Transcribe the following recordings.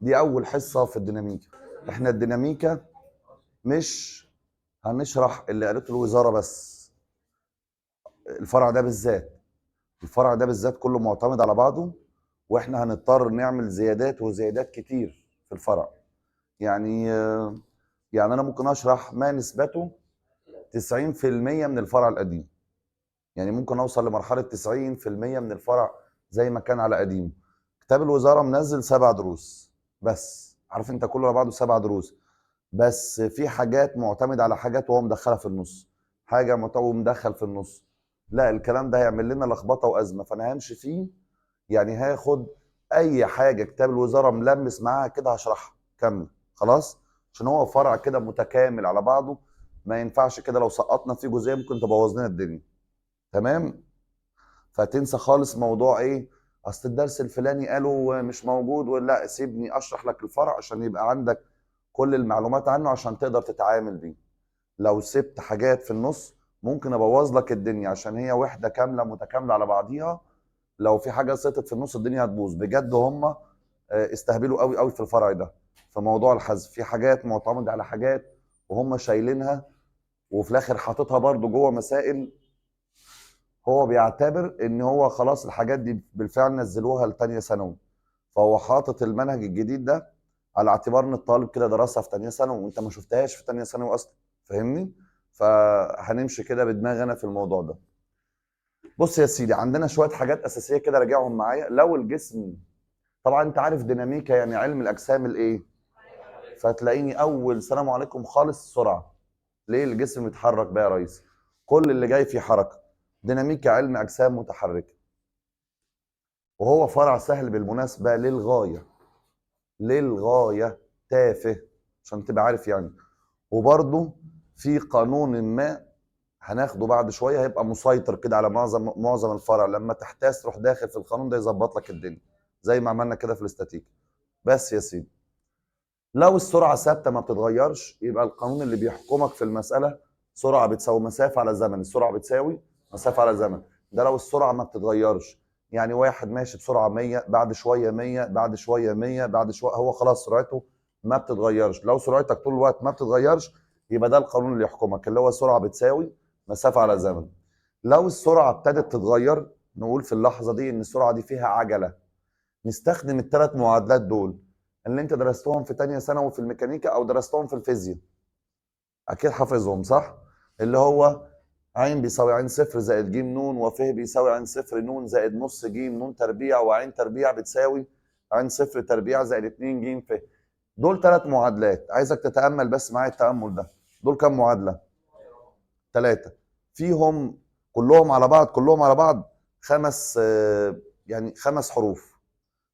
دي اول حصه في الديناميكا. احنا الديناميكا مش هنشرح اللي قالته الوزاره بس، الفرع ده بالذات، الفرع ده بالذات كله معتمد على بعضه، واحنا هنضطر نعمل زيادات وزيادات كتير في الفرع. يعني انا ممكن اشرح ما نسبته 90% من الفرع القديم، يعني ممكن اوصل لمرحله 90% من الفرع زي ما كان على قديمه. كتاب الوزاره منزل 7 دروس بس، عارف انت كله على بعضه 7 دروس، بس في حاجات معتمد على حاجات وهو مدخلها في النص، حاجه مدخل في النص. لا، الكلام ده هيعمل لنا لخبطه وازمه، فانا همشي فيه. يعني هاخد اي حاجه كتاب الوزاره ملمس معاها كده هشرحها كامله خلاص، عشان هو فرع كده متكامل على بعضه، ما ينفعش كده لو سقطنا فيه جزئيه ممكن تبوظ لنا الدنيا. تمام. فتنسى خالص موضوع ايه، اصل الدرس الفلاني قالوا مش موجود، ولا سيبني اشرح لك الفرع عشان يبقى عندك كل المعلومات عنه عشان تقدر تتعامل بيه. لو سبت حاجات في النص ممكن ابوظ لك الدنيا، عشان هي وحده كامله متكامله على بعضيها. لو في حاجه سقطت في النص الدنيا هتبوظ بجد. هم استهبلوا قوي قوي في الفرع ده، في موضوع الحذف، في حاجات معتمده على حاجات وهم شايلينها، وفي الاخر حاططها برضو جوه مسائل. هو بيعتبر ان هو خلاص الحاجات دي بالفعل نزلوها لتانية ثانوي، فهو حاطط المنهج الجديد ده على اعتبار ان الطالب كده درسها في تانية ثانوي وانت ما شفتهاش في تانية ثانوي اصلا. فاهمني؟ فهنمشي كده بدماغ انا في الموضوع ده. بص يا سيدي، عندنا شويه حاجات اساسيه كده راجعهم معايا. لو الجسم، طبعا انت عارف ديناميكا يعني علم الاجسام الايه، فتلاقيني اول سلام عليكم خالص سرعه. ليه الجسم بيتحرك بقى يا ريس؟ كل اللي جاي فيه حركه. ديناميكا علم اجسام متحركه، وهو فرع سهل بالمناسبه للغايه، للغايه، تافه عشان تبقى عارف يعني. وبرضه في قانون ما هناخده بعد شويه هيبقى مسيطر كده على معظم الفرع، لما تحتاس تروح داخل في القانون ده يظبط لك الدنيا زي ما عملنا كده في الاستاتيك. بس يا سيدي، لو السرعه ثابته ما بتتغيرش يبقى القانون اللي بيحكمك في المساله سرعه بتساوي مسافه على زمن، السرعه بتساوي مسافه على زمن. ده لو السرعه ما بتتغيرش، يعني واحد ماشي بسرعه 100، بعد شويه 100، بعد شويه 100، بعد شويه هو خلاص سرعته ما بتتغيرش. لو سرعتك طول الوقت ما بتتغيرش يبقى ده القانون اللي يحكمك، اللي هو سرعه بتساوي مسافه على زمن. لو السرعه ابتدت تتغير، نقول في اللحظه دي ان السرعه دي فيها عجله. نستخدم الثلاث معادلات دول اللي انت درستهم في تانية ثانوي في الميكانيكا او درستهم في الفيزياء، اكيد حافظهم صح؟ اللي هو ع بيساوي ع صفر زائد ج ن، وف بيساوي ع صفر ن زائد نص ج ن تربيع، وع تربيع بتساوي ع صفر تربيع زائد 2 ج ف. دول 3 معادلات، عايزك تتامل بس معايا التامل ده. دول كام معادله؟ 3. فيهم كلهم على بعض، كلهم على بعض خمس يعني 5 حروف،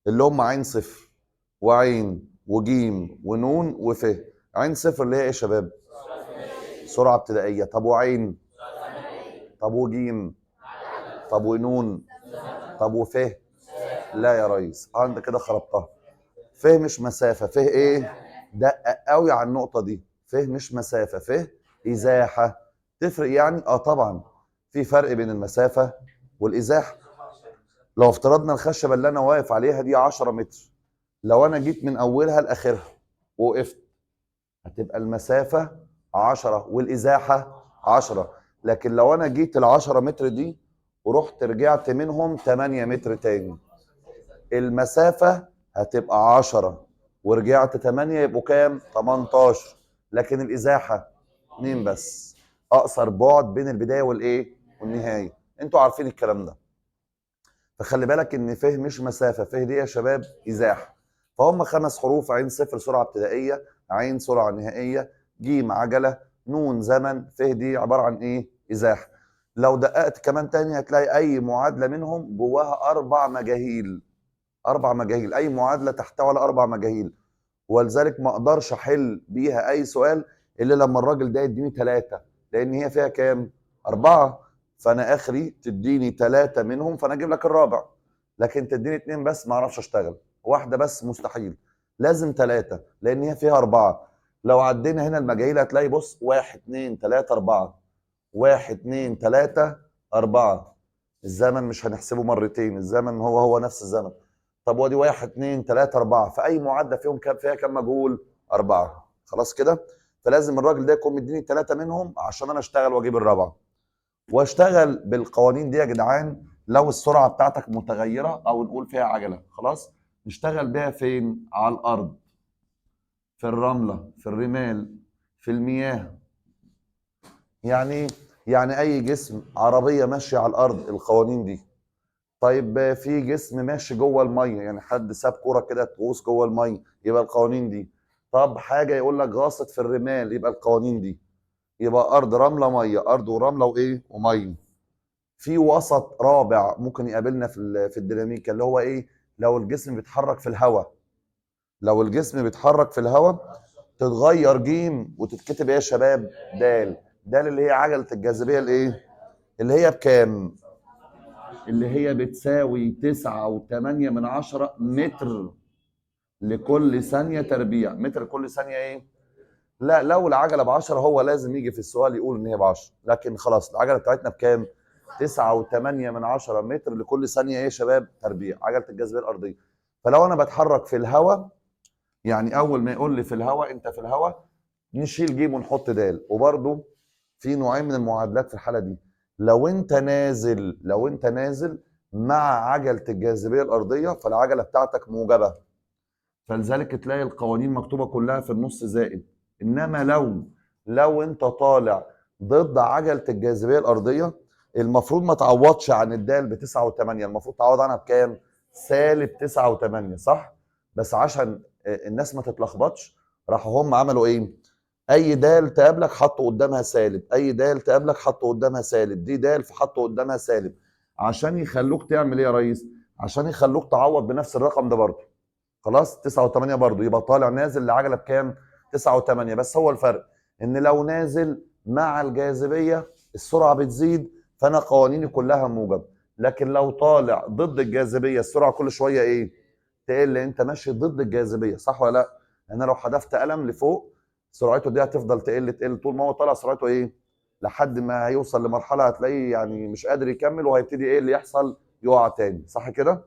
اللي هم ع صفر وعين وجيم ونون وف. عين صفر اللي هي ايه يا شباب؟ سرعه ابتدائيه. طب وعين؟ طب وجيم؟ طب ونون؟ طب وف؟ لا يا ريس، انت كده خربتها. ف مش مسافه، ف ايه؟ دقق قوي على النقطه دي. ف مش مسافه، ف ازاحه. تفرق يعني؟ اه طبعا في فرق بين المسافه والازاحه. لو افترضنا الخشبه اللي انا واقف عليها دي 10 متر، لو انا جيت من اولها لاخرها ووقفت هتبقى المسافة 10 والإزاحة 10. لكن لو أنا جيت ال10 متر دي ورحت رجعت منهم 8 متر تاني، المسافة هتبقى 10 ورجعت 8 يبقوا كام؟ 18. لكن الإزاحة 2 بس، أقصر بعد بين البداية والإيه؟ والنهاية. أنتوا عارفين الكلام ده. فخلي بالك ان ف مش مسافه، ف دي يا شباب ازاحه. فهم 5 حروف: ع صفر سرعه ابتدائيه، ع سرعه نهائيه، ج عجله، ن زمن، ف دي عباره عن ايه؟ ازاحه. لو دققت كمان تاني هتلاقي اي معادله منهم جواها 4 مجاهيل. 4 مجاهيل، اي معادله تحتوي على 4 مجاهيل، ولذلك ما اقدرش احل بيها اي سؤال الا لما الراجل ده يديني 3، لان هي فيها كام؟ 4. فانا اخري تديني 3 منهم فانا اجيب لك الرابع، لكن تديني 2 بس ما اعرفش اشتغل، واحده بس مستحيل، لازم 3 لان هي فيها 4. لو عدينا هنا المجاهيل هتلاقي بص 1 2 3 4، 1 2 3 4. الزمن مش هنحسبه مرتين، الزمن هو نفس الزمن. طب ودي 1 2 3 4، فاي معادله فيهم فيها كام مجهول؟ 4. خلاص كده؟ فلازم الراجل ده يكون مديني 3 منهم عشان انا اشتغل واجيب الرابعه. واشتغل بالقوانين دي يا جدعان. لو السرعه بتاعتك متغيره او نقول فيها عجله، خلاص نشتغل بيها فين؟ على الارض، في الرمله، في الرمال، في المياه. يعني يعني اي جسم، عربيه ماشيه على الارض القوانين دي. طيب في جسم ماشي جوه الميه، يعني حد ساب كوره كده تغوص جوه الميه، يبقى القوانين دي. طب حاجه يقول لك غاصت في الرمال، يبقى القوانين دي. يبقى ارض رمله ميه، ارض ورمله وايه وميه. في وسط رابع ممكن يقابلنا في الديناميكا، اللي هو ايه؟ لو الجسم بيتحرك في الهواء. لو الجسم بيتحرك في الهواء تتغير جيم وتتكتب ايه يا شباب؟ دال. دال اللي هي عجله الجاذبيه الايه؟ اللي هي بكام؟ اللي هي بتساوي 9.8 متر لكل ثانية تربيع. متر كل ثانية ايه؟ لا، لو العجلة ب10 هو لازم يجي في السؤال يقول ان هي ب10، لكن خلاص العجلة بتاعتنا بكام؟ 9.8 متر لكل ثانية ايه يا شباب؟ تربيع، عجلة الجاذبية الأرضية. فلو أنا بتحرك في الهواء، يعني أول ما يقول لي في الهواء، أنت في الهواء، نشيل جيم ونحط دال. وبرده في نوعين من المعادلات في الحالة دي. لو انت نازل مع عجلة الجاذبية الأرضية، فالعجلة بتاعتك موجبة، فلذلك تلاقي القوانين مكتوبة كلها في النص زائد. إنما لو انت طالع ضد عجلة الجاذبية الأرضية، المفروض ما تعوضش عن الدال ب9.8، المفروض تعوض عنها بكام؟ -9.8، صح؟ بس عشان الناس ما تتلخبطش، راحوا هم عملوا ايه؟ اي دال تقابلك حطوا قدامها سالب، اي دال تقابلك حطوا قدامها سالب، دي دال فحطوا قدامها سالب، عشان يخلوك تعمل ايه يا ريس؟ عشان يخلوك تعوض بنفس الرقم ده برضه. خلاص 9.8 برضه، يبقى طالع نازل لعجله بكام؟ 9.8. بس هو الفرق ان لو نازل مع الجاذبيه السرعه بتزيد، فانا قوانيني كلها موجب. لكن لو طالع ضد الجاذبيه السرعه كل شويه ايه؟ تقل. انت ماشي ضد الجاذبيه، صح ولا لا؟ انا لو حدفت قلم لفوق، سرعته دي هتفضل تقل تقل طول ما هو طالع، سرعته ايه؟ لحد ما هيوصل لمرحله هتلاقيه يعني مش قادر يكمل، وهيبتدي ايه اللي يحصل؟ يقع تاني، صح كده؟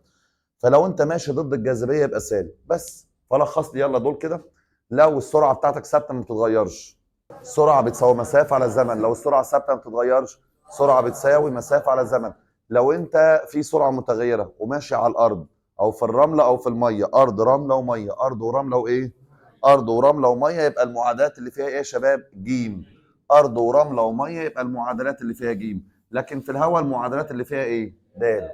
فلو انت ماشي ضد الجاذبيه يبقى سالب. بس فلخص لي يلا دول كده. لو السرعه بتاعتك ثابته ما بتتغيرش، السرعه بتساوي مسافه على الزمن. لو السرعه ثابته ما بتتغيرش، سرعه بتساوي مسافه على الزمن. لو انت في سرعه متغيره وماشي على الارض او في الرمله او في الميه، ارض رمله وميه، ارض ورمله وايه؟ ارض ورمله وميه، يبقى المعادلات اللي فيها ايه يا شباب؟ جيم. ارض ورمله وميه يبقى المعادلات اللي فيها جيم. لكن في الهواء المعادلات اللي فيها ايه؟ دال.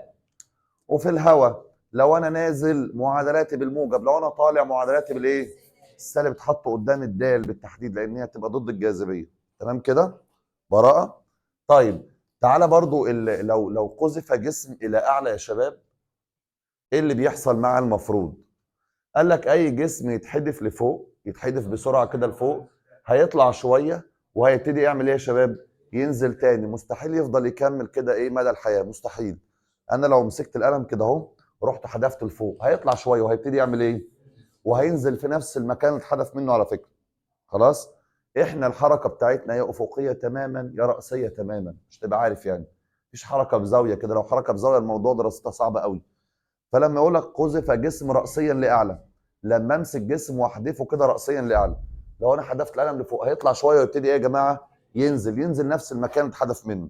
وفي الهواء لو انا نازل معادلاتي بالموجب، لو انا طالع معادلاتي بالايه؟ السالب تحط قدام الدال بالتحديد، لان هي تبقى ضد الجاذبيه. تمام كده؟ براءه. طيب تعالى برضو لو قذف جسم الى اعلى يا شباب، ايه اللي بيحصل مع المفروض؟ قال لك اي جسم يتحدف لفوق، يتحدف بسرعه كده لفوق، هيطلع شويه وهيبتدي يعمل ايه يا شباب؟ ينزل تاني. مستحيل يفضل يكمل كده ايه مدى الحياه، مستحيل. انا لو مسكت القلم كده اهو ورحت حدفت لفوق، هيطلع شويه وهيبتدي يعمل ايه؟ وهينزل في نفس المكان اللي اتحدف منه على فكره. خلاص؟ احنا الحركه بتاعتنا يا افقيه تماما يا راسيه تماما، مش تبقى عارف يعني. مفيش حركه بزاويه كده، لو حركه بزاويه الموضوع دراستها صعبه قوي. فلما يقول لك قذف جسم راسيا لاعلى، لما امسك جسم واحدفه كده راسيا لاعلى، لو انا حدفت القلم لفوق هيطلع شويه ويبتدي ايه يا جماعه؟ ينزل نفس المكان اللي اتحدف منه.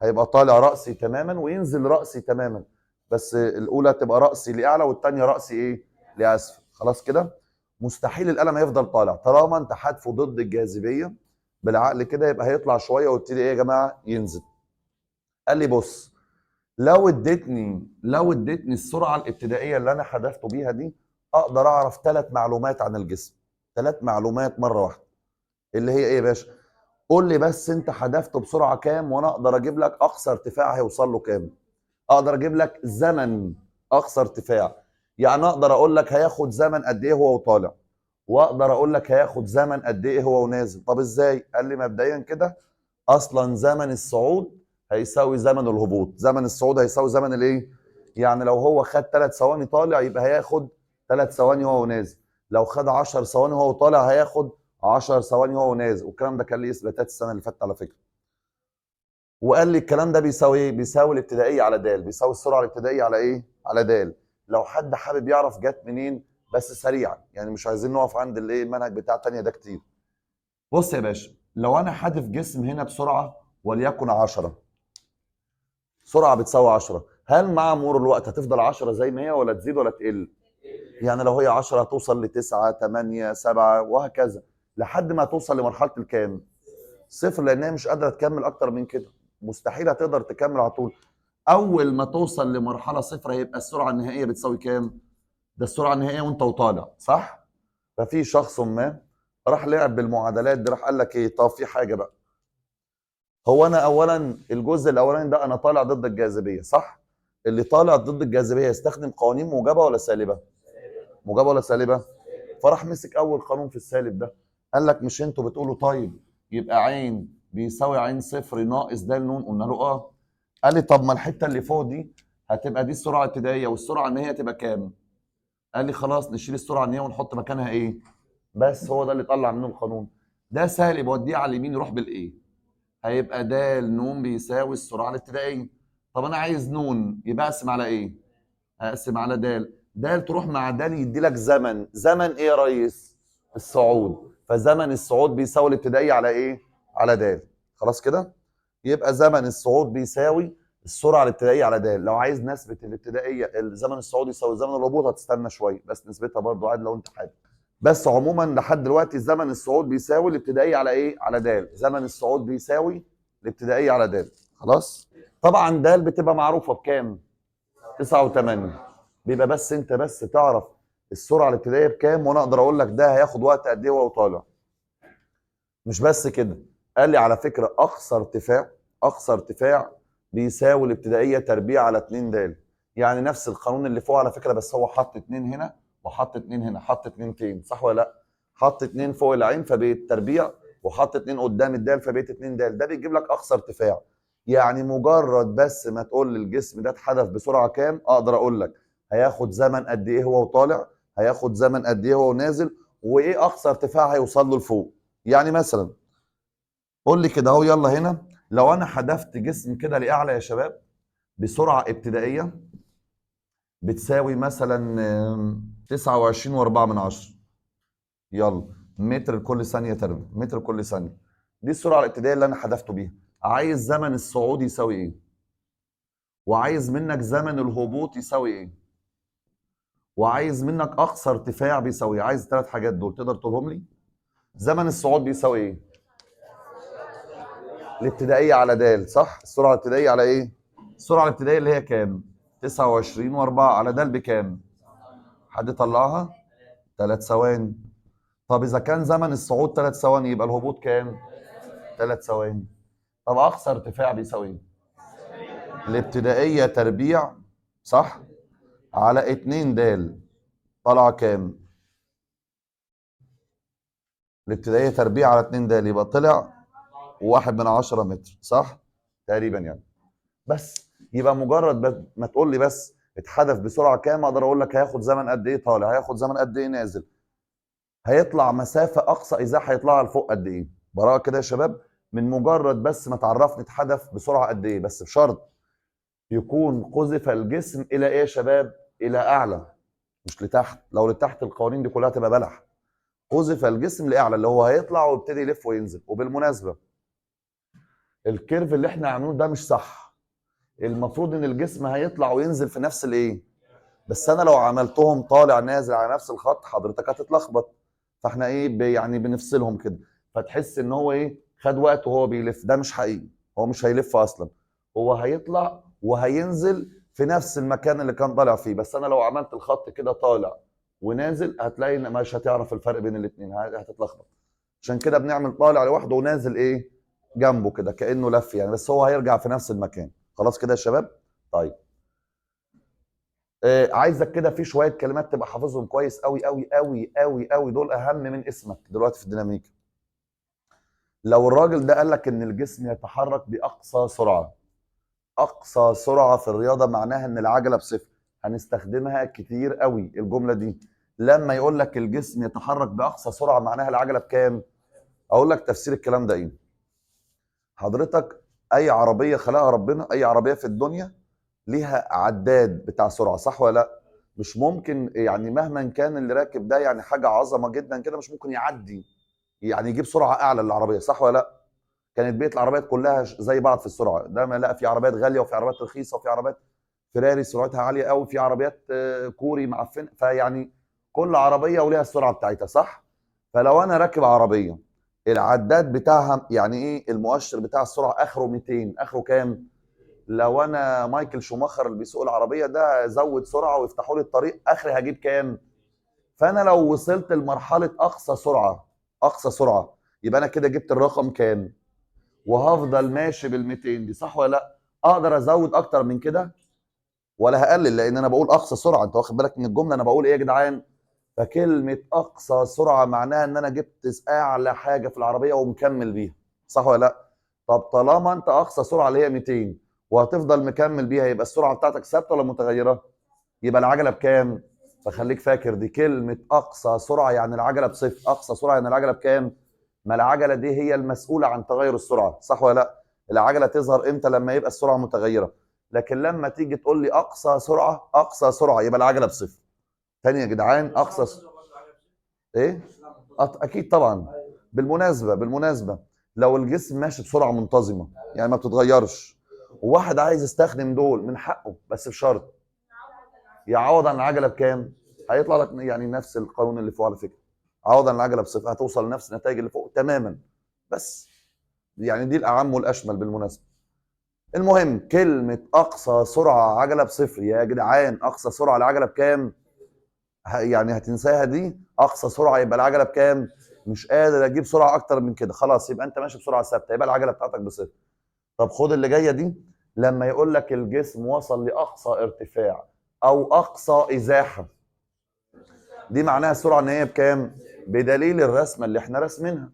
هيبقى طالع راسي تماما وينزل راسي تماما، بس الاولى تبقى راسي لاعلى والثانيه راسي ايه؟ لاسفل. خلاص كده؟ مستحيل القلم هيفضل طالع طالما انت حادفه ضد الجاذبيه. بالعقل كده يبقى هيطلع شويه ويبتدي ايه يا جماعه؟ ينزل. قال لي بص، لو اديتني السرعه الابتدائيه اللي انا حذفته بيها دي، اقدر اعرف 3 معلومات عن الجسم. 3 معلومات مره واحده. اللي هي ايه يا باشا؟ قول لي بس انت حذفته بسرعه كام، وانا اقدر اجيب لك اقصى ارتفاع هيوصل له كام. اقدر اجيب لك زمن اقصى ارتفاع. يعني اقدر اقول لك هياخد زمن قد ايه هو وطالع، واقدر اقول لك هياخد زمن قد ايه هو ونازل. طب ازاي؟ قال لي مبدئيا كده، اصلا زمن الصعود هيساوي زمن الهبوط. زمن الصعود هيساوي زمن الايه؟ يعني لو هو خد 3 ثواني طالع يبقى هياخد 3 ثواني وهو نازل. لو خد 10 ثواني وهو طالع هياخد 10 ثواني وهو نازل. والكلام ده كان ليه اثباتات السنه اللي فاتت على فكره. وقال لي الكلام ده بيساوي ايه؟ بيساوي الابتدائيه على د، بيساوي السرعه الابتدائيه على ايه؟ على د. لو حد حابب يعرف جت منين بس سريعا، يعني مش عايزين نقف عند الايه المنهج بتاع تانية ده كتير. بص يا باشا، لو انا حادف جسم هنا بسرعه وليكن 10، سرعه بتساوي 10، هل مع مرور الوقت هتفضل 10 زي ما هي ولا تزيد ولا تقل؟ يعني لو هي 10 هتوصل ل 9 8 7 وهكذا لحد ما توصل لمرحله الكام؟ صفر، لانها مش قادره تكمل اكتر من كده، مستحيل هتقدر تكمل على طول. اول ما توصل لمرحله صفر هيبقى السرعه النهائيه بتساوي كام؟ ده السرعه النهائيه وانت وطالع، صح؟ ففي شخص ما راح لعب بالمعادلات دي، راح قال لك ايه؟ طب في حاجه بقى، هو انا اولا الجزء الاولاني ده انا طالع ضد الجاذبيه، صح؟ اللي طالع ضد الجاذبيه يستخدم قوانين موجبه ولا سالبه؟ موجبه ولا سالبه؟ فراح مسك اول قانون في السالب ده، قال لك مش انتوا بتقولوا طيب يبقى عين بيساوي عين صفر ناقص د ن؟ قلنا له اه. قال لي طب ما الحته اللي فوق دي هتبقى دي السرعه الابتدائيه والسرعه النهائيه تبقى كام؟ قال لي خلاص نشيل السرعه النهائيه ونحط مكانها ايه؟ بس هو ده اللي طلع منه القانون. ده سالب وديه على اليمين يروح بالايه؟ هيبقى د ن بيساوي السرعه الابتدائيه. طب انا عايز ن يبقى اقسم على ايه؟ اقسم على د تروح مع د يدي لك زمن. زمن ايه يا ريس؟ الصعود. فزمن الصعود بيساوي الابتدائي على ايه؟ على د. خلاص كده؟ يبقى زمن الصعود بيساوي السرعه الابتدائيه على د. لو عايز نثبت الابتدائيه الزمن الصعود يساوي زمن الهبوط هتستنى شويه، بس نثبتها برضو عادي لو انت حابب. بس عموما لحد دلوقتي زمن الصعود بيساوي الابتدائيه على ايه؟ على د. زمن الصعود بيساوي الابتدائيه على د. خلاص؟ طبعا د بتبقى معروفه بكام؟ 9 و8. بيبقى بس انت بس تعرف السرعه الابتدائيه بكام وانا اقدر اقول لك ده هياخد وقت قد ايه وهو طالع. مش بس كده، قال لي على فكره اقصى ارتفاع بيساوي الابتدائيه تربيع على 2 د. يعني نفس القانون اللي فوق على فكره، بس هو حط 2 هنا وحط 2 هنا، حط 2 تاني، صح ولا لا؟ حط 2 فوق العين فبقت تربيع، وحط 2 قدام الدال فبقت 2 د. ده بيجيب لك اقصى ارتفاع. يعني مجرد بس ما تقول لي الجسم ده اتحدف بسرعه كام اقدر اقول لك هياخد زمن قد ايه هو وطالع، هياخد زمن قد ايه هو ونازل، وايه اقصى ارتفاع هيوصل له لفوق. يعني مثلا قول لي كده اهو، يلا هنا لو انا حدفت جسم كده لاعلى يا شباب بسرعه ابتدائيه بتساوي مثلا 29.4 يلا متر كل ثانيه تربيع، متر كل ثانيه. دي السرعه الابتدائيه اللي انا حدفته بيها. عايز زمن الصعود يساوي ايه؟ وعايز منك زمن الهبوط يساوي ايه؟ وعايز منك اقصى ارتفاع بيساوي ايه؟ عايز الثلاث حاجات دول تقدر تقولهم لي؟ زمن الصعود بيساوي ايه؟ الابتدائيه على د، صح؟ السرعه الابتدائيه على ايه؟ السرعه الابتدائيه اللي هي كام؟ 29.4 على د بكام؟ حد طلعها؟ 3 ثواني. طب اذا كان زمن الصعود 3 ثواني يبقى الهبوط كام؟ 3 ثواني. طب اقصى ارتفاع بيساوي ايه؟ الابتدائيه تربيع، صح؟ على 2 د طالعه كام؟ الابتدائيه تربيع على 2 د يبقى طلع 1/10 متر، صح؟ تقريبا يعني. بس يبقى مجرد ما تقول لي بس اتحدف بسرعه كام اقدر اقول لك هياخد زمن قد ايه طالع، هياخد زمن قد ايه نازل، هيطلع مسافه اقصى ازاحه هيطلعها لفوق قد ايه. براءه كده يا شباب، من مجرد بس ما تعرفني اتحدف بسرعه قد ايه، بس بشرط يكون قذف الجسم الى ايه يا شباب؟ الى اعلى مش لتحت. لو لتحت القوانين دي كلها تبقى بلح. قذف الجسم لاعلى اللي هو هيطلع ويبتدي يلف وينزل. وبالمناسبه الكيرف اللي احنا عاملينه ده مش صح، المفروض ان الجسم هيطلع وينزل في نفس الايه، بس انا لو عملتهم طالع نازل على نفس الخط حضرتك هتتلخبط. فاحنا ايه يعني بنفصلهم كده، فتحس ان هو ايه خد وقت وهو بيلف. ده مش حقيقي، هو مش هيلف اصلا، هو هيطلع وهينزل في نفس المكان اللي كان طالع فيه. بس انا لو عملت الخط كده طالع ونازل هتلاقي ان مش هتعرف الفرق بين الاثنين، هتتلخبط. عشان كده بنعمل طالع لوحده ونازل ايه جنبه كده كانه لف يعني، بس هو هيرجع في نفس المكان. خلاص كده يا شباب؟ طيب عايزك كده في شويه كلمات تبقى حافظهم كويس قوي قوي قوي قوي قوي، دول اهم من اسمك دلوقتي في الديناميكا. لو الراجل ده قال لك ان الجسم يتحرك باقصى سرعه، اقصى سرعه في الرياضه معناها ان العجله بصفر. هنستخدمها كتير قوي الجمله دي. لما يقول لك الجسم يتحرك باقصى سرعه معناها العجله بكام؟ اقول لك تفسير الكلام ده ايه. حضرتك اي عربيه خلقها ربنا، اي عربيه في الدنيا ليها عداد بتاع سرعه، صح ولا لا؟ مش ممكن يعني مهما كان اللي راكب ده يعني حاجه عظمه جدا كده مش ممكن يعدي، يعني يجيب سرعه اعلى للعربيه، صح ولا لا؟ كانت بيئه العربيات كلها زي بعض في السرعه، ده ما لا، في عربيات غاليه وفي عربيات رخيصه وفي عربيات فيراري سرعتها عاليه قوي، في عربيات كوري معفنه، فيعني كل عربيه وليها السرعه بتاعتها، صح؟ فلو انا راكب عربيه العداد بتاعها يعني ايه، المؤشر بتاع السرعه اخره 200، اخره كام؟ لو انا مايكل شوماخر اللي بيسوق العربيه ده زود سرعه ويفتحوا لي الطريق، اخري هجيب كام؟ فانا لو وصلت لمرحله اقصى سرعه، اقصى سرعه، يبقى انا كده جبت الرقم كام؟ وهفضل ماشي بال 200 دي، صح ولا لا؟ اقدر ازود اكتر من كده ولا هقلل؟ لان انا بقول اقصى سرعه، انت واخد بالك من الجمله انا بقول ايه يا جدعان؟ فكلمه اقصى سرعه معناها ان انا جبت اعلى حاجه في العربيه ومكمل بيها، صح ولا لا؟ طب طالما انت اقصى سرعه اللي هي 200 وهتفضل مكمل بيها، يبقى السرعه بتاعتك ثابته ولا متغيره؟ يبقى العجله بكام؟ فخليك فاكر دي كلمه اقصى سرعه يعني العجله بصفر، اقصى سرعه يعني العجله بكام؟ ما العجله دي هي المسؤوله عن تغير السرعه، صح ولا لا؟ العجله تظهر امتى؟ لما يبقى السرعه متغيره. لكن لما تيجي تقول لي اقصى سرعه، اقصى سرعه يبقى العجله بصفر. تاني يا جدعان، ايه؟ اكيد طبعا. بالمناسبه لو الجسم ماشي بسرعه منتظمه يعني ما بتتغيرش، وواحد عايز يستخدم دول من حقه، بس بشرط يعوض عن العجله بكام؟ هيطلع لك يعني نفس القانون اللي فوق على فكره، عوض عن العجله بصفر هتوصل لنفس النتائج اللي فوق تماما. بس يعني دي الاعم والاشمل بالمناسبه. المهم كلمه اقصى سرعه عجله بصفر يا جدعان، اقصى سرعه العجله بكام؟ يعني هتنساها دي، اقصى سرعه يبقى العجله بكام؟ مش قادر اجيب سرعه اكتر من كده، خلاص يبقى انت ماشي بسرعه ثابته، يبقى العجله بتاعتك بصفر. طب خد اللي جايه دي، لما يقول لك الجسم وصل لاقصى ارتفاع او اقصى ازاحه، دي معناها السرعه ان هي بكام؟ بدليل الرسمه اللي احنا راسمينها.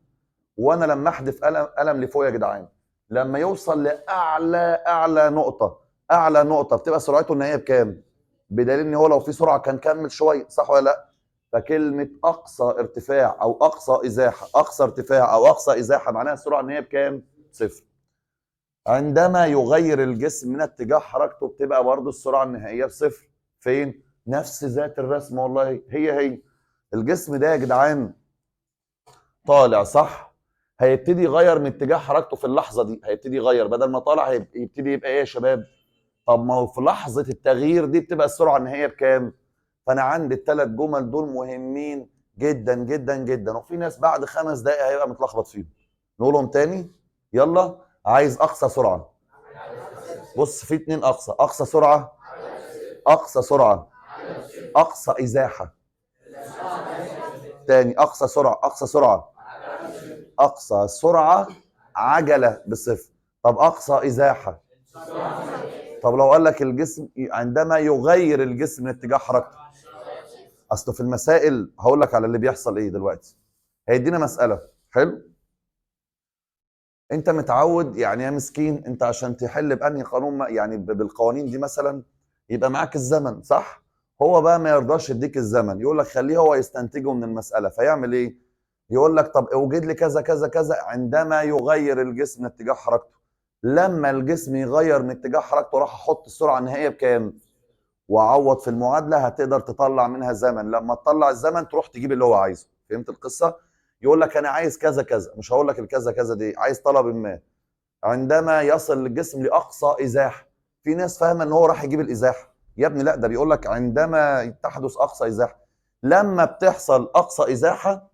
وانا لما احدف قلم لفوق يا جدعان، لما يوصل اعلى نقطه، اعلى نقطه بتبقى سرعته ان هي بكام؟ بدليل ان هو لو في سرعه كان كمل شويه، صح ولا لا؟ فكلمه اقصى ارتفاع او اقصى ازاحه، اقصى ارتفاع او اقصى ازاحه معناها السرعه ان هي بكام؟ صفر. عندما يغير الجسم من اتجاه حركته بتبقى برضه السرعه النهائيه بصفر. فين؟ نفس ذات الرسم والله، هي الجسم ده يا جدعان طالع، صح؟ هيبتدي يغير من اتجاه حركته في اللحظه دي، هيبتدي يغير، بدل ما طالع يبتدي يبقى ايه يا شباب؟ طب ما هو في لحظه التغيير دي بتبقى السرعه النهائيه بكام؟ فانا عندي الثلاث جمل دول مهمين جدا جدا جدا، وفي ناس بعد 5 دقائق هيبقى متلخبط فيهم. نقولهم تاني، يلا. عايز اقصى سرعه، بص في اتنين اقصى، اقصى سرعه، اقصى سرعه، اقصى ازاحه. تاني، اقصى سرعه، اقصى سرعه، اقصى سرعه عجله بصفر. طب اقصى ازاحه؟ طب لو قال لك الجسم عندما يغير الجسم من اتجاه حركته، اصل في المسائل هقول لك على اللي بيحصل ايه دلوقتي. هيدينا مساله، حلو؟ انت متعود يعني يا مسكين، انت عشان تحل بانهي قانون يعني بالقوانين دي مثلا يبقى معاك الزمن، صح؟ هو بقى ما يرضاش يديك الزمن، يقول لك خليه هو يستنتجه من المساله، فيعمل ايه؟ يقول لك طب اوجد لي كذا كذا كذا عندما يغير الجسم من اتجاه حركته. لما الجسم يغير من اتجاه حركته راح احط السرعه النهائيه بكام؟ وعوض في المعادله، هتقدر تطلع منها زمن، لما تطلع الزمن تروح تجيب اللي هو عايزه. فهمت القصه؟ يقول لك انا عايز كذا كذا، مش هقول لك الكذا كذا دي، عايز طلب ما عندما يصل الجسم لاقصى ازاحه. في ناس فاهمه ان هو راح يجيب الازاحه، يا ابني لا، ده بيقول لك عندما تحدث اقصى ازاحه. لما بتحصل اقصى ازاحه،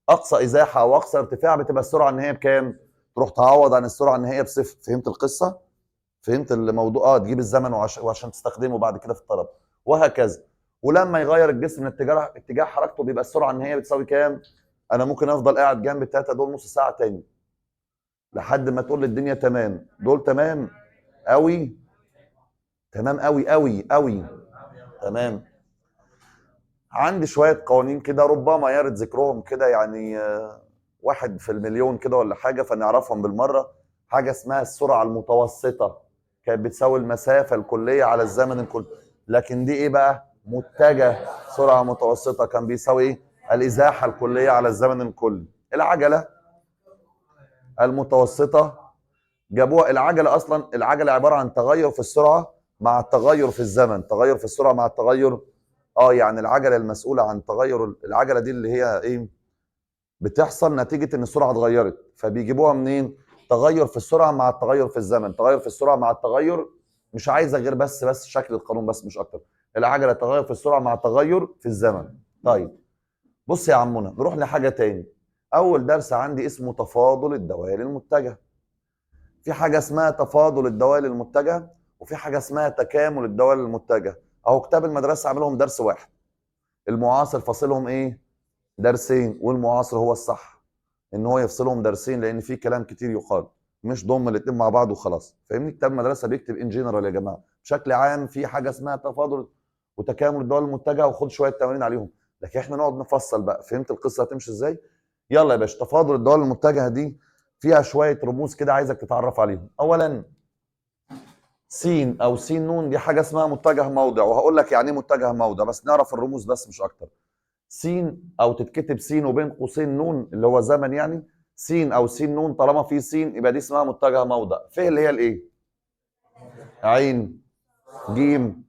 اقصى ازاحه او اقصى ارتفاع بتبقى السرعه النهائيه بكام؟ تروح تعوض عن السرعه النهائيه بصفر. فهمت القصه؟ فهمت الموضوع؟ تجيب الزمن وعشان تستخدمه بعد كده في الطلب، وهكذا. ولما يغير الجسم من اتجاه حركته بيبقى السرعه النهائيه بتساوي كام؟ انا ممكن افضل قاعد جنب الثلاثه دول نص ساعه تاني لحد ما تقول لي الدنيا تمام. دول تمام قوي، تمام قوي قوي قوي، تمام. عندي شويه قوانين كده ربما يرد ذكرهم كده، يعني واحد في المليون كده ولا حاجه، فنعرفهم بالمره. حاجه اسمها السرعه المتوسطه، كانت بتساوي المسافه الكليه على الزمن الكلي. لكن دي ايه بقى؟ متجه. سرعه متوسطه كان بيساوي ايه؟ الازاحه الكليه على الزمن الكلي. العجله المتوسطه جابوها، العجله اصلا العجله عباره عن تغير في السرعه مع التغير في الزمن، تغير في السرعه مع التغير. يعني العجله المسؤوله عن تغير العجله دي اللي هي ايه، بتحصل نتيجه ان السرعه اتغيرت، فبيجيبوها منين؟ تغير في السرعه مع التغير في الزمن، تغير في السرعه مع التغير، مش عايزه غير بس شكل القانون بس مش اكتر. العجله تغير في السرعه مع التغير في الزمن. طيب بص يا عمنا، نروح لحاجه تاني. اول درس عندي اسمه تفاضل الدوال المتجهه. في حاجه اسمها تفاضل الدوال المتجهه، وفي حاجه اسمها تكامل الدوال المتجهه. اهو كتاب المدرسه عاملهم درس واحد، المعاصر فاصلهم ايه؟ درسين، والمعاصر هو الصح ان هو يفصلهم درسين لان في كلام كتير يقال، مش ضم الاثنين مع بعض وخلاص. فاهمني؟ كتاب المدرسه بيكتب ان جنرال يا جماعه، بشكل عام في حاجه اسمها تفاضل وتكامل الدول المتجهه، وخد شويه تمارين عليهم. لكن احنا نقعد نفصل بقى. فهمت القصه هتمشي ازاي؟ يلا يا باشا، تفاضل الدول المتجهه دي فيها شويه رموز كده عايزك تتعرف عليهم. اولا س او س ن دي حاجه اسمها متجه موضع، وهقول لك يعني ايه متجه موضع، بس نعرف الرموز بس مش اكتر. س او تتكتب س وبين قوسين ن اللي هو زمن يعني، س او س ن طالما في س يبقى دي اسمها متجه موضع. ف اللي هي الايه؟ عين، جيم،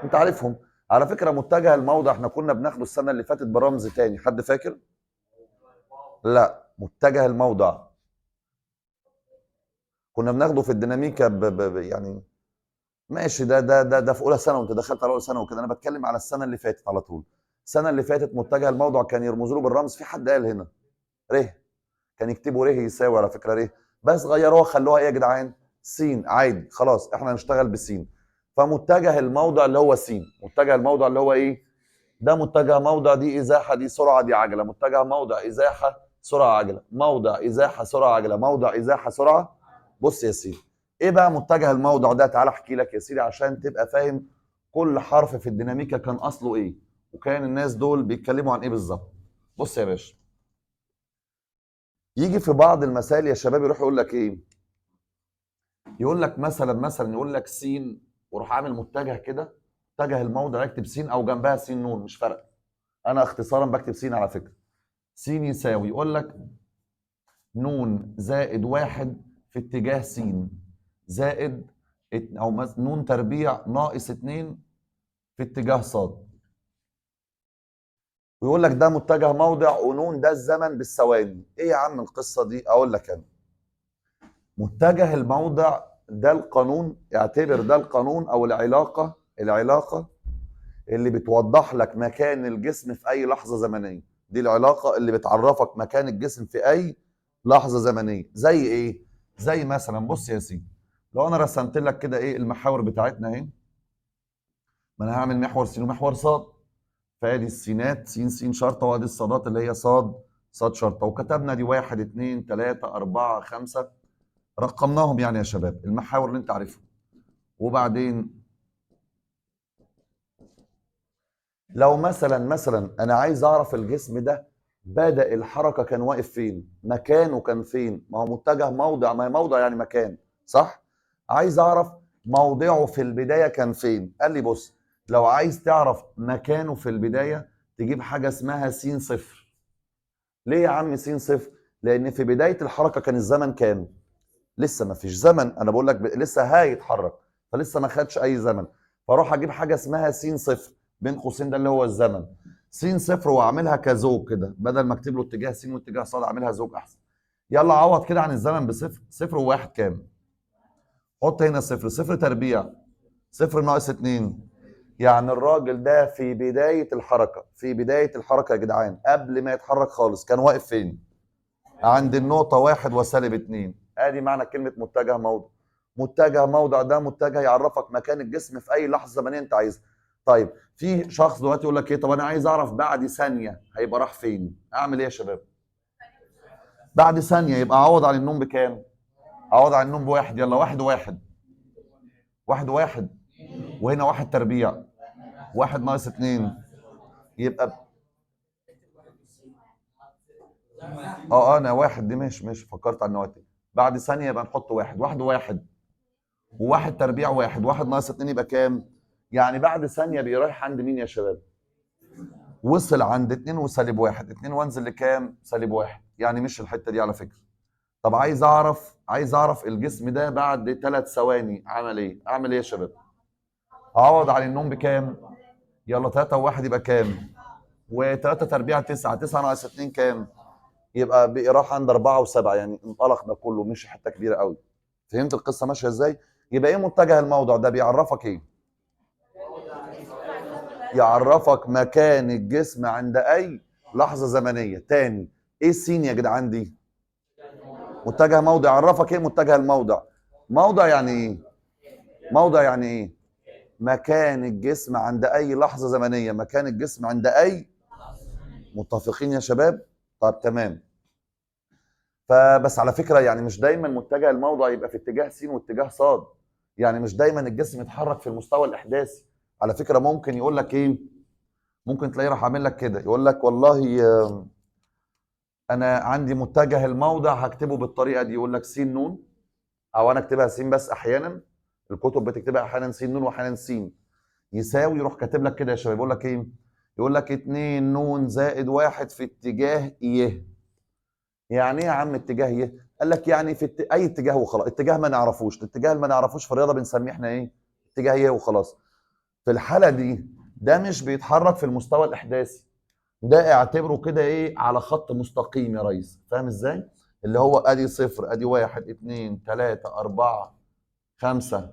انت عارفهم. على فكره متجه الموضع احنا كنا بناخده السنه اللي فاتت برمز تاني، حد فاكر؟ لا، متجه الموضع كنا بناخده في الديناميكا يعني ماشي. ده في اولى ثانوي، وانت دخلت على اولى ثانوي وكده. انا بتكلم على السنه اللي فاتت على طول. السنه اللي فاتت متجه الموضع كان يرمزوا له بالرمز، في حد قال هنا ر، كان يكتبوا ر يساوي على فكره ر، بس غيروها خلوها ايه يا جدعان؟ س عادي. خلاص احنا هنشتغل بس. فمتجه الموضع اللي هو س، متجه الموضع اللي هو ايه؟ ده متجه موضع، دي ازاحه، دي سرعه، دي عجله. متجه موضع ازاحه سرعه عجله، موضع ازاحه سرعه عجله، موضع ازاحه سرعه. بص يا سيدي، ايه بقى متجه الموضع ده؟ تعال احكي لك يا سيدي عشان تبقى فاهم كل حرف في الديناميكا كان اصله ايه، وكان الناس دول بيتكلموا عن ايه بالظبط. بص يا باشا، يجي في بعض المسائل يا شباب يروح يقول لك ايه؟ يقول لك مثلا يقول لك س، وروح عامل متجه كده، متجه الموضع اكتب س او جنبها س ن مش فارقه، انا اختصارا بكتب س على فكره. س يساوي، يقول لك ن زائد واحد في اتجاه س، زائد او ن تربيع ناقص 2 في اتجاه ص. ويقول لك ده متجه موضع، ونون ده الزمن بالثواني. ايه يا عم القصه دي؟ اقول لك انا، متجه الموضع ده القانون، اعتبر ده القانون او العلاقه اللي بتوضح لك مكان الجسم في اي لحظه زمنيه. دي العلاقه اللي بتعرفك مكان الجسم في اي لحظه زمنيه. زي ايه؟ زي مثلا بص يا سيدي، لو انا رسمت لك كده ايه المحاور بتاعتنا اهي، ما انا هعمل محور س ومحور ص، فادي السينات س س شرطه، وادي الصادات اللي هي صاد شرطه، وكتبنا دي 1 2 3 4 5، رقمناهم يعني يا شباب المحاور اللي انت عارفها. وبعدين لو مثلا انا عايز اعرف الجسم ده بدأ الحركه كان واقف فين، مكانه كان فين، ما هو متجه موضع، ما هي موضع يعني مكان، صح؟ عايز اعرف موضعه في البدايه كان فين. قال لي بص، لو عايز تعرف مكانه في البدايه تجيب حاجه اسمها س صفر. ليه يا عم س صفر؟ لان في بدايه الحركه كان الزمن كام؟ لسه ما فيش زمن، انا بقول لك لسه هيتحرك، فلسه ما خدش اي زمن. فاروح اجيب حاجه اسمها س صفر بين قوسين، ده اللي هو الزمن. س صفر واعملها كزوج كده، بدل ما اكتب له اتجاه س واتجاه ص اعملها زوج احسن. يلا عوض كده عن الزمن بصفر. صفر وواحد كام؟ حط هنا صفر، صفر تربيع، صفر ناقص 2. يعني الراجل ده في بدايه الحركه، في بدايه الحركه يا جدعان قبل ما يتحرك خالص كان واقف فين؟ عند النقطة 1 وسالب 2. ادي معنى كلمة متجه موضع. متجه موضع ده متجه يعرفك مكان الجسم في أي لحظة زمنية أنت عايزها. طيب في شخص دلوقتي يقول لك إيه؟ طب أنا عايز أعرف بعد ثانية هيبقى راح فين؟ أعمل إيه يا شباب؟ بعد ثانية يبقى أعوض عن النوم بكام؟ أعوض عن النوم بواحد. يلا واحد وواحد، واحد وواحد، وهنا واحد تربيع، واحد ناقص 2 يبقى أنا واحد دي ماشي فكرت على النواتي. بعد ثانية يبقى نحط واحد، واحد وواحد، وواحد تربيع واحد، واحد ناقص 2 يبقى كام؟ يعني بعد ثانيه بيروح عند مين يا شباب؟ وصل عند 2 وسالب واحد، 2 وانزل لكام؟ سالب واحد. يعني مش الحته دي على فكره. طب عايز اعرف الجسم ده بعد 3 ثواني عمل ايه؟ اعمل ايه يا شباب؟ اعوض عن النوم بكام؟ يلا 3 و1 يبقى كام؟ و3 تربيع 9، 9 ناقص 2 كام؟ يبقى راح عند 4 و7، يعني انطلق ده كله مش حته كبيره قوي. فهمت القصه ماشيه ازاي؟ يبقى ايه متجه الموضع ده؟ بيعرفك ايه؟ يعرفك مكان الجسم عند اي لحظه زمنيه. تاني، ايه السين يا جدعان دي؟ متجه موضع. يعرفك ايه متجه الموضع؟ موضع يعني ايه؟ موضع يعني ايه؟ مكان الجسم عند اي لحظه زمنيه. مكان الجسم عند اي. متفقين يا شباب؟ طب تمام. فبس على فكره يعني مش دايما متجه الموضع يبقى في اتجاه س واتجاه ص. يعني مش دايما الجسم يتحرك في المستوى الاحداثي. على فكره ممكن يقول لك ايه؟ ممكن تلاقيه راح عامل لك كده، يقول لك والله انا عندي متجه الموضع هكتبه بالطريقه دي. يقول لك س ن، او انا اكتبها س بس احيانا. الكتب بتكتبها احيانا س ن واحيانا س يساوي. يروح كاتب لك كده يا شباب، يقول لك ايه؟ يقول لك 2 ن زائد 1 في اتجاه ي. يعني ايه يا عم اتجاه ي؟ قال لك يعني في اي اتجاه وخلاص. اتجاه ما نعرفوش، الاتجاه اللي ما نعرفوش في الرياضه بنسميه احنا ايه؟ اتجاه ي وخلاص. في الحاله دي ده مش بيتحرك في المستوى الاحداثي، ده اعتبره كده ايه؟ على خط مستقيم يا ريس. فاهم ازاي؟ اللي هو ادي صفر، ادي 1 2 3 4 5،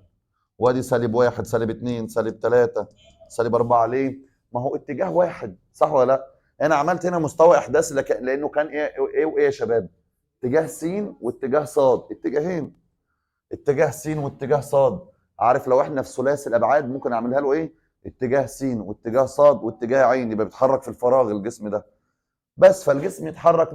وادي -1 -2 -3 -4. ليه؟ ما هو اتجاه واحد، صح ولا لا؟ انا عملت هنا مستوى احداثي لانه كان ايه وايه يا شباب؟ اتجاه س واتجاه ص، اتجاهين. اتجاه س واتجاه ص. عارف لو احنا في ثلاثي الابعاد ممكن اعملها له ايه؟ اتجاه س واتجاه ص واتجاه عين، يبقى بيتحرك في الفراغ الجسم ده. بس فالجسم يتحرك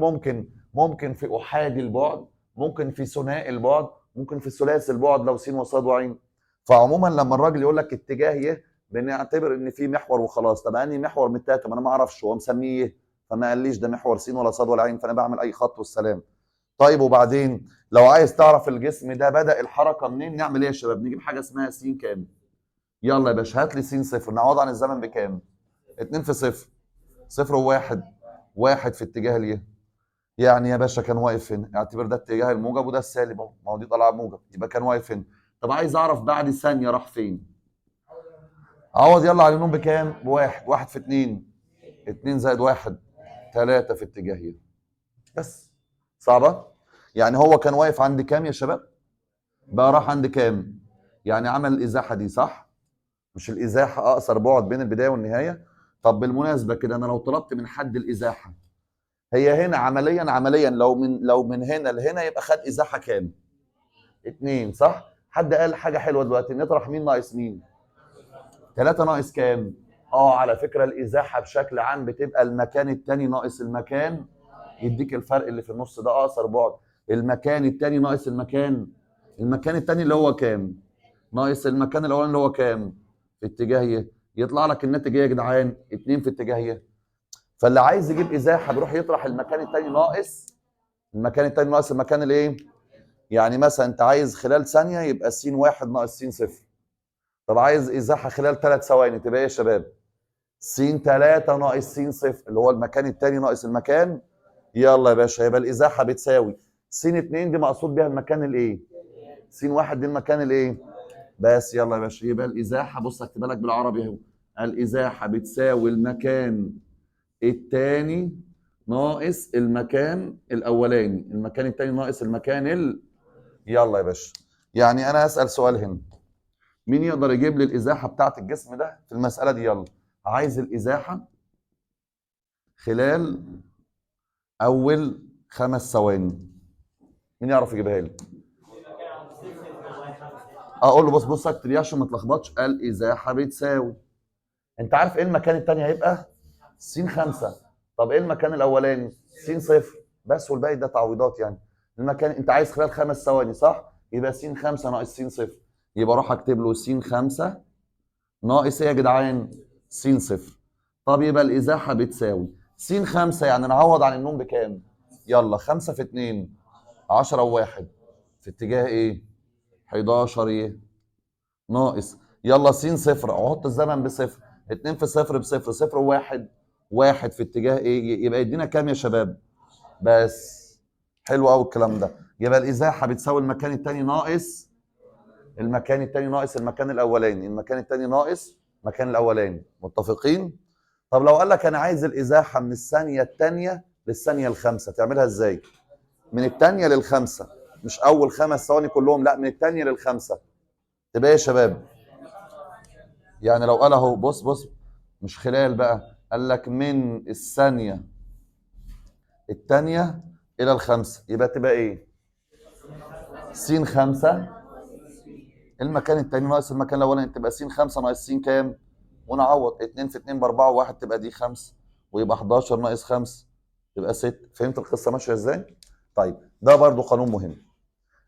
ممكن في احادي البعد، ممكن في ثنائي البعد، ممكن في ثلاثي البعد لو س وص وعين. فعموما لما الراجل يقول لك اتجاه ي، بنعتبر ان في محور وخلاص. طب انهي محور من التلاته؟ ما انا ما اعرفش، هو مسميه ي، فما قاليش ده محور س ولا ص ولا عين، فانا بعمل اي خط والسلام. طيب وبعدين لو عايز تعرف الجسم ده بدأ الحركه منين، نعمل ايه يا شباب؟ نجيب حاجه اسمها س كام. يلا يا باشا هات لي س صفر. نعوض عن الزمن بكام؟ 2 في صفر، صفر وواحد، واحد في اتجاه اليه. يعني يا باشا كان واقف هنا. اعتبر ده اتجاه الموجب وده السالب اهو، ما هو دي طالعه موجب، يبقى كان واقف هنا. طب عايز اعرف بعد ثانيه راح فين. عوض يلا على النوم بكام؟ بواحد. واحد في اتنين، اتنين زائد واحد، تلاتة في اتجاه ي. بس صعبه؟ يعني هو كان واقف عند كام يا شباب؟ بقى راح عند كام؟ يعني عمل الازاحه دي، صح؟ مش الازاحه اقصر بعد بين البدايه والنهايه؟ طب بالمناسبه كده انا لو طلبت من حد الازاحه، هي هنا عمليا لو من هنا لهنا يبقى خد ازاحه كام؟ 2، صح؟ حد قال حاجه حلوه دلوقتي، نطرح مين ناقص مين؟ 3 ناقص كام؟ على فكره الازاحه بشكل عام بتبقى المكان الثاني ناقص المكان، يديك الفرق اللي في النص ده اقصر بعد. المكان الثاني ناقص المكان الثاني اللي هو كام؟ ناقص المكان الاولاني اللي هو كام؟ في اتجاه ي. يطلع لك الناتج ايه يا جدعان؟ 2 في اتجاه ي. فاللي عايز يجيب ازاحه بيروح يطرح المكان الثاني ناقص المكان الايه؟ يعني مثلا انت عايز خلال ثانيه يبقى س واحد ناقص س صفر. طب عايز ازاحه خلال 3 ثواني تبقى ايه يا شباب؟ س 3 ناقص س صفر، اللي هو المكان الثاني ناقص المكان. يلا يا باشا يبقى الازاحه بتساوي س 2 دي مقصود بيها المكان الايه؟ س 1 دي المكان الايه؟ بس يلا يا باشا يبقى الازاحه، بص هكتبها لك بالعربي اهو. الازاحه بتساوي المكان الثاني ناقص المكان الاولاني، المكان الثاني ناقص يلا يا باشا. يعني انا اسال سؤال هنا، مين يقدر يجيب لي الازاحه بتاعت الجسم ده في المساله دي؟ يلا. عايز الازاحه خلال اول 5 ثواني. مين يعرف يجيبها لي؟ اقول له بص اكتب يا عشان ما تلخبطش. الازاحه بتساوي، انت عارف ايه المكان الثاني هيبقى؟ س 5. طب ايه المكان الاولاني؟ س صفر. بس والباقي ده تعويضات يعني. المكان انت عايز خلال 5 ثواني، صح؟ يبقى س 5 ناقص س صفر. يبقى اروح اكتب له س 5 ناقص ايه يا جدعان؟ س صفر. طب يبقى الازاحه بتساوي س 5، يعني نعوض عن النوم بكام؟ يلا 5 في 2 10 و1 في اتجاه ايه؟ 11 ايه؟ ناقص. يلا س صفر، احط الزمن بصفر. 2 في صفر بصفر، صفر وواحد، واحد في اتجاه ايه؟ يبقى يدينا كام يا شباب؟ بس حلو قوي الكلام ده. يبقى الازاحه بتساوي المكان الثاني ناقص المكان الاولاني، المكان الثاني ناقص مكان الاولاني. متفقين؟ طب لو قال لك انا عايز الازاحه من الثانيه الثانيه للثانيه الخامسه، تعملها ازاي؟ من الثانيه للخامسه، مش اول 5 ثواني كلهم، لا من الثانيه للخامسه. تبقى يا شباب، يعني لو قال اهو، بص مش خلال بقى، قال لك من الثانيه الثانيه الى الخامسه، يبقى تبقى ايه؟ س 5 المكان الثاني ناقص المكان الاولاني، تبقى س 5 ناقص س كام؟ ونعوض 2 في 2 ب 4 و1 تبقى دي 5، ويبقى 11 ناقص 5 يبقى 6. فهمت القصه ماشيه ازاي؟ طيب ده برضو قانون مهم.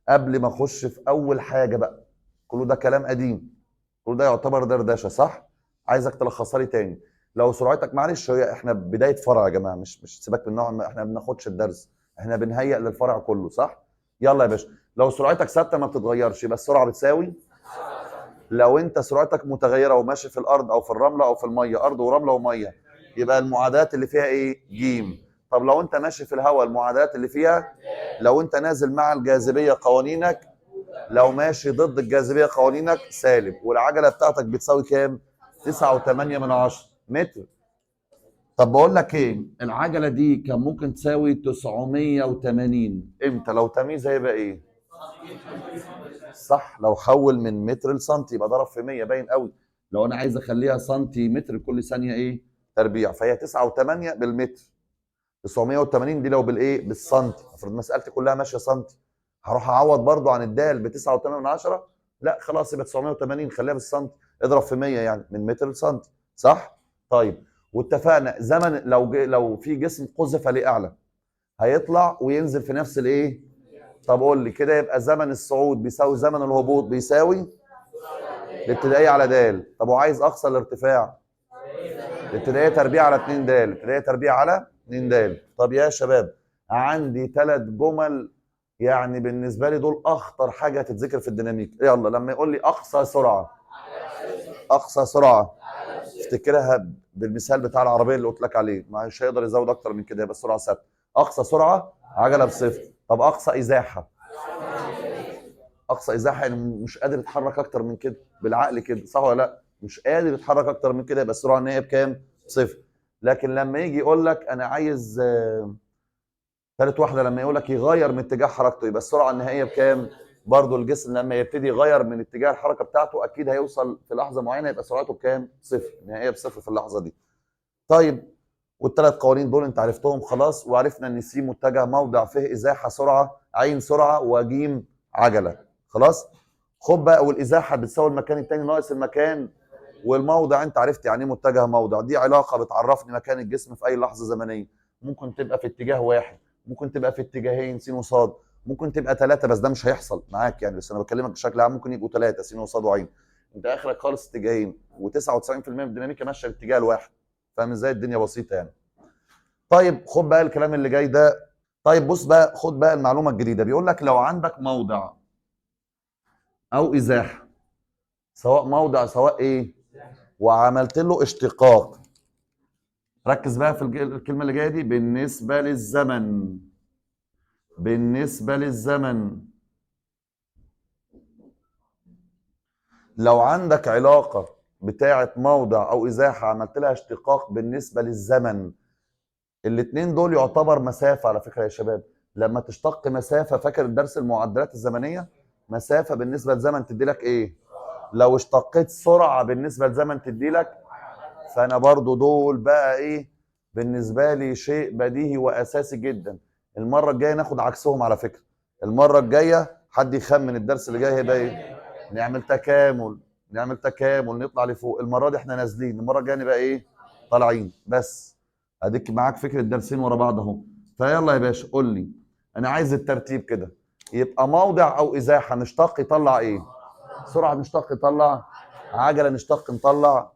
قبل ما اخش في اول حاجه بقى، كله ده كلام قديم، كله ده يعتبر دردشه صح؟ عايزك تلخصها لي تاني. لو سرعتك، معلش هي احنا بدايه فرع يا جماعه، مش سيبك من نوع، احنا ما بناخدش الدرس، احنا بنهيئ للفرع كله صح؟ يلا يا باشا، لو سرعتك ثابته ما بتتغيرش يبقى السرعه بتساوي، لو انت سرعتك متغيره وماشي في الارض او في الرمله او في الميه، ارض ورمله وميه، يبقى المعادلات اللي فيها ايه؟ ج. طب لو انت ماشي في الهواء، المعادلات اللي فيها، لو انت نازل مع الجاذبيه قوانينك، لو ماشي ضد الجاذبيه قوانينك سالب. والعجله بتاعتك بتساوي كام؟ 9.8 متر. طب بقول لك ايه، العجله دي كان ممكن تساوي 980 امتى؟ لو تمييز هيبقى ايه؟ صح، لو حول من متر لسنتي يبقى ضرب في 100 باين قوي. لو انا عايز اخليها سنتيمتر كل ثانيه ايه؟ تربيع، فهي 9 و8 بالمتر. 980 دي لو بالايه؟ بالسنتي. افرض مسالتي كلها ماشيه سنتي، هروح اعوض برضو عن الدال ب 9.8؟ لا خلاص، يبقى 980 خليها بالسنتي، اضرب في 100 يعني من متر لسنتي صح؟ طيب واتفقنا زمن، لو في جسم قذف لاعلى هيطلع وينزل في نفس الايه؟ طب قول لي كده، يبقى زمن الصعود بيساوي زمن الهبوط بيساوي الابتدائيه على د. طب وعايز اقصى الارتفاع، الابتدائيه تربيع على 2 د، الابتدائيه تربيع على 2 د. طب يا شباب، عندي 3 جمل يعني بالنسبه لي دول اخطر حاجه هتتذكر في الديناميك. يلا لما يقول لي اقصى سرعه، اقصى سرعه افتكرها بالمثال بتاع العربيه اللي قلت لك عليه، مش هيقدر يزود اكتر من كده، يبقى السرعه ثابته. اقصى سرعه عجله بصفر. طب اقصى ازاحه، اقصى ازاحه يعني مش قادر يتحرك اكتر من كده بالعقل كده صح ولا لا؟ مش قادر يتحرك اكتر من كده، يبقى السرعه النهائيه بكام؟ صفر. لكن لما يجي يقول لك انا عايز ثالث واحده، لما يقول لك يغير من اتجاه حركته، يبقى السرعه النهائيه بكام؟ برضه الجسم لما يبتدي يغير من اتجاه الحركه بتاعته اكيد هيوصل في لحظه معينه يبقى سرعته بكام؟ صفر، النهائيه بصفر في اللحظه دي. طيب والثلاث قوانين دول انت عرفتهم خلاص، وعرفنا ان س متجه موضع فيه ازاحه سرعه، ع سرعه، وج عجله. خلاص. خد بقى، والازاحه بتساوي المكان الثاني ناقص المكان، والموضع انت عرفت يعني ايه متجه موضع، دي علاقه بتعرفني مكان الجسم في اي لحظه زمنيه. ممكن تبقى في اتجاه واحد، ممكن تبقى في اتجاهين س وصاد، ممكن تبقى 3 بس ده مش هيحصل معاك يعني، بس انا بكلمك بشكل عام، ممكن يبقوا 3 س وصاد وعين. انت اخرك خالص اتجاهين، و99% من الديناميكا ماشيه الاتجاه الواحد. فاهم ازاي؟ الدنيا بسيطه يعني. طيب خد بقى الكلام اللي جاي ده. طيب بص بقى، خد بقى المعلومه الجديده، بيقول لك لو عندك موضع او ازاحه، سواء موضع سواء ايه، وعملت له اشتقاق، ركز بقى في الكلمه اللي جايه دي، بالنسبه للزمن، بالنسبه للزمن. لو عندك علاقه بتاعه موضع او ازاحه عملت لها اشتقاق بالنسبه للزمن، الاثنين دول يعتبر مسافه على فكره يا شباب. لما تشتق مسافه، فاكر الدرس المعدلات الزمنيه؟ مسافه بالنسبه لزمن تدي لك ايه؟ لو اشتقيت سرعه بالنسبه لزمن تدي لك. فانا برضو دول بقى ايه بالنسبه لي؟ شيء بديهي واساسي جدا. المره الجايه ناخد عكسهم على فكره. المره الجايه حد يخمن الدرس اللي جاي هيبقى ايه؟ نعمل تكامل، نعمل تكامل نطلع لفوق. المره دي احنا نازلين، المره الجايه نبقى ايه؟ طالعين. بس اديك معاك فكره درسين ورا بعض اهو. فيلا يا باشا قول لي، انا عايز الترتيب كده، يبقى موضع او ازاحه نشتق يطلع ايه؟ سرعه نشتق يطلع عجله، نشتق نطلع.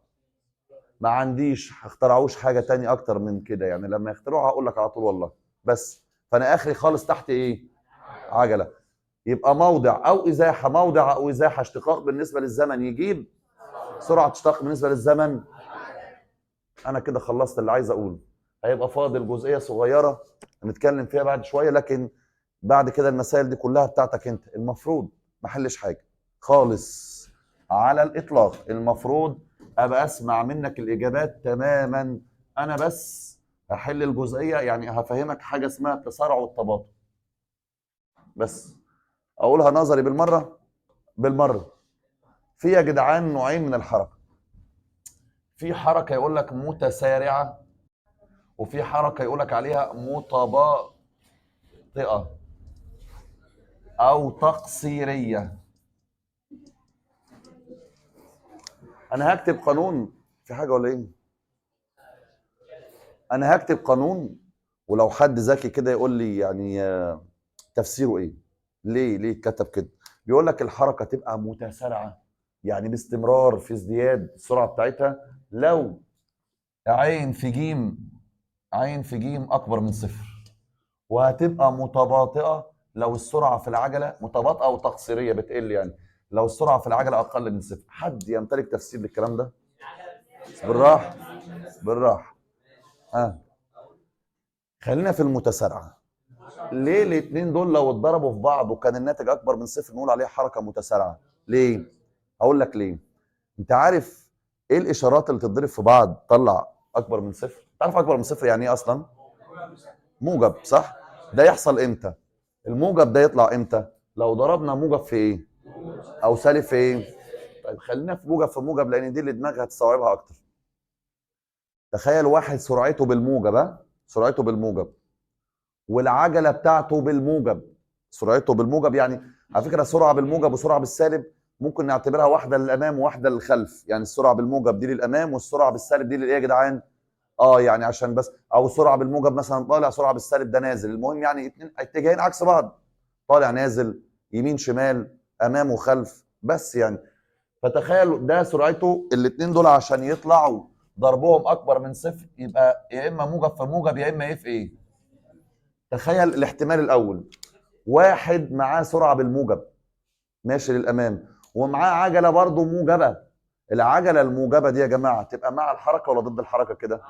ما عنديش، اخترعوش حاجه تانية اكتر من كده يعني، لما يخترعوها هقول لك على طول والله. بس فانا اخري خالص تحت ايه؟ عجله. يبقى موضع او ازاحه، موضع او ازاحه اشتقاق بالنسبه للزمن يجيب سرعه تشتق بالنسبه للزمن. انا كده خلصت اللي عايز اقوله. هيبقى فاضل جزئيه صغيره نتكلم فيها بعد شويه، لكن بعد كده المسائل دي كلها بتاعتك انت، المفروض ما حلش حاجه خالص على الاطلاق. المفروض ابقى اسمع منك الاجابات تماما، انا بس هحل الجزئيه، يعني هفهمك حاجه اسمها التسارع والتباطؤ. بس اقولها نظري بالمره. بالمره. في يا جدعان نوعين من الحركه. في حركه يقول لك متسارعه، وفي حركه يقول لك عليها متباطئه او تقصيريه. انا هكتب قانون في حاجه ولا ايه؟ انا هكتب قانون، ولو حد ذكي كده يقول لي يعني تفسيره ايه؟ ليه اتكتب كده؟ بيقول لك الحركه تبقى متسارعه، يعني باستمرار في ازدياد السرعه بتاعتها، لو عين في جيم، عين في جيم اكبر من صفر. وهتبقى متباطئه لو السرعه في العجله متباطئه وتقصيريه بتقل، يعني لو السرعه في العجله اقل من صفر. حد يمتلك تفسير للكلام ده؟ بالراحه بالراحه. ها، خلينا في المتسارعه. ليه الاثنين دول لو اتضربوا في بعض وكان الناتج اكبر من صفر نقول عليها حركه متسارعه؟ ليه؟ اقول لك ليه. انت عارف ايه الاشارات اللي تتضرب في بعض تطلع اكبر من صفر؟ تعرف اكبر من صفر يعني ايه اصلا؟ موجب، صح؟ ده يحصل امتى؟ الموجب ده يطلع امتى؟ لو ضربنا موجب في ايه؟ او سالب في ايه؟ طيب خلينا في موجب، في موجب لان دي اللي دماغها هتستوعبها اكتر. تخيل واحد سرعته بالموجب، سرعته بالموجب، والعجله بتاعته بالموجب. سرعته بالموجب يعني، على فكره سرعه بالموجب وسرعه بالسالب ممكن نعتبرها واحده للامام وواحده للخلف، يعني السرعه بالموجب دي للامام والسرعه بالسالب دي للايه يا جدعان؟ يعني عشان بس، او سرعه بالموجب مثلا طالع، سرعه بالسالب ده نازل، المهم يعني اتنين اتجاهين عكس بعض، طالع نازل، يمين شمال، امام وخلف، بس يعني. فتخيل ده سرعته الاثنين دول عشان يطلعوا ضربهم اكبر من صفر يبقى يا اما موجب في موجب يا اما ايه في ايه. تخيل الاحتمال الاول، واحد معاه سرعه بالموجب ماشي للامام، ومعاه عجله برضه موجبه. العجله الموجبه دي يا جماعه تبقى مع الحركه ولا ضد الحركه كده؟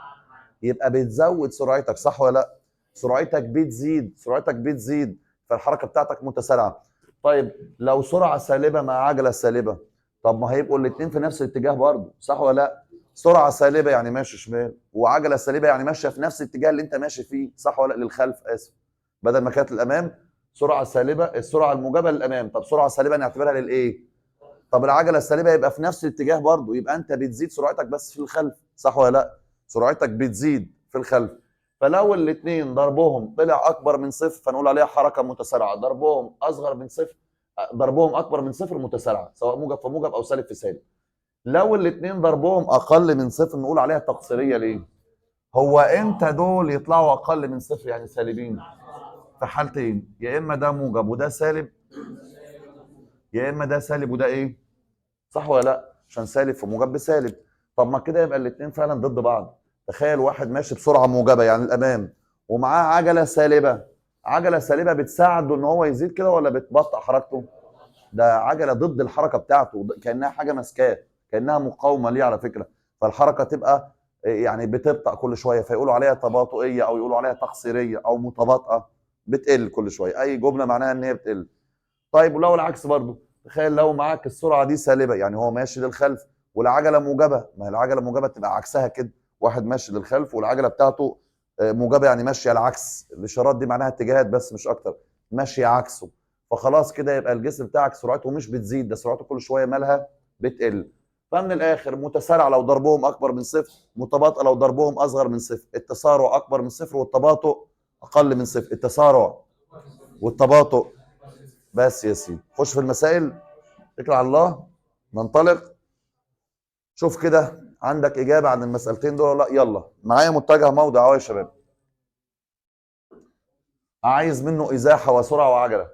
يبقى بتزود سرعتك، صح ولا لا؟ سرعتك بتزيد، سرعتك بتزيد، فالحركه بتاعتك متسارعه. طيب لو سرعه سالبه مع عجله سالبه، طب ما هيبقوا الاثنين في نفس الاتجاه برضه، صح ولا لا؟ سرعه سالبه يعني ماشي شمال، وعجله سالبه يعني ماشيه في نفس الاتجاه اللي انت ماشي فيه، صح ولا لا؟ للخلف، اسف، بدل ما كانت للامام. سرعه سالبه السرعه الموجبه للامام، طب سرعه سالبه نعتبرها للايه؟ طب العجله السالبه يبقى في نفس الاتجاه برضه، يبقى انت بتزيد سرعتك بس في الخلف، صح ولا لا؟ سرعتك بتزيد في الخلف. فلو الاثنين ضربهم طلع اكبر من صفر فنقول عليها حركه متسارعه، ضربهم اصغر من صفر، ضربهم اكبر من صفر متسارعه، سواء موجب في موجب او سالب في سالب. لو الاثنين ضربهم اقل من صفر نقول عليها تقصيريه. ليه؟ هو امتى دول يطلعوا اقل من صفر يعني سالبين؟ في حالتين، يا اما ده موجب وده سالب، يا اما ده سالب وده ايه؟ صح ولا لا؟ عشان سالب في موجب بسالب. طب ما كده يبقى الاثنين فعلا ضد بعض. تخيل واحد ماشي بسرعه موجبه يعني الامام، ومعاه عجله سالبه. عجله سالبه بتساعده ان هو يزيد كده ولا بتبطئ حركته؟ ده عجله ضد الحركه بتاعته، كانها حاجه ماسكاه، كانها مقاومه ليه على فكره. فالحركه تبقى يعني بتبطأ كل شويه، فيقولوا عليها تباطؤيه او يقولوا عليها تقصيريه او متباطئه. بتقل كل شويه، اي جمله معناها ان هي بتقل. طيب ولو العكس برضه، تخيل لو معاك السرعه دي سالبه، يعني هو ماشي للخلف والعجله موجبه، ما هي العجله موجبه تبقى عكسها كده، واحد ماشي للخلف والعجله بتاعته موجبه، يعني ماشيه العكس، الاشارات دي معناها اتجاهات بس مش اكتر، ماشيه عكسه. فخلاص كده يبقى الجسم بتاعك سرعته مش بتزيد، ده سرعته كل شويه مالها بتقل. فمن الاخر متسارع لو ضربهم اكبر من صفر، متباطئ لو ضربهم اصغر من صفر. التسارع اكبر من صفر والتباطؤ اقل من صفر. التسارع والتباطؤ. بس يا سيدي خش في المسائل، اتكل على الله، ننطلق. شوف كده عندك اجابه عن المسالتين دول ولا لا؟ يلا معايا متجه موضع اهو يا شباب. عايز منه ازاحه وسرعه وعجله،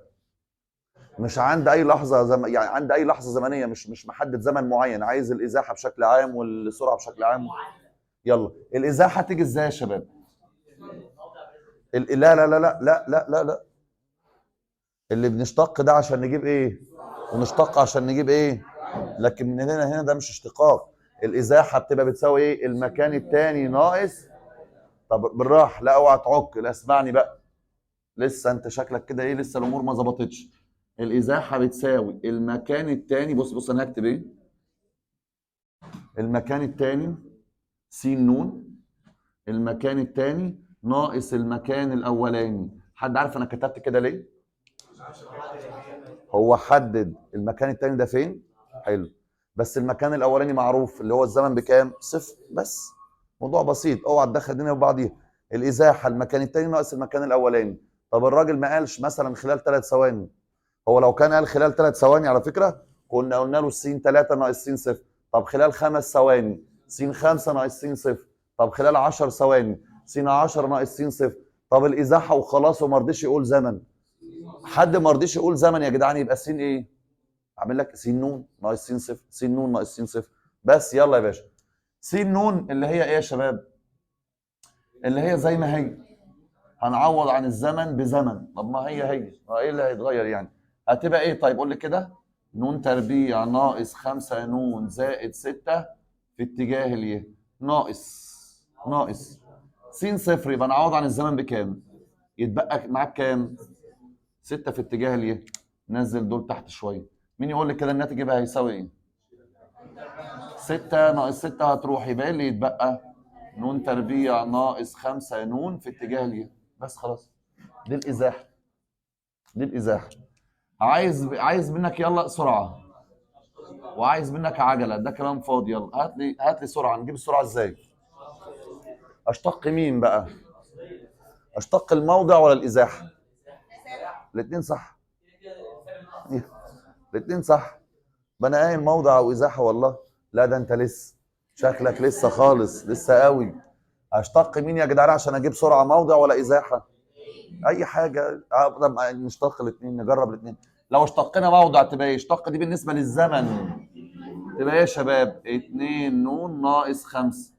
مش عند اي لحظه يعني عند اي لحظه زمنيه، مش محدد زمن معين، عايز الازاحه بشكل عام والسرعه بشكل عام. يلا الازاحه تيجي ازاي يا شباب؟ لا لا لا لا لا لا لا لا، اللي بنشتق ده عشان نجيب ايه؟ ونشتق عشان نجيب ايه؟ لكن من هنا ده مش اشتقاق. الازاحه بتبقى بتساوي ايه؟ المكان الثاني ناقص. طب بالراحه، لا اوعى تعك، لا اسمعني بقى، لسه انت شكلك كده ايه، لسه الامور ما ظبطتش. الازاحه بتساوي المكان الثاني، بص انا هكتب ايه؟ المكان الثاني س ن، المكان الثاني ناقص المكان الاولاني. حد عارف انا كتبت كده ليه؟ هو حدد المكان الثاني ده فين؟ حلو. بس المكان الاولاني معروف اللي هو الزمن بكام؟ صفر. بس موضوع بسيط، اوعى تدخل الدنيا في بعضيها. الازاحه المكان الثاني ناقص المكان الاولاني. طب الراجل ما قالش مثلا خلال 3 ثواني، هو لو كان قال خلال 3 ثواني على فكره كنا قلنا له س 3 ناقص س 0. طب خلال 5 ثواني س 5 ناقص س 0. طب خلال 10 ثواني س 10 ناقص س 0. طب الازاحه وخلاص وما رضيش يقول زمن. حد ما رضيش يقول زمن يا جدعان، يبقى س ايه؟ اعمل لك س ن ناقص س 0، س ن ناقص س 0. بس يلا يا باشا. س ن اللي هي ايه يا شباب؟ اللي هي زي ما هي، هنعوض عن الزمن بزمن. طب ما هي ايه اللي هيتغير يعني؟ هتبقى ايه؟ طيب قول لي كده. ن تربيع ناقص 5 ن زائد 6 في اتجاه اليه ناقص س 0. يبقى نعوض عن الزمن بكام؟ يتبقى معاك كام؟ 6 في اتجاه اليه. نزل دول تحت شويه. مين يقول لي كده الناتج يبقى هيساوي ايه؟ 6 ناقص 6 هتروح، يبقى ايه اللي يتبقى؟ ن تربيع ناقص 5 ن في اتجاه اليه. بس خلاص. دي الازاحه. عايز منك يلا سرعه، وعايز منك عجله. ده كلام فاضي. يلا هات لي سرعه. نجيب السرعه ازاي؟ اشتق مين بقى؟ اشتق الموضع ولا الازاحه؟ الاثنين صح. الاثنين صح. ما انا قايل موضع او ازاحه والله. لا ده انت لسه، شكلك لسه خالص، لسه قوي. اشتق مين يا جدعان عشان اجيب سرعه؟ موضع ولا ازاحه؟ اي حاجه. طب نشتق الاثنين، نجرب الاثنين. لو اشتقنا موضع تبقى ايه؟ اشتق دي بالنسبه للزمن تبقى ايه يا شباب؟ 2 ن ناقص 5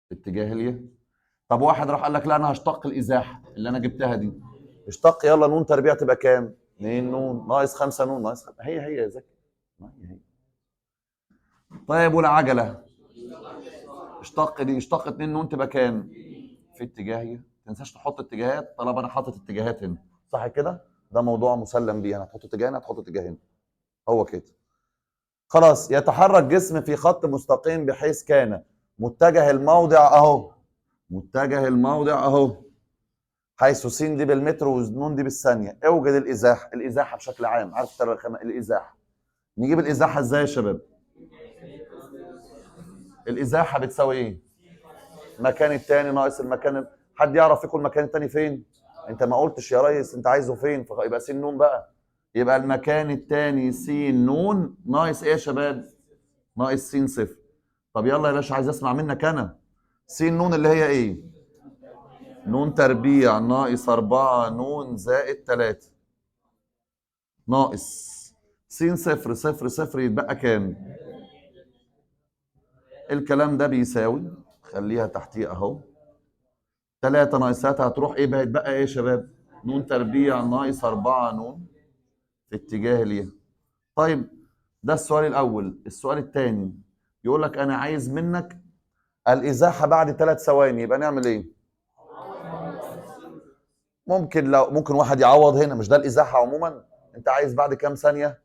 في اتجاه اليه. طب واحد راح قال لك لا انا هشتق الازاحه اللي انا جبتها دي. اشتق يلا ن تربيع تبقى كام؟ 2 ن ناقص 5 ن ناقص 5. هي يا زكي. هي. طيب والعجله؟ اشتق دي، اشتق 2 ن تبقى كام؟ في اتجاهيه. ما تنساش تحط اتجاهات طالما انا حاطط اتجاهات هنا. صح كده؟ ده موضوع مسلم بيه. انا هتحط اتجاه هنا، هتحط اتجاه هنا. هو كده. خلاص. يتحرك جسم في خط مستقيم بحيث كان متجه الموضع اهو، متجه الموضع اهو، حيث س دي بالمتر ون دي بالثانيه. اوجد الازاحه بشكل عام. عارف الازاحه؟ نجيب الازاحه ازاي يا شباب؟ الازاحه بتساوي ايه؟ مكان التاني ناقص المكان. حد يعرف فيكم المكان التاني فين؟ انت ما قلتش يا ريس انت عايزه فين، فيبقى س ن بقى. يبقى المكان التاني س ن ناقص ايه يا شباب؟ ناقص س 0. طب يلا يا باشا عايز اسمع منك انا. س ن اللي هي ايه؟ ن تربيع ناقص 4 ن زائد 3 ناقص س 0 0 0 يتبقى كام؟ الكلام ده بيساوي، خليها تحتيه اهو، 3 ناقص 3 هتروح ايه بقى؟ يتبقى ايه يا شباب؟ ن تربيع ناقص 4 ن في اتجاه ليها. طيب ده السؤال الاول. السؤال الثاني يقول لك انا عايز منك الازاحه بعد 3 ثواني. يبقى نعمل ايه؟ ممكن واحد يعوض هنا. مش ده الازاحه عموما؟ انت عايز بعد كام ثانيه؟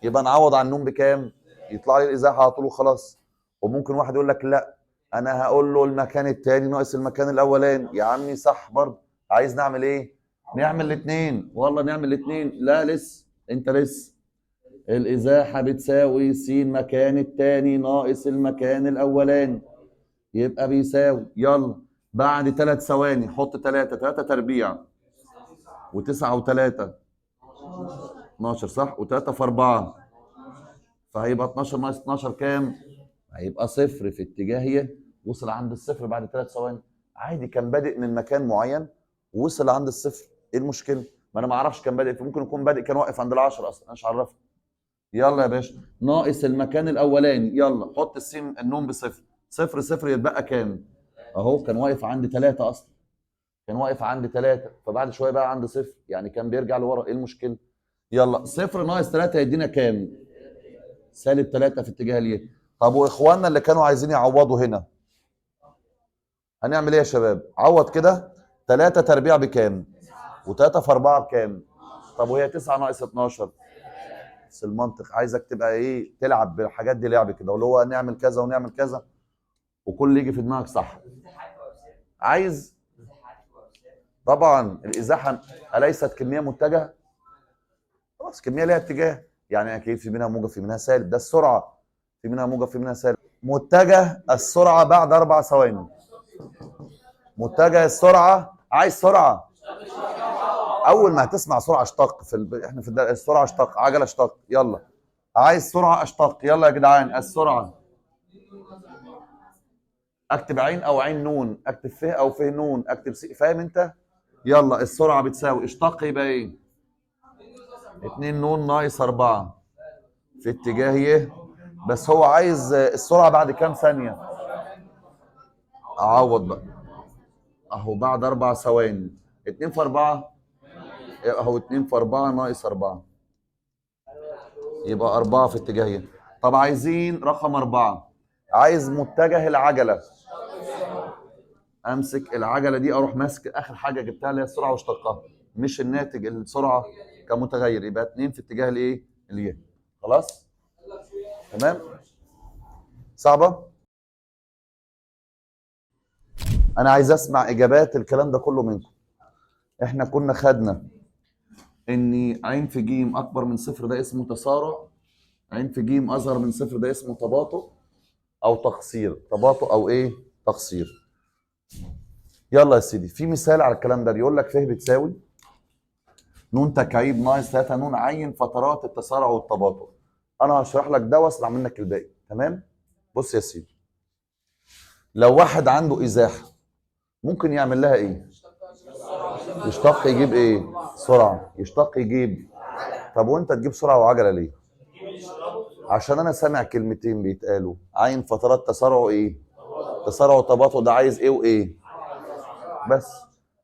يبقى نعوض عن النوم بكام؟ يطلع لي الازاحه على طول وخلاص. وممكن واحد يقول لك لا انا هقول له المكان الثاني ناقص المكان الاولاني. يا عمي صح برضه. عايز نعمل ايه؟ نعمل الاثنين. والله نعمل الاثنين. لا لسه، انت لسه. الازاحه بتساوي س مكان الثاني ناقص المكان الاولاني. يبقى بيساوي يلا بعد 3 ثواني حط 3 تربيع و9 و3 12 صح؟ و3 في 4 فهيبقى 12 ناقص 12 كام؟ هيبقى 0 في اتجاهيه. وصل عند الصفر بعد 3 ثواني. عادي كان بادئ من مكان معين ووصل عند الصفر. ايه المشكله؟ ما انا ما اعرفش كان بادئ، ممكن يكون بادئ كان واقف عند ال10 اصلا، انا مش عرفني. يلا يا باشا ناقص المكان الاولاني. يلا حط النون بصفر. 0 0 يتبقى كام؟ اهو كان واقف عند 3 اصلا. كان واقف عند 3 فبعد شويه بقى عند 0، يعني كان بيرجع لورا. ايه المشكله؟ يلا 0 ناقص 3 يدينا كام؟ -3 في اتجاه اليمين. طب واخواننا اللي كانوا عايزين يعوضوا هنا هنعمل ايه يا شباب؟ عوض كده. 3 تربيع بكام؟ و3 في 4 بكام؟ طب وهي 9 ناقص 12 البحث المنطق، عايزك تبقى ايه، تلعب بالحاجات دي لعب كده، واللي هو نعمل كذا ونعمل كذا وكل اللي يجي في دماغك صح. عايز طبعا الازاحه اليست كميه متجهه؟ خلاص كميه ليها اتجاه، يعني اكيد في منها موجب في منها سالب، ده السرعه، في منها موجب في منها سالب. متجه السرعه بعد 4 ثواني. متجه السرعه، عايز سرعه. اول ما هتسمع سرعه اشتق احنا في السرعه اشتق، عجله اشتق، يلا عايز سرعه اشتق، يلا يا جدعان السرعه. اكتب عين او عين نون، اكتب ف او ف نون، اكتب س، فاهم انت؟ يلا السرعه بتساوي اشتق يبقى ايه؟ 2 نون ناقص 4 في اتجاه ي. بس هو عايز السرعه بعد كام ثانيه؟ اعوض بقى اهو بعد 4 ثواني. 2 في 4 اهو 2 في 4 ناقص 4 يبقى 4 في اتجاه ي. طب عايزين رقم 4، عايز متجه العجله. امسك العجله دي اروح ماسك اخر حاجه جبتها اللي هي السرعه واشتقها، مش الناتج السرعه كمتغير، يبقى 2 في اتجاه الايه؟ الياء. خلاص تمام. صعبه؟ انا عايز اسمع اجابات الكلام ده كله منكم. احنا كنا خدنا ان عين في جيم اكبر من صفر ده اسمه تسارع، عين في جيم اصغر من صفر ده اسمه تباطؤ او تقصير، تباطؤ او ايه؟ تقصير. يلا يا سيدي في مثال على الكلام ده، بيقول لك ف بتساوي نون تكعيب ناقص 3 نون عين فترات التسارع والتباطؤ. انا هشرح لك ده واسمع منك الباقي، تمام؟ بص يا سيدي، لو واحد عنده ازاحه ممكن يعمل لها ايه؟ يشتق يجيب ايه؟ سرعه. يشتق يجيب، طب وانت تجيب سرعه وعجله ليه؟ عشان انا سامع كلمتين بيتقالوا، عين فترات تسارعه ايه؟ تسارع وتباطؤ، ده عايز ايه وايه؟ بس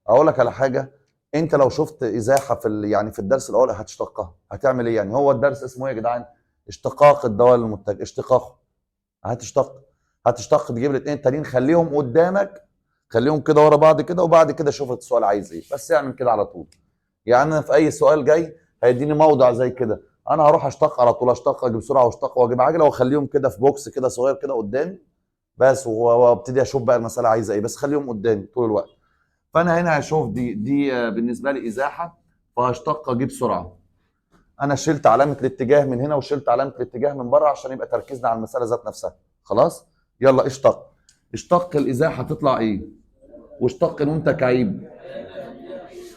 اقول لك على حاجه، انت لو شفت ازاحه يعني في الدرس الاول هتشتقها، هتعمل ايه يعني؟ هو الدرس اسمه ايه يا جدعان؟ اشتقاق الدوال المتجه، اشتقاقه. هتشتق تجيب الاثنين التانيين، خليهم قدامك، خليهم كده ورا بعض كده، وبعد كده شوف السؤال عايز ايه، بس اعمل كده على طول. يعني انا في اي سؤال جاي هيديني موضع زي كده، انا هروح اشتق على طول، اشتق اجيب سرعه واشتق واجيب عجله واخليهم كده في بوكس كده صغير كده قدامي بس، وابتدي اشوف بقى المساله عايزه ايه، بس خليهم قدامي طول الوقت. فانا هنا هشوف دي بالنسبه لي ازاحه، فهشتق اجيب سرعه. انا شلت علامه الاتجاه من هنا وشلت علامه الاتجاه من بره عشان يبقى تركيزنا على المساله ذات نفسها. خلاص يلا اشتق. اشتق الازاحه تطلع ايه؟ واشتق نون تكعيب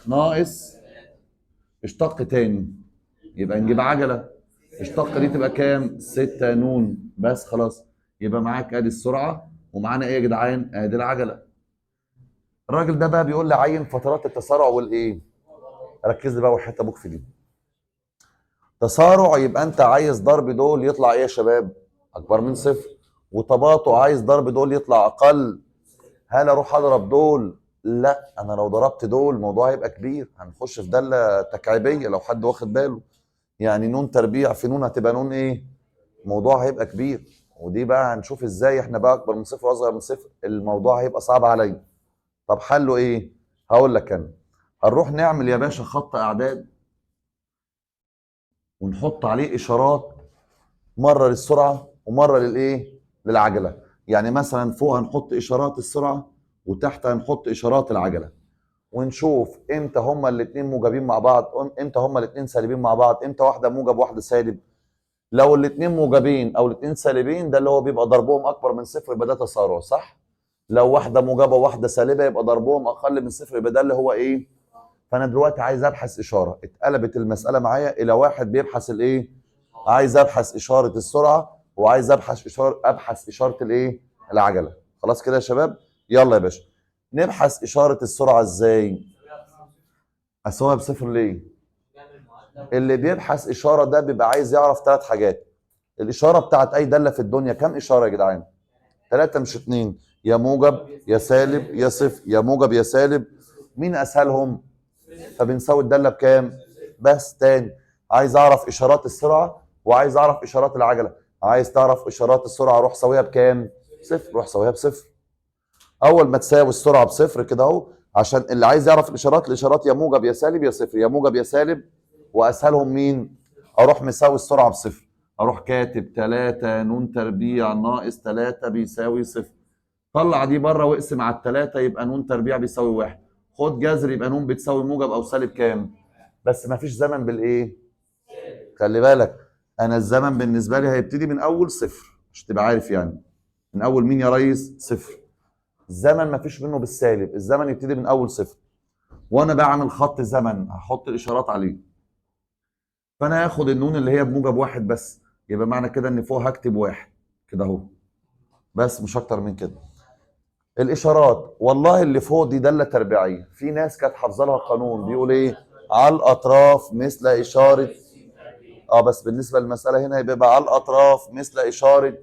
ناقص اشتق تاني يبقى نجيب عجله. اشتق دي تبقى كام؟ 6 نون. بس خلاص يبقى معاك ادي السرعه ومعانا ايه يا جدعان؟ ادي العجله. الراجل ده بقى بيقول لي عين فترات التسارع والايه؟ ركز لي بقى وحياة ابوك في دي. تسارع يبقى انت عايز ضرب دول يطلع ايه يا شباب؟ اكبر من صفر. وتباطؤ عايز ضرب دول يطلع اقل. هل اروح اضرب دول؟ لا، انا لو ضربت دول الموضوع هيبقى كبير، هنخش في داله تكعيبيه لو حد واخد باله. يعني نون تربيع في نون هتبقى نون ايه؟ الموضوع هيبقى كبير، ودي بقى هنشوف ازاي احنا بقى اكبر من صفر واصغر من صفر، الموضوع هيبقى صعب عليا. طب حله ايه؟ هقول لك انا، هنروح نعمل يا باشا خط اعداد ونحط عليه اشارات، مره للسرعه ومره للايه؟ للعجله. يعني مثلا فوق هنحط اشارات السرعه وتحت هنحط اشارات العجله، ونشوف امتى هما الاثنين موجبين مع بعض، امتى هما الاثنين سالبين مع بعض، امتى واحده موجب واحده سالب. لو الاثنين موجبين او الاثنين سالبين ده اللي هو بيبقى ضربهم اكبر من صفر يبقى ده تسارع، صح؟ لو واحده موجبه وواحده سالبه يبقى ضربهم اقل من صفر يبقى ده اللي هو ايه؟ فانا دلوقتي عايز ابحث اشاره، اتقلبت المساله معايا الى واحد بيبحث الايه؟ عايز ابحث اشاره السرعه وعايز ابحث اشاره الايه؟ العجله. خلاص كده يا شباب؟ يلا يا باشا نبحث اشاره السرعه ازاي؟ اسويها بصفر ليه؟ اللي بيبحث اشاره ده بيبقى عايز يعرف 3 حاجات. الاشاره بتاعت اي داله في الدنيا كام اشاره يا جدعان؟ 3 مش 2، يا موجب يا سالب يا صفر، يا موجب يا سالب. مين اسهلهم؟ فبنساوي الداله بكام؟ بس تاني عايز اعرف اشارات السرعه وعايز اعرف اشارات العجله. عايز تعرف اشارات السرعه روح ساويها بكام؟ صفر، روح ساويها بصفر. اول ما تساوي السرعه بصفر كده اهو، عشان اللي عايز يعرف الاشارات، الاشارات يا موجب يا سالب يا صفر، يا موجب يا سالب، واسهلهم مين؟ اروح مساوي السرعه بصفر، اروح كاتب 3 ن تربيع ناقص 3 بيساوي صفر. طلع دي بره واقسم على الثلاثه يبقى ن تربيع بيساوي 1. خد جذر يبقى ن بتساوي موجب او سالب كام؟ بس ما فيش زمن بالايه؟ خلي بالك انا الزمن بالنسبه لي هيبتدي من اول صفر عشان تبقى عارف يعني. من اول مين يا ريس؟ صفر. الزمن ما فيش منه بالسالب، الزمن يبتدي من اول صفر. وانا بعمل خط زمن هحط الاشارات عليه. فانا هاخد النون اللي هي بموجب واحد بس، يبقى معنى كده ان فوق هكتب واحد كده اهو، بس مش اكتر من كده. الاشارات والله اللي فوق دي داله تربيعيه، في ناس كانت حافظه لها قانون بيقول ايه؟ على الاطراف مثل اشاره. بس بالنسبه للمساله هنا يبقى على الاطراف مثل اشاره.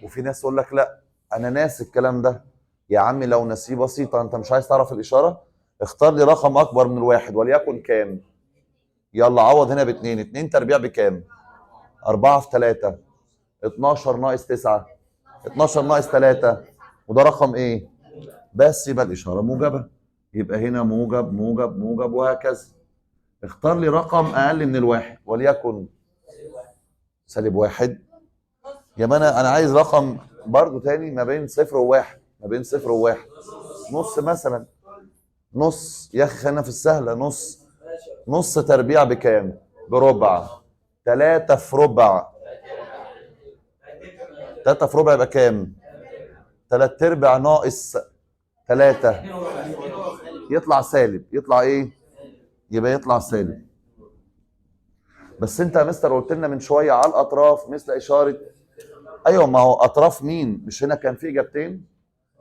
وفي ناس يقول لك لا انا ناسي الكلام ده. يا عمي لو ناسيه بسيطه، انت مش عايز تعرف الاشاره؟ اختار لي رقم اكبر من الواحد وليكن كام؟ يلا عوض هنا باتنين، 2 تربيع بكام؟ 4 في 3 12 ناقص 9 12 ناقص 3 وده رقم ايه؟ بس يبقى الاشاره موجبه، يبقى هنا موجب موجب موجب وهكذا. اختار لي رقم اقل من الواحد وليكن سالب واحد. يا ما انا عايز رقم برضو تاني ما بين صفر وواحد، ما بين صفر وواحد. نص مثلا، نص يا اخي خلينا في السهله. نص تربيع بكام؟ بربع. 3 في ربع، 3 في ربع يبقى كام؟ 3 ارباع ناقص 3 يطلع سالب. يطلع ايه؟ يبقى يطلع سالب. بس انت يا مستر قلت لنا من شويه على الاطراف مثل اشاره. ايوه ما هو اطراف مين؟ مش هنا كان في اجابتين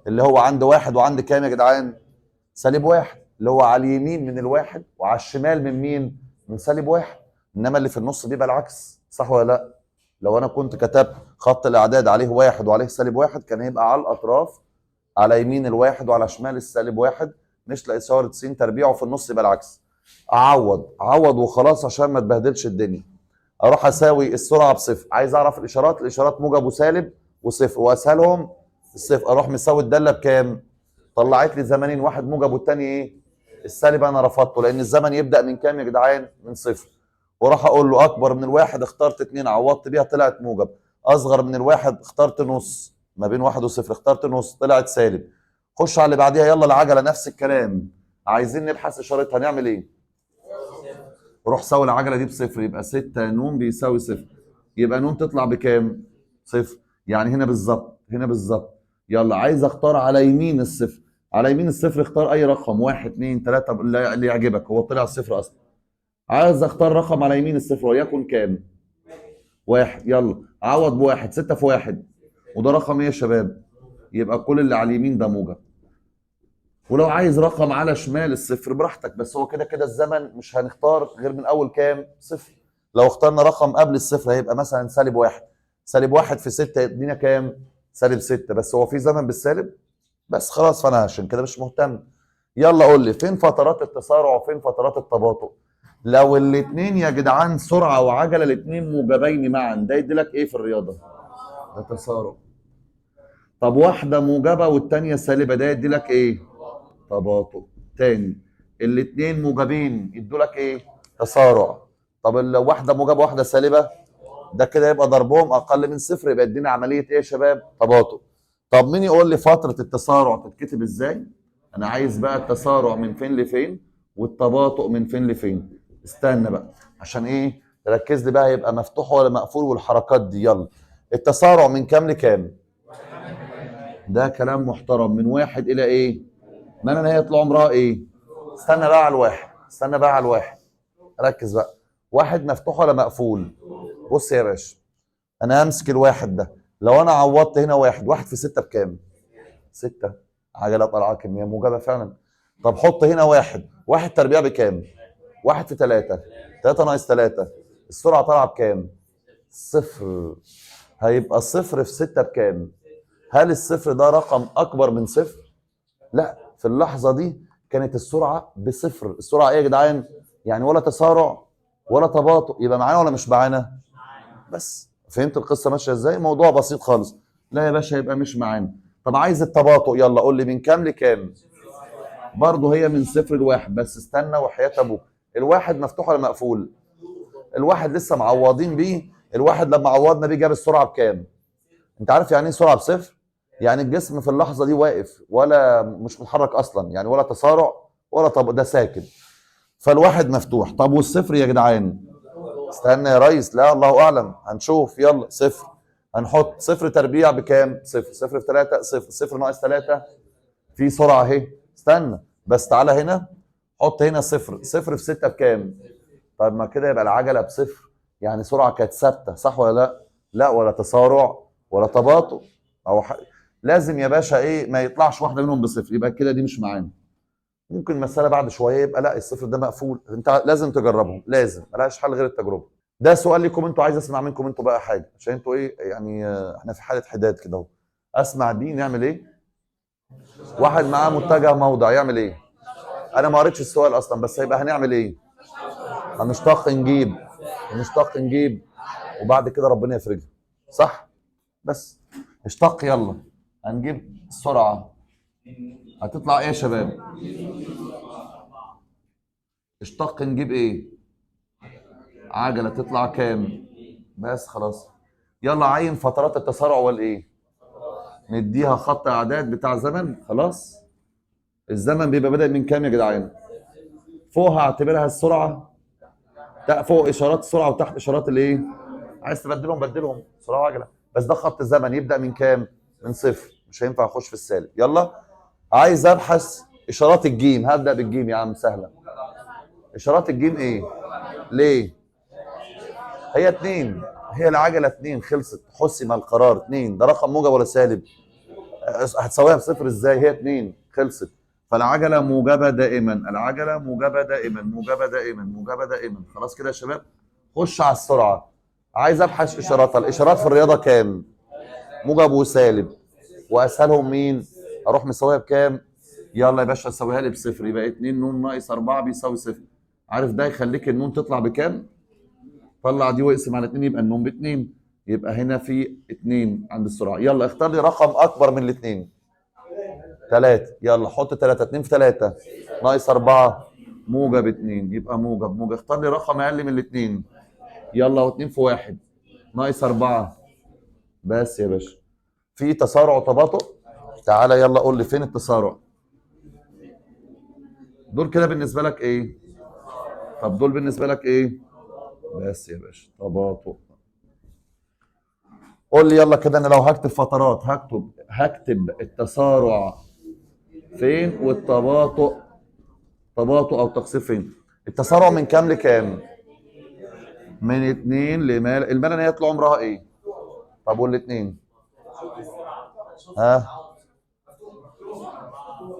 اللي هو عند واحد وعند كام يا جدعان؟ سالب واحد، اللي هو على اليمين من الواحد وعلى الشمال من مين؟ من سالب واحد. انما اللي في النص بيبقى العكس، صح ولا لا؟ لو انا كنت كتبت خط الاعداد عليه واحد وعليه سالب واحد كان هيبقى على الاطراف على يمين الواحد وعلى شمال السالب واحد مثل اشاره س تربيع، وفي النص يبقى العكس. اعوض وخلاص عشان ما تبهدلش الدنيا. اروح اساوي السرعه بصفر، عايز اعرف الاشارات موجب وسالب وصفر، واسهلهم الصفر. اروح مساوي الداله بكام؟ طلعت لي زمنين، واحد موجب والتاني ايه؟ السالب. انا رفضته لان الزمن يبدا من كام يا جدعان؟ من صفر. وراح اقول له اكبر من الواحد اخترت 2 عوضت بيها طلعت موجب، اصغر من الواحد اخترت نص، ما بين واحد وصفر اخترت نص طلعت سالب. خش على اللي بعديها، يلا العجله نفس الكلام، عايزين نبحث اشارتها نعمل ايه؟ روح ساوي العجله دي بصفر، يبقى 6 ن بيساوي صفر. يبقى ن تطلع بكام؟ صفر. يعني هنا بالظبط، هنا بالظبط. يلا عايز اختار على يمين الصفر. على يمين الصفر اختار اي رقم، 1 2 3 اللي يعجبك، هو طلع صفر اصلا. عايز اختار رقم على يمين الصفر وليكن كام؟ واحد. يلا عوض بواحد، 6 في واحد وده رقم ايه يا شباب؟ يبقى كل اللي على اليمين ده موجب. ولو عايز رقم على شمال الصفر براحتك، بس هو كده كده الزمن مش هنختار غير من اول كام؟ صفر. لو اخترنا رقم قبل الصفر هيبقى مثلا سالب واحد. سالب واحد في 6 يدينا كام؟ سالب 6. بس هو في زمن بالسالب؟ بس خلاص فانا عشان كده مش مهتم. يلا قول لي فين فترات التسارع وفين فترات التباطؤ؟ لو الاثنين يا جدعان سرعه وعجله الاثنين موجبين معا ده يدي لك ايه في الرياضه؟ ده تسارع. طب واحده موجبه والثانيه سالبه ده يدي لك ايه؟ تباطؤ. تاني الاثنين موجبين يدوا لك ايه؟ تسارع. طب لو واحده موجبه واحده سالبه ده كده يبقى ضربهم اقل من صفر، يبقى يدينا عمليه ايه يا شباب؟ تباطؤ. طب مين يقول لي فتره التسارع تتكتب ازاي؟ انا عايز بقى التسارع من فين لفين والتباطؤ من فين لفين. استنى بقى عشان ايه؟ ركز لي بقى، يبقى مفتوح ولا مقفول والحركات دي. يلا التسارع من كام لكام؟ ده كلام محترم. من واحد الى ايه؟ ما انا هي طول عمرها ايه؟ استنى بقى على الواحد، استنى بقى على الواحد. ركز بقى. واحد مفتوح ولا مقفول؟ بص يا باشا، انا همسك الواحد ده. لو انا عوضت هنا واحد في 6 بكام؟ 6. عجله طالعه كميه موجبه فعلا. طب حط هنا واحد تربيع بكام؟ 1 في 3 3 ناقص 3 السرعه طالعه بكام؟ صفر. هيبقى صفر في 6 بكام؟ هل الصفر ده رقم اكبر من صفر؟ لا، في اللحظه دي كانت السرعه بصفر. السرعه ايه يا جدعان؟ يعني ولا تسارع ولا تباطؤ، يبقى معانا ولا مش معانا؟ بس فهمت القصه ماشيه ازاي؟ موضوع بسيط خالص. لا يا باشا يبقى مش معانا. طب عايز التباطؤ، يلا قول لي من كام لكام؟ برضه هي من صفر لواحد، بس استنى وحياة ابوك. الواحد مفتوح ولا مقفول؟ الواحد لسه معوضين بيه. الواحد لما عوضنا بيه جاب السرعه بكام؟ انت عارف يعني ايه سرعه بصفر؟ يعني الجسم في اللحظه دي واقف، ولا مش متحرك اصلا، يعني ولا تسارع ولا طب ده ساكن. فالواحد مفتوح. طب والصفر يا جدعان؟ استنى يا ريس، لا الله اعلم، هنشوف. يلا صفر، هنحط صفر تربيع بكام؟ صفر. صفر في 3 صفر. صفر ناقص 3 في سرعه اهي. استنى بس، تعالى هنا حط هنا صفر. صفر في 6 بكام؟ طيب ما كده يبقى العجله بصفر، يعني سرعه كانت ثابته، صح ولا لا؟ لا، ولا تسارع ولا تباطؤ لازم يا باشا ايه، ما يطلعش واحده منهم بصفر، يبقى كده دي مش معانا. ممكن مساله بعد شويه يبقى لا، الصفر ده مقفول. انت لازم تجربهم، لازم، ملهاش حل غير التجربه. ده سؤال لكم انتوا، عايز اسمع منكم انتوا بقى حاجه، عشان انتوا ايه يعني، احنا في حاله حداد كده اهو. اسمع دي نعمل ايه؟ واحد معاه متجه موضع يعمل ايه؟ انا ما قريتش السؤال اصلا، بس هيبقى هنعمل ايه؟ هنشتق نجيب، هنشتق نجيب، وبعد كده ربنا يفرجها، صح؟ بس اشتق. يلا هنجيب السرعه، هتطلع ايه يا شباب؟ اشتق نجيب ايه؟ عجله تطلع كام؟ بس خلاص. يلا عين فترات التسارع والايه؟ نديها خط اعداد بتاع زمن. خلاص، الزمن بيبقى بدأ من كام يا جدعان؟ فوق هعتبرها السرعه، فوق اشارات السرعه وتحت اشارات الايه؟ عايز تبدلهم بدلهم، سرعه وعجله. بس ده خط الزمن يبدأ من كام؟ من صفر، مش هينفع اخش في السالب. يلا عايز ابحث اشارات الجيم، هبدأ بالجيم يا عم، سهله. اشارات الجيم ايه؟ ليه؟ هي اتنين، هي العجله اتنين، خلصت، حسم القرار. اتنين ده رقم موجب ولا سالب؟ هتساويها بصفر ازاي؟ هي اتنين، خلصت. فالعجله موجبه دائما، العجله موجبه دائما، موجبه دائما، موجبه دائما. خلاص كده يا شباب. خش على السرعه، عايز ابحث اشاراتها. الاشارات في الرياضه كام؟ موجب وسالب، واسهلهم مين؟ اروح مساويها بكام؟ يلا يا باشا اسويها لي بصفر، يبقى 2 نون ناقص 4 بيساوي صفر. عارف ده يخليك النون تطلع بكام؟ طلع دي واقسم على 2 يبقى النون ب2. يبقى هنا في 2 عند السرعه. يلا اختار لي رقم اكبر من الاثنين. 3. يلا حط 3. 2 في 3 ناقص 4 موجب 2، يبقى موجب موجب. اختار لي رقم اقل من الاثنين. يلا و2 في 1 ناقص 4. بس يا باشا، في تسارع وتباطؤ. تعالى يلا قول لي فين التسارع. دول كده بالنسبه لك ايه؟ طب دول بالنسبه لك ايه؟ بس يا باشا تباطؤ. قول لي يلا كده، انا لو هكتب فترات هكتب التسارع فين والتباطؤ، تباطؤ او تقصير فين؟ التسارع من كام لكام؟ من 2 لمال. المال ان هي طول عمرها ايه؟ طب والاثنين؟ ها؟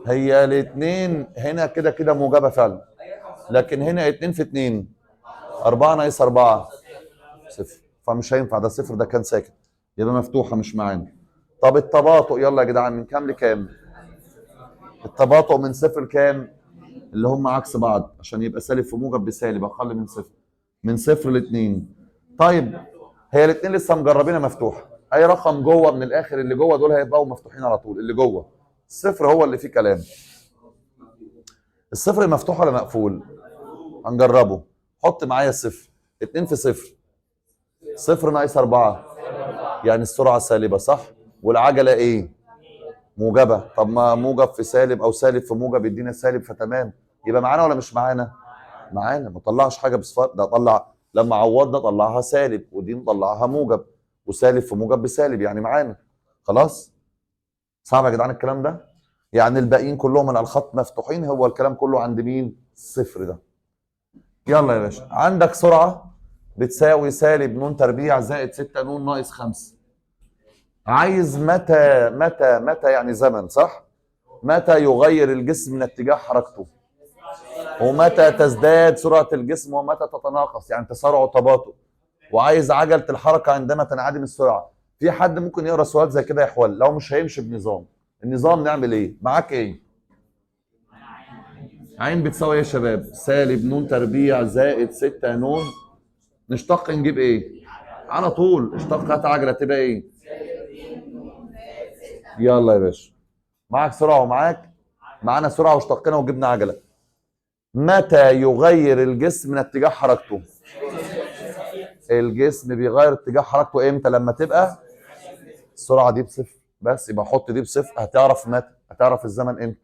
هي الاثنين هنا كده كده موجبه فعلا، لكن هنا 2 في 2 4 ناقص 4 صفر، فمش هينفع. ده صفر، ده كان ساكن، يبقى مفتوحه مش معانا. طب التباطؤ يلا يا جدعان، من كام لكام؟ التباطؤ من صفر لكام؟ اللي هم عكس بعض، عشان يبقى سالب في موجب بسالب اقل من صفر. من صفر لاثنين. طيب هي الاثنين لسه مجربينها مفتوحه، اي رقم جوه من الاخر اللي جوه دول هيبقوا مفتوحين على طول. اللي جوه الصفر هو اللي فيه كلام. الصفر مفتوح ولا مقفول؟ هنجربه. حط معايا الصفر. 2 في صفر، صفر ناقص 4، يعني السرعه سالبه، صح؟ والعجله ايه؟ موجبه. طب ما موجب في سالب او سالب في موجب يدينا سالب، فتمام. يبقى معانا ولا مش معانا؟ معانا. ما طلعش حاجه بصفار، ده طلع لما عوضنا طلعها سالب، ودي مطلعها موجب، وسالب في موجب بسالب، يعني معانا. خلاص. صعب يا جدعان الكلام ده؟ يعني الباقيين كلهم من الخط مفتوحين، هو الكلام كله عند مين؟ الصفر ده. يلا يا باشا، عندك سرعه بتساوي سالب نون تربيع زائد 6 نون ناقص 5. عايز متى يعني زمن، صح؟ متى يغير الجسم من اتجاه حركته، ومتى تزداد سرعة الجسم، ومتى تتناقص، يعني تسارع وتباطؤ. وعايز عجلة الحركة عندما تنعدم السرعة. في حد ممكن يقرا سؤال زي كده يحول لو مش هيمشي بنظام؟ النظام نعمل ايه؟ معاك ايه؟ عين بتساوي ايه يا شباب؟ سالب نون تربيع زائد 6 نون. نشتق نجيب ايه؟ على طول اشتق، هات عجلة تبقى ايه؟ يلا يا باشا، معاك سرعة ومعاك، معانا سرعة واشتقنا وجبنا عجلة. متى يغير الجسم من اتجاه حركته؟ الجسم بيغير اتجاه حركته امتى؟ لما تبقى السرعه دي بصفر. بس يبقى حط دي بصفر، هتعرف متى، هتعرف الزمن امتى.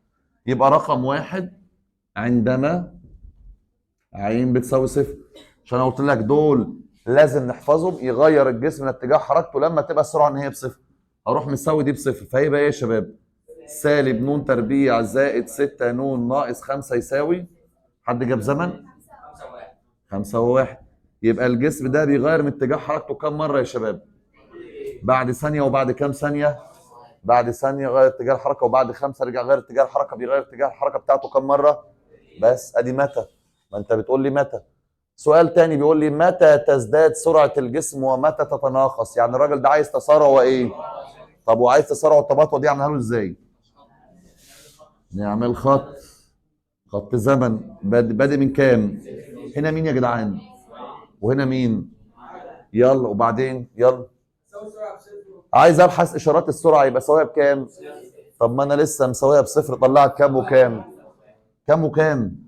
يبقى رقم واحد عندما عين بتساوي صفر، عشان انا قلت لك دول لازم نحفظهم. يغير الجسم من اتجاه حركته لما تبقى السرعه ان هي بصفر. اروح مساوي دي بصفر، فهيبقى ايه يا شباب؟ سالب ن تربيع زائد 6 ن ناقص 5 يساوي، حد جاب زمن؟ 5 و1. يبقى الجسم ده بيغير من اتجاه حركته كم مره يا شباب؟ بعد ثانيه. وبعد كام ثانيه؟ بعد ثانيه غير اتجاه الحركه، وبعد 5 رجع غير اتجاه الحركه. بيغير اتجاه الحركه بتاعته كم مره؟ بس ادي متى. ما انت بتقول لي متى. سؤال تاني بيقول لي متى تزداد سرعه الجسم ومتى تتناقص؟ يعني الراجل ده عايز تسارع وايه؟ طب وعايز تسارع التباطؤ دي اعملها له ازاي؟ نعمل خط زمن بادئ من كام؟ هنا مين يا جدعان؟ وهنا مين؟ يلا وبعدين يلا. عايز ابحث اشارات السرعه، يبقى سواها بكام؟ طب ما انا لسه مساويها بصفر، طلعت كام وكام؟ كام وكام؟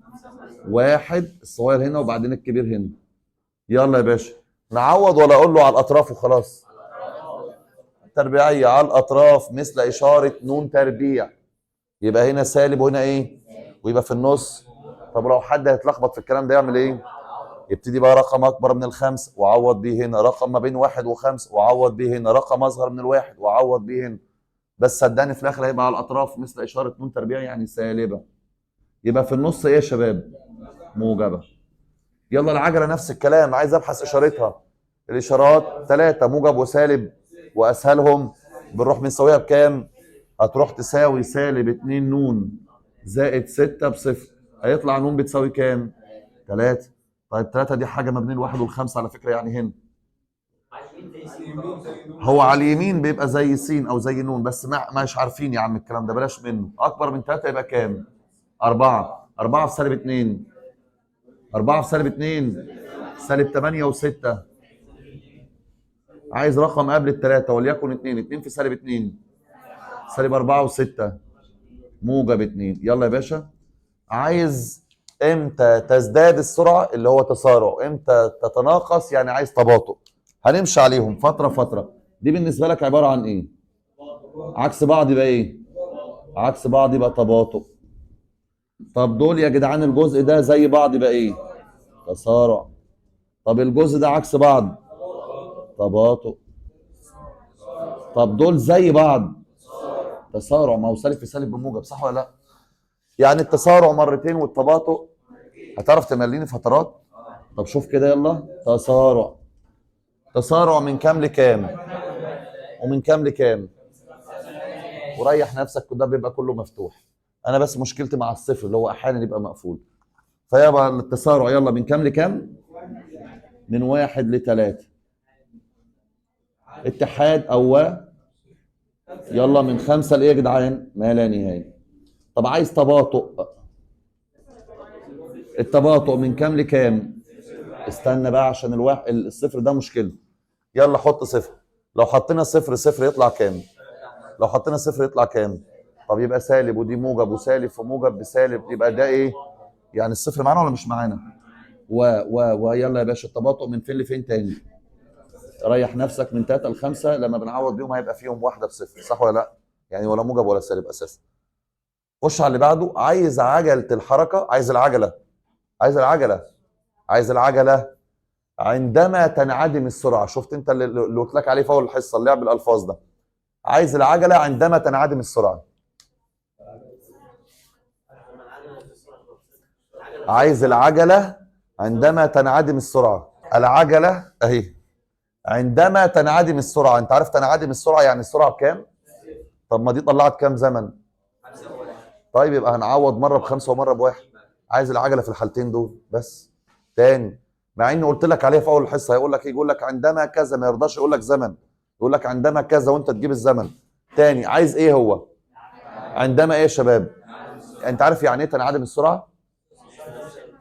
واحد الصغير هنا وبعدين الكبير هنا. يلا يا باشا نعوض ولا اقول له على الاطراف وخلاص؟ تربيعيه على الاطراف مثل اشاره ن تربيع. يبقى هنا سالب وهنا ايه؟ ويبقى في النص. طب لو حد هيتلخبط في الكلام ده يعمل ايه؟ يبتدي بقى رقم اكبر من الخمس وعوض بيه هنا، رقم ما بين 1 و5 وعوض بيه هنا، رقم اصغر من الواحد وعوض بيه هنا. بس صدقني في الاخر هيبقى على الاطراف مثل اشاره ن تربيع يعني سالبه. يبقى في النص ايه يا شباب؟ موجبه. يلا العجله نفس الكلام، عايز ابحث اشارتها. الاشارات 3 موجب وسالب، واسهلهم بنروح بنساويها بكام؟ هتروح تساوي سالب 2 ن زائد 6 بصفر. هيطلع ن بتساوي كام؟ 3. طيب 3 دي حاجه ما بين الواحد والخمسه على فكره، يعني هنا هو على اليمين بيبقى زي س او زي ن، بس مش عارفين يا عم الكلام ده، بلاش منه. اكبر من 3 يبقى كام؟ 4. 4 في سالب 2. 4 في سالب 2 سالب 8 و6. عايز رقم قبل الثلاثه وليكن 2. 2 في سالب 2 سالب 4 و6 موجب 2. يلا يا باشا عايز امتى تزداد السرعه اللي هو تسارع، امتى تتناقص يعني عايز تباطؤ. هنمشي عليهم فتره فتره. دي بالنسبه لك عباره عن ايه؟ عكس بعض يبقى ايه؟ عكس بعض يبقى تباطؤ. طب دول يا جدعان الجزء ده زي بعض يبقى ايه؟ تسارع. طب الجزء ده عكس بعض؟ تباطؤ. طب دول زي بعض؟ تسارع. ما هو سالب في سالب بموجب، صح ولا لا؟ يعني التسارع مرتين والتباطؤ. هتعرف تمليني فترات؟ طب شوف كده يلا. تسارع. تسارع من كام لكام؟ ومن كام لكام؟ وريح نفسك وده بيبقى كله مفتوح. انا بس مشكلتي مع الصفر اللي هو احيانا يبقى مقفول. فيبقى التسارع يلا من كام لكام؟ من 1 ل3. اتحاد او يلا من 5 لايه يا جدعان؟ ما لا نهايه. طب عايز تباطؤ. التباطؤ من كام لكام؟ استنى بقى عشان الصفر ده مشكلة. يلا حط صفر. لو حطينا صفر صفر يطلع كام؟ لو حطينا صفر يطلع كام؟ طب يبقى سالب، ودي موجب وسالب في موجب بسالب، يبقى ده ايه؟ يعني الصفر معانا ولا مش معانا؟ ويلا يا باشا التباطؤ من فين لفين تاني؟ ريح نفسك من 3 ل 5 لما بنعوض بيهم هيبقى فيهم واحدة بصفر، صح ولا لا؟ يعني ولا موجب ولا سالب اساسا. خش على اللي بعده. عايز عجلة الحركة، عايز العجلة، عايز العجلة، عايز العجلة عندما تنعدم السرعة. شفت انت اللي قلت لك عليه في اول الحصة، اللعب الالفاظ ده. عايز العجلة عندما تنعدم السرعة. عايز العجلة عندما تنعدم السرعة. العجلة اهي عندما تنعدم السرعة. انت عارف تنعدم السرعة يعني السرعة بكام؟ طب ما دي طلعت كام زمن؟ طيب يبقى هنعوض مرة ب5 ومرة ب1. عايز العجلة في الحالتين دول بس. تاني، مع اني قلت لك عليها في اول الحصة. هيقول لك ايه؟ يقول لك عندما كذا، ما يرضاش يقول لك زمن. يقول لك عندما كذا وانت تجيب الزمن. تاني، عايز ايه هو؟ عندما ايه يا شباب؟ انت عارف يعني ايه تنعدم السرعة؟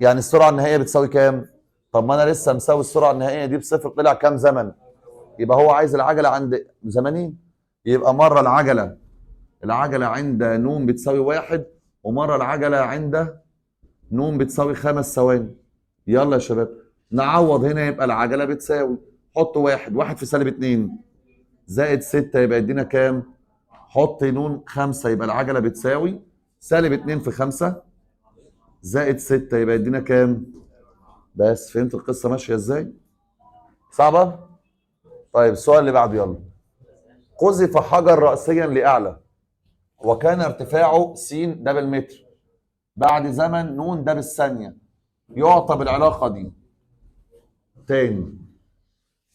يعني السرعة النهائية بتساوي كام؟ طب ما انا لسه مساوي السرعة النهائية دي بصفر، طلع كام زمن؟ يبقى هو عايز العجلة عند زمنين. يبقى مرة العجلة عند ن بتساوي 1، ومرة العجلة عند ن بتساوي 5 ثواني. يلا يا شباب نعوض هنا يبقى العجله بتساوي، حط واحد في سالب 2 زائد 6 يبقى يدينا كام؟ حط نون 5 يبقى العجله بتساوي سالب 2 في 5 زائد 6 يبقى يدينا كام؟ بس فهمت القصه ماشيه ازاي؟ صعبه؟ طيب السؤال اللي بعده يلا. قذف حجر رأسيا لأعلى وكان ارتفاعه س ده بالمتر، بعد زمن ن ده بالثانية، يعطى بالعلاقة دي. تاني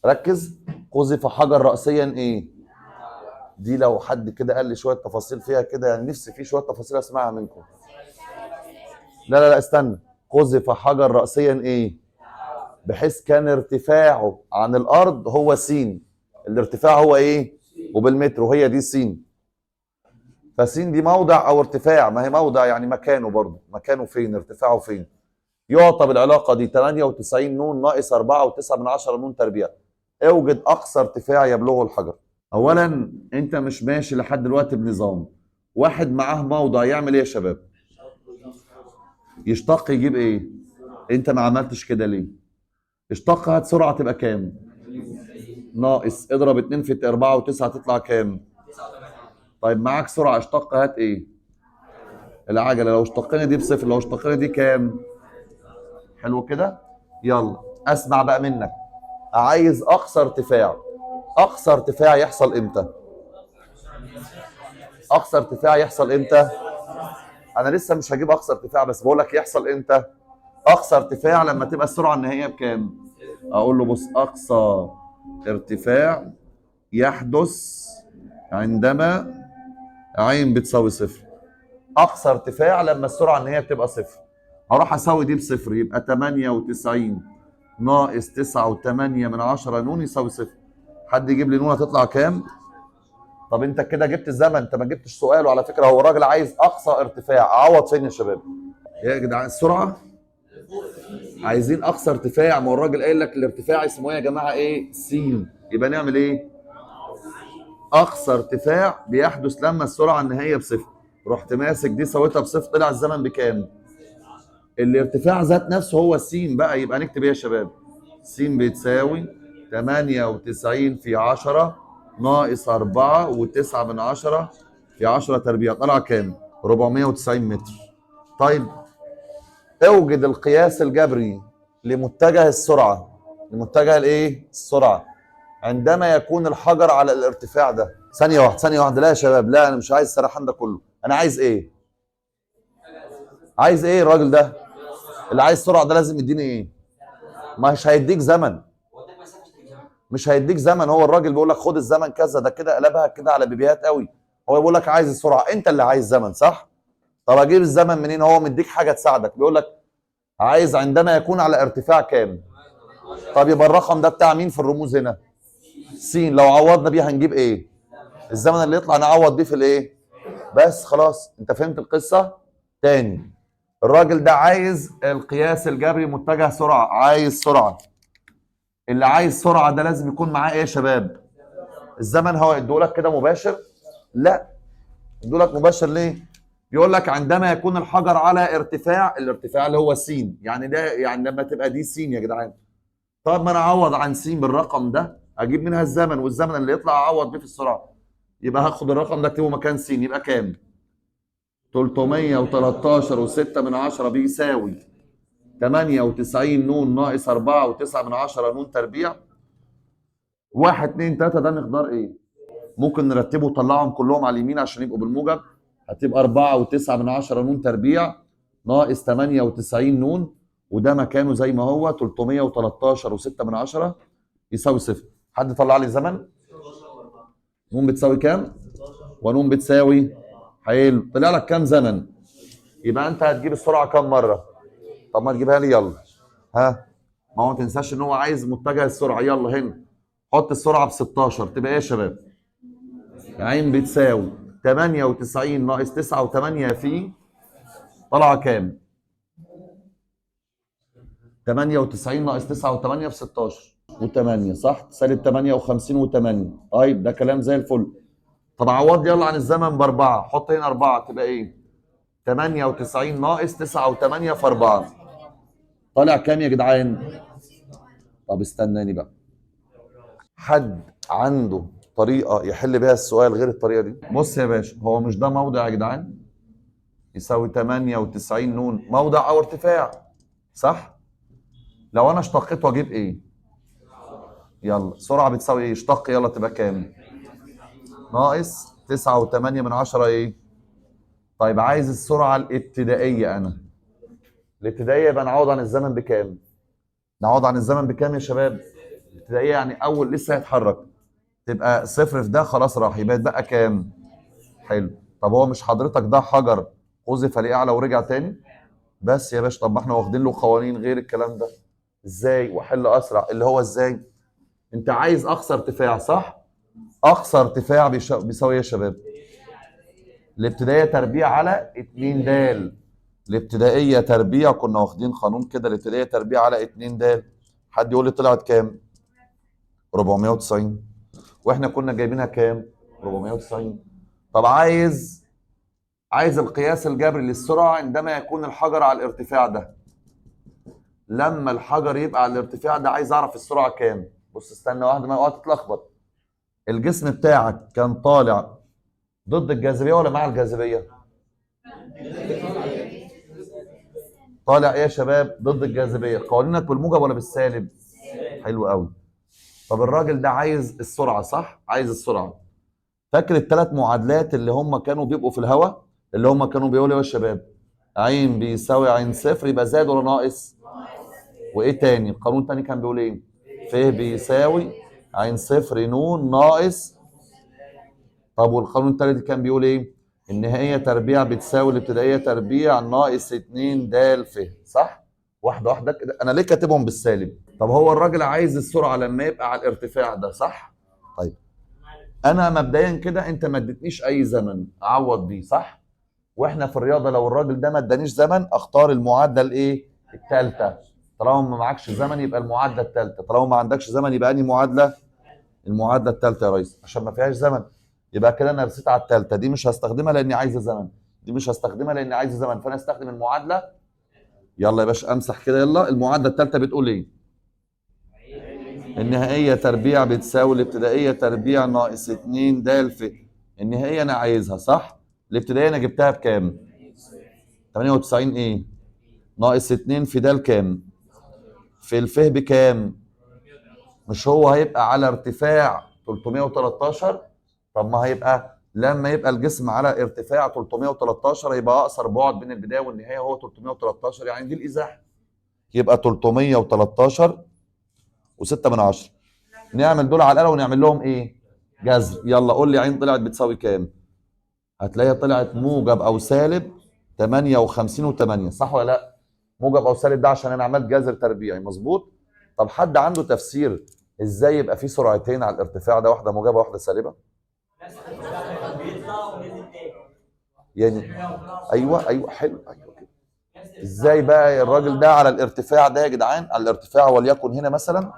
ركز، قذف حجر رأسيا ايه؟ دي لو حد كده قال لي شوية تفاصيل فيها كده، يعني نفسي في شوية تفاصيل اسمعها منكم. لا استنى، قذف حجر رأسيا ايه؟ بحيث كان ارتفاعه عن الأرض هو س، الارتفاع هو ايه؟ وبالمتر، وهي دي س. فس دي موضع او ارتفاع، ما هي موضع يعني مكانه برضه، مكانه فين؟ ارتفاعه فين؟ يعطى بالعلاقه دي 98 ن ناقص 4.9 ن تربيع. اوجد اقصى ارتفاع يبلغه الحجر. اولا انت مش ماشي لحد دلوقتي بنظام، واحد معاه موضع يعمل ايه يا شباب؟ يشتق يجيب ايه؟ انت ما عملتش كده ليه؟ اشتق هات سرعه تبقى كام؟ ناقص اضرب 2 في 4 و9 تطلع كام؟ طيب معاك سرعه، اشتق هات ايه؟ العجله. لو اشتقنا دي بصفر، لو اشتقنا دي كام؟ حلو كده. يلا اسمع بقى منك، عايز اقصى ارتفاع. اقصى ارتفاع يحصل امتى؟ اقصى ارتفاع يحصل امتى؟ انا لسه مش هجيب اقصى ارتفاع، بس بقول لك يحصل امتى. اقصى ارتفاع لما تبقى السرعه النهائيه بكام؟ اقول له بص، اقصى ارتفاع يحدث عندما عين بتساوي صفر. اقصى ارتفاع لما السرعه النهائيه بتبقى صفر. هروح اساوي دي بصفر، يبقى 98 ناقص 9.8 ن يساوي صفر. حد يجيب لي ن هتطلع كام؟ طب انت كده جبت الزمن، انت ما جبتش سؤاله على فكره. هو الراجل عايز اقصى ارتفاع، اعوض فين يا شباب؟ يا جدعان السرعه، عايزين اقصى ارتفاع. ما هو الراجل قايل لك الارتفاع اسمه ايه يا جماعه؟ ايه؟ س. يبقى نعمل ايه؟ اقصى ارتفاع بيحدث لما السرعه النهائيه بصفر. رحت ماسك دي سويتها بصفر، طلع الزمن بكام؟ الارتفاع ذات نفسه هو س بقى. يبقى نكتب ايه يا شباب؟ س بتساوي 98 في 10 ناقص 4.9 في 10 تربيع، طلع كام؟ 490 متر. طيب اوجد القياس الجبري لمتجه السرعه. لمتجه الايه؟ السرعه عندما يكون الحجر على الارتفاع ده. ثانيه واحده لا يا شباب، لا انا مش عايز السرحان ده كله. انا عايز ايه؟ عايز ايه الراجل ده؟ اللي عايز سرعه ده لازم يديني ايه؟ مش هيديك زمن، مش هيديك زمن. هو الراجل بيقول لك خد الزمن كذا، ده كده قلبها كده على بيبيهات قوي. هو بيقول لك عايز السرعه، انت اللي عايز زمن صح؟ طب اجيب الزمن منين؟ هو مديك حاجه تساعدك، بيقول لك عايز عندما يكون على ارتفاع كام. طب يبقى الرقم ده بتاع مين في الرموز هنا؟ س. لو عوضنا بيه هنجيب ايه؟ الزمن اللي يطلع نعوض بيه في الايه؟ بس خلاص انت فهمت القصه. تاني، الراجل ده عايز القياس الجبري متجه سرعه، عايز سرعه. اللي عايز سرعه ده لازم يكون معاه ايه يا شباب؟ الزمن. هو يدولك كده مباشر؟ لا، يدولك مباشر ليه؟ بيقول لك عندما يكون الحجر على ارتفاع، الارتفاع اللي هو س، يعني ده يعني لما تبقى دي س يا جدعان. طب ما انا اعوض عن س بالرقم ده، اجيب منها الزمن، والزمن اللي يطلع اعوض بيه في السرعه. يبقى هاخد الرقم ده اكتبه مكان س، يبقى كام؟ 313.6 بيساوي 98 ن ناقص 4.9 ن تربيع. 1 2 3 ده مقدار ايه؟ ممكن نرتبه وطلعهم كلهم على اليمين عشان يبقوا بالموجب. هتبقى 4.9 ن تربيع ناقص 98 ن، وده مكانه زي ما هو 313.6 يساوي صفر. حد طلع لي زمن؟ ن بتساوي كام؟ ونون بتساوي، حلو، طلع لك كام زمن؟ يبقى انت هتجيب السرعه كام مره؟ طب ما تجيبها لي يلا. ها، ما هو ما تنساش ان هو عايز متجه السرعه. يلا هنا حط السرعه ب 16 تبقى ايه يا شباب؟ عين بتساوي 98 ناقص 9 و8 في، طالعه كام؟ 98 ناقص 9 و8 ب 16 و8 صح؟ سالب 58 و8. طيب ده كلام زي الفل. طب عوض يلا عن الزمن باربعه، حط هنا 4 تبقى ايه؟ 98 ناقص 9 و8 في 4، طالع كام يا جدعان؟ طب استناني بقى، حد عنده طريقه يحل بيها السؤال غير الطريقه دي؟ بص يا باشا، هو مش ده موضع يا جدعان يساوي 98 نون، موضع او ارتفاع، صح؟ لو انا اشتقيت واجيب ايه؟ يلا سرعه بتساوي ايه؟ اشتق يلا تبقى كام؟ ناقص 9.8 من 10 ايه؟ طيب عايز السرعه الابتدائيه انا. الابتدائيه يبقى نعوض عن الزمن بكام؟ نعوض عن الزمن بكام يا شباب؟ الابتدائيه يعني اول لسه هيتحرك، تبقى صفر في ده خلاص راح، يبقى يتبقى كام؟ حلو. طب هو مش حضرتك ده حجر قذف لاعلى ورجع تاني؟ بس يا باشا، طب ما احنا واخدين له قوانين غير الكلام ده. ازاي؟ وحل اسرع، اللي هو ازاي؟ انت عايز اقصى ارتفاع صح؟ اقصى ارتفاع بيساوي ايه يا شباب؟ الابتدائيه تربيع على 2 د. الابتدائيه تربيع، كنا واخدين قانون كده، الابتدائيه تربيع على 2 د. حد يقول لي طلعت كام؟ 490. واحنا كنا جايبينها كام؟ 490. طب عايز القياس الجبري للسرعه عندما يكون الحجر على الارتفاع ده. لما الحجر يبقى على الارتفاع ده عايز اعرف السرعه كام. بص استنى واحده ما اوقات تتلخبط. الجسم بتاعك كان طالع ضد الجاذبيه ولا مع الجاذبيه؟ طالع ايه يا شباب؟ ضد الجاذبيه. قوانينك بالموجب ولا بالسالب؟ حلو قوي. طب الراجل ده عايز السرعه صح؟ عايز السرعه. فاكر الثلاث معادلات اللي هم كانوا بيبقوا في الهواء، اللي هم كانوا بيقولوا ايه يا شباب؟ عين بيساوي عين صفر، يبقى زائد ولا ناقص؟ وايه تاني؟ القانون التاني كان بيقول ايه؟ ف بيساوي عين صفر نون ناقص. طب والقانون التالت كان بيقول ايه؟ النهائيه تربيع بتساوي الابتدائيه تربيع ناقص 2 د ف، صح؟ واحده واحده كده. انا ليه كاتبهم بالسالب؟ طب هو الراجل عايز السرعه لما يبقى على الارتفاع ده صح؟ طيب انا مبدئيا كده انت ما اديتنيش اي زمن اعوض بيه صح؟ واحنا في الرياضه لو الراجل ده ما ادانيش زمن اختار المعادله الايه؟ الثالثه. طالما ما معكش زمن يبقى المعادله الثالثه، طالما ما عندكش زمن يبقى انهي معادله؟ المعادله الثالثه يا ريس، عشان ما فيهاش زمن. يبقى كده انا رسيت على الثالثه، دي مش هستخدمها لاني عايزه زمن، دي مش هستخدمها لاني عايزه زمن، فانا استخدم المعادله. يلا يا باشا امسح كده، يلا المعادله الثالثه بتقول ايه؟ النهائيه تربيع بتساوي الابتدائيه تربيع ناقص 2 د ف. النهائيه انا عايزها صح؟ الابتدائيه انا جبتها بكام؟ 98 ايه؟ ناقص 2 في د كام؟ في الف بكام؟ مش هو هيبقى على ارتفاع 313؟ طب ما هيبقى لما يبقى الجسم على ارتفاع 313 يبقى اقصر بعد بين البدايه والنهايه هو 313، يعني دي الازاحه. يبقى 313 و6 من 10. نعمل دول على الاله ونعمل لهم ايه؟ جذر. يلا قول لي عين طلعت بتساوي كام؟ هتلاقيها طلعت موجب او سالب 58 و8، صح ولا لا؟ موجب او سالب ده عشان انا عملت جذر تربيعي، مظبوط؟ طب حد عنده تفسير ازاي يبقى في سرعتين على الارتفاع ده، واحده موجبه واحده سالبه؟ يعني ايوه حلو، ايوه كده. ازاي بقى الراجل ده على الارتفاع ده يا جدعان؟ على الارتفاع وليكن هنا مثلا،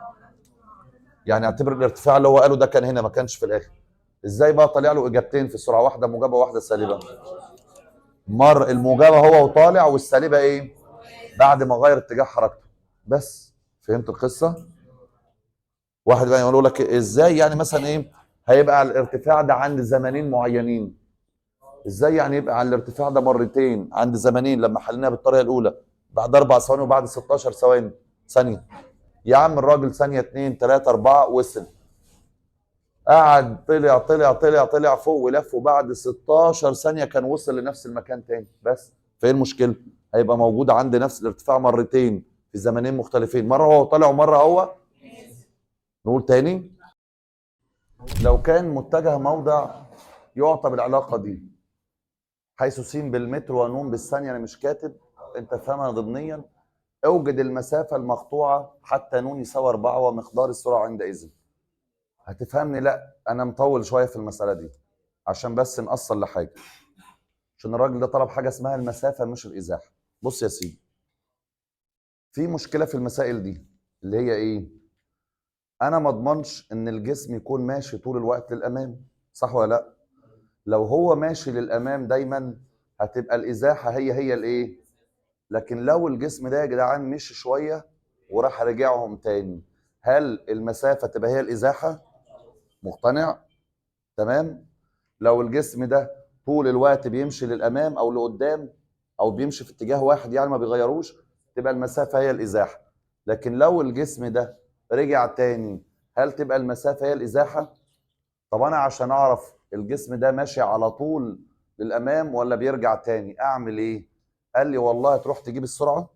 يعني اعتبر الارتفاع اللي هو قاله ده كان هنا ما كانش في الاخر. ازاي بقى طالع له اجابتين في السرعه، واحده موجبه وواحده سالبه؟ مر الموجبه هو وطالع، والسالبه ايه؟ بعد ما غير اتجاه حركته. بس فهمت القصه؟ واحد بقى يقول لك ازاي يعني مثلا ايه هيبقى على الارتفاع ده عند زمنين معينين؟ ازاي يعني يبقى على الارتفاع ده مرتين عند زمنين لما حليناها بالطريقه الاولى بعد 4 ثواني وبعد 16 ثانيه؟ يا عم الراجل ثانيه 2 3 4 وصل، قعد طلع فوق ولف، وبعد 16 ثانيه كان وصل لنفس المكان تاني. بس فين المشكله؟ هيبقى موجود عند نفس الارتفاع مرتين في زمنين مختلفين، مره هو طالع ومره هو. نقول تاني، لو كان متجه موضع يعطى بالعلاقه دي حيث س بالمتر ونون بالثانيه، انا مش كاتب، انت فاهمها ضمنيا. اوجد المسافه المقطوعه حتى نون يساوي 4 ومقدار السرعه عندئذ. هتفهمني؟ لا انا مطول شويه في المساله دي عشان بس نأصل لحاجه، عشان الراجل ده طلب حاجه اسمها المسافه مش الازاحه. بص يا سيدي، في مشكله في المسائل دي اللي هي ايه؟ انا ما اضمنش ان الجسم يكون ماشي طول الوقت للامام، صح ولا لا؟ لو هو ماشي للامام دايما هتبقى الازاحه هي الايه؟ لكن لو الجسم ده يا جدعان مشي شويه وراح رجعهم تاني، هل المسافه تبقى هي الازاحه؟ مقتنع؟ تمام. لو الجسم ده طول الوقت بيمشي للامام او لقدام او بيمشي في اتجاه واحد يعني ما بيغيروش، تبقى المسافه هي الازاحه. لكن لو الجسم ده رجع تاني، هل تبقى المسافه هي الازاحه؟ طب انا عشان اعرف الجسم ده ماشي على طول للامام ولا بيرجع تاني اعمل ايه؟ قال لي والله تروح تجيب السرعه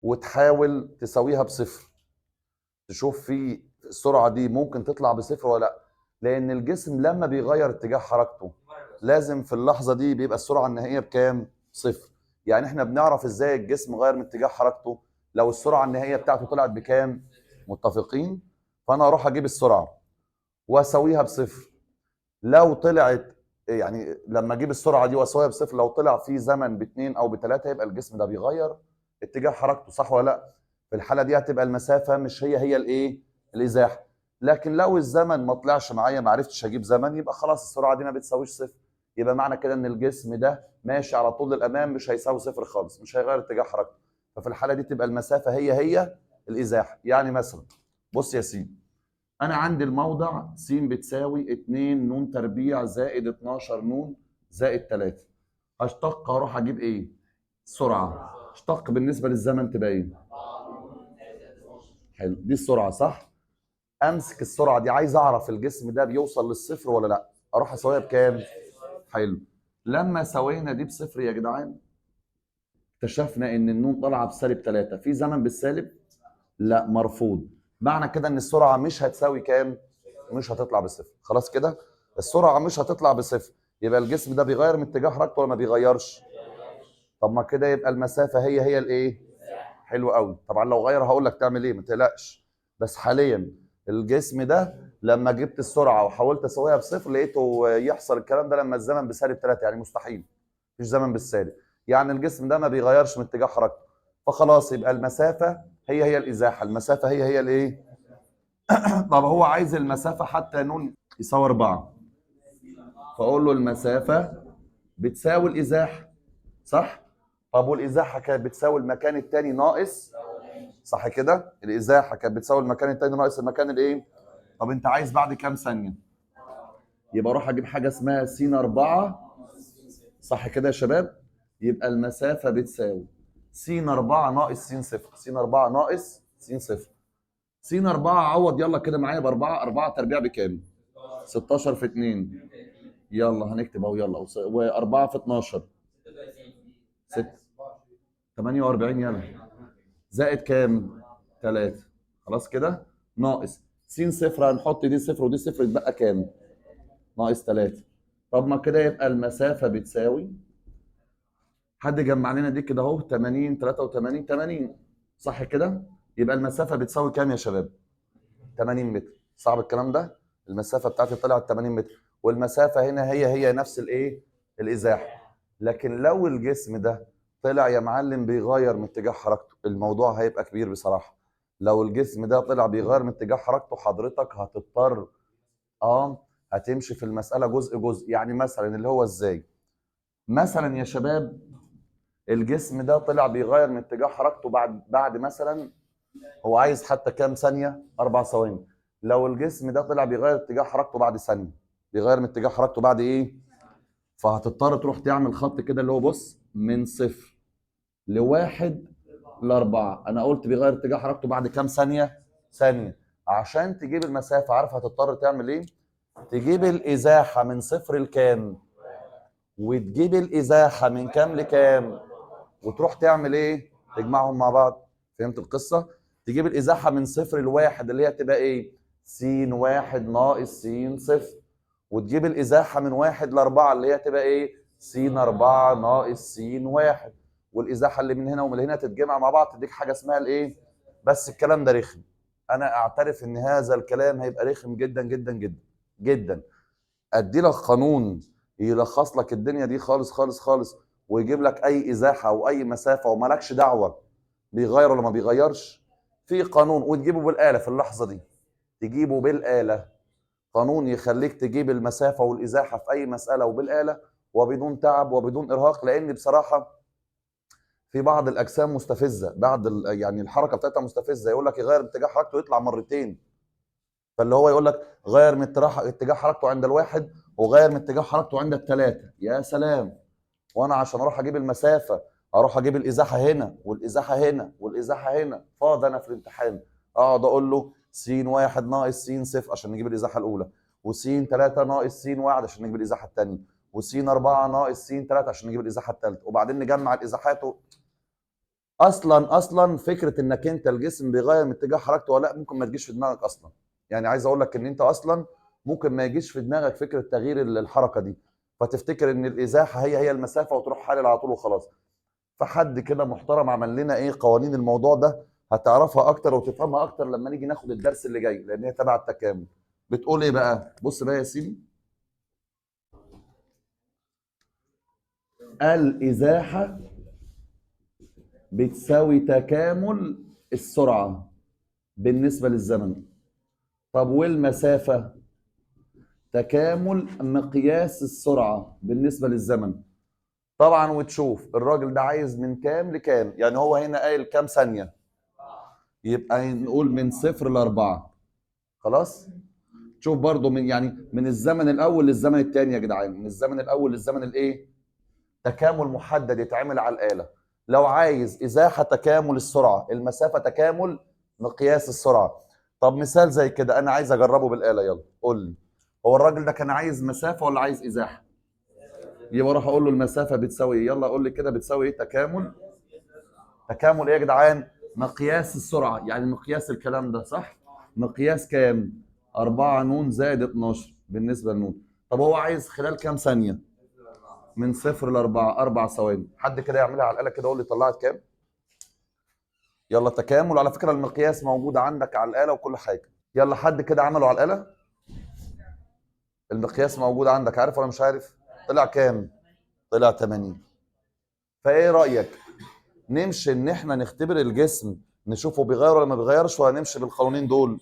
وتحاول تساويها بصفر، تشوف في السرعه دي ممكن تطلع بصفر ولا لا. لان الجسم لما بيغير اتجاه حركته لازم في اللحظه دي بيبقى السرعه النهائيه بكام؟ صفر. يعني احنا بنعرف ازاي الجسم غير من اتجاه حركته؟ لو السرعه النهائيه بتاعته طلعت بكام؟ متفقين؟ فانا اروح اجيب السرعه واساويها بصفر. لو طلعت، يعني لما اجيب السرعه دي واساويها بصفر، لو طلع في زمن باثنين او بثلاثه يبقى الجسم ده بيغير اتجاه حركته، صح ولا لا؟ في الحاله دي هتبقى المسافه مش هي هي الايه؟ الازاحه. لكن لو الزمن ما طلعش معايا، ما عرفتش اجيب زمن، يبقى خلاص السرعه دي ما بتساويش صفر. يبقى معنى كده ان الجسم ده ماشي على طول للامام، مش هيساوي صفر خالص، مش هيغير اتجاه حركته. ففي الحاله دي تبقى المسافه هي هي الازاحه. يعني مثلا بص يا سيدي، انا عندي الموضع س بتساوي 2 ن تربيع زائد 12 ن زائد 3. هشتق اروح اجيب ايه؟ السرعه. اشتق بالنسبه للزمن تبقى ايه؟ حلو، دي السرعه صح. امسك السرعه دي، عايز اعرف الجسم ده بيوصل للصفر ولا لا، اروح اسويها بكام؟ حلو. لما سوينا دي بصفر يا جدعان، اكتشفنا ان النون طالعه بسالب 3. في زمن بالسالب؟ لا، مرفوض. معنى كده ان السرعه مش هتساوي كام؟ مش هتطلع بصفر. خلاص كده السرعه مش هتطلع بصفر. يبقى الجسم ده بيغير من اتجاه حركته ولا ما بيغيرش؟ طب ما كده يبقى المسافه هي هي الايه؟ حلو قوي. طبعا لو غير هقول لك تعمل ايه، ما تقلقش. بس حاليا الجسم ده لما جبت السرعه وحاولت اسويها بصفر لقيته يحصل الكلام ده لما الزمن بسالب 3، يعني مستحيل. مفيش زمن بالسالب، يعني الجسم ده ما بيغيرش من اتجاه حركته. فخلاص يبقى المسافه هي هي الازاحه، المسافه هي هي الايه؟ طب هو عايز المسافه حتى ن يساوي 4، فاقول له المسافه بتساوي الازاحه، صح؟ طب والازاحه كانت بتساوي المكان الثاني ناقص، صح كده؟ الازاحه كانت بتساوي المكان الثاني ناقص المكان الايه؟ طب انت عايز بعد كام ثانيه؟ يبقى اروح اجيب حاجه اسمها س 4، صح كده يا شباب؟ يبقى المسافه بتساوي س 4 ناقص س 0. س 4 ناقص س 0. س 4 عوض يلا كده معايا ب 4. 4 تربيع بكام؟ 16 في 2. يلا هنكتب اهو، يلا و4 في 12 6 48. يلا زائد كام؟ 3. خلاص كده ناقص س صفر، هنحط دي صفر ودي صفر، يتبقى كام؟ ناقص 3. طب ما كده يبقى المسافة بتساوي، حد جمع لنا دي كده اهو، 80 83 80، صح كده؟ يبقى المسافة بتساوي كام يا شباب؟ 80 متر. صعب الكلام ده؟ المسافة بتاعتي طلعت 80 متر، والمسافة هنا هي هي نفس الايه؟ الازاحة. لكن لو الجسم ده طلع يا معلم بيغير من اتجاه حركته، الموضوع هيبقى كبير بصراحة. لو الجسم ده طلع بيغير من اتجاه حركته، حضرتك هتضطر هتمشي في المسألة جزء جزء. يعني مثلا اللي هو ازاي؟ مثلا يا شباب الجسم ده طلع بيغير من اتجاه حركته بعد مثلا، هو عايز حتى كام ثانية؟ 4 ثواني. لو الجسم ده طلع بيغير اتجاه حركته بعد ثانية، بيغير من اتجاه حركته بعد ايه؟ فهتضطر تروح تعمل خط كده اللي هو بص، من صفر لواحد لأربعة. أنا قلت بيغير اتجاه حركته بعد كام ثانية؟ ثانية. عشان تجيب المسافة عارف هتضطر تعمل ايه؟ تجيب الإزاحة من صفر لكام؟ وتجيب الإزاحة من كام لكام؟ وتروح تعمل ايه؟ تجمعهم مع بعض. فهمت القصة؟ تجيب الإزاحة من صفر لواحد اللي هي تبقى ايه؟ س واحد ناقص س صفر. وتجيب الإزاحة من واحد لأربعة اللي هي تبقى ايه؟ س 4 ناقص س واحد. والإزاحة اللي من هنا ومن هنا تتجمع مع بعض تديك حاجة اسمها الايه؟ بس الكلام ده رخم. أنا أعترف إن هذا الكلام هيبقى رخم جدا جدا جدا جدا. ادي لك قانون يلخص لك الدنيا دي خالص خالص خالص، ويجيب لك اي ازاحه او اي مسافه ومالكش دعوه بيغير ولا ما بيغيرش. في قانون وتجيبه بالاله في اللحظه دي، تجيبه بالاله. قانون يخليك تجيب المسافه والازاحه في اي مساله وبالاله، وبدون تعب وبدون ارهاق. لان بصراحه في بعض الاجسام مستفزه، يعني الحركه بتاعتها مستفزه، يقول لك يغير اتجاه حركته يطلع مرتين. فاللي هو يقول لك غير من اتجاه حركته عند الواحد وغير من اتجاه حركته عند الثلاثه. يا سلام! وانا عشان اروح اجيب المسافه اروح اجيب الازاحه هنا والازاحه هنا والازاحه هنا، فاضي انا في الامتحان اقعد اقول له س واحد ناقص س صفر عشان نجيب الازاحه الاولى، وس 3 ناقص س واحد عشان نجيب الازاحه الثانيه، وس 4 ناقص س 3 عشان نجيب الازاحه الثالثه، وبعدين نجمع الازاحات اصلا فكره انك انت الجسم بيغير من اتجاه حركته ولا لا ممكن ما تجيش في دماغك اصلا. يعني عايز اقول لك ان انت اصلا ممكن ما يجيش في دماغك فكره تغيير الحركه دي، فتفتكر ان الازاحه هي المسافه وتروح حالل على طول وخلاص. فحد كده محترم عمل لنا ايه قوانين الموضوع ده، هتعرفها اكتر وتفهمها اكتر لما نيجي ناخد الدرس اللي جاي، لان هي تبع التكامل. بتقول ايه بقى؟ بص بقى يا سيدي، الازاحه بتساوي تكامل السرعه بالنسبه للزمن. طب والمسافه؟ تكامل مقياس السرعه بالنسبه للزمن. طبعا وتشوف الراجل ده عايز من كام لكام، يعني هو هنا قايل كام ثانيه، يبقى نقول من صفر لاربعه. خلاص؟ شوف برضو من الزمن الاول للزمن الثاني يا جدعان، من الزمن الاول للزمن الايه؟ تكامل محدد يتعمل على الاله. لو عايز ازاحه تكامل السرعه، المسافه تكامل مقياس السرعه. طب مثال زي كده انا عايز اجربه بالاله، يلا قول لي، هو الراجل ده كان عايز مسافه ولا عايز ازاحه؟ يبقى اروح اقول له المسافه بتساوي ايه، يلا قول لي كده بتساوي ايه؟ تكامل ايه يا جدعان؟ مقياس السرعه، يعني مقياس الكلام ده صح؟ مقياس كام؟ 4 نون زائد 12 بالنسبه لنون. طب هو عايز خلال كام ثانيه؟ من صفر ل 4، 4 ثواني. حد كده يعملها على الاله كده، قول لي طلعت كام؟ يلا تكامل، على فكره المقياس موجود عندك على الاله وكل حاجه. يلا حد كده عمله على الاله؟ المقياس موجود عندك، عارف ولا مش عارف؟ طلع كام؟ طلع 80. فايه رايك نمشي ان احنا نختبر الجسم نشوفه بيغير ولا ما بيغيرش، ولا نمشي بالقوانين دول؟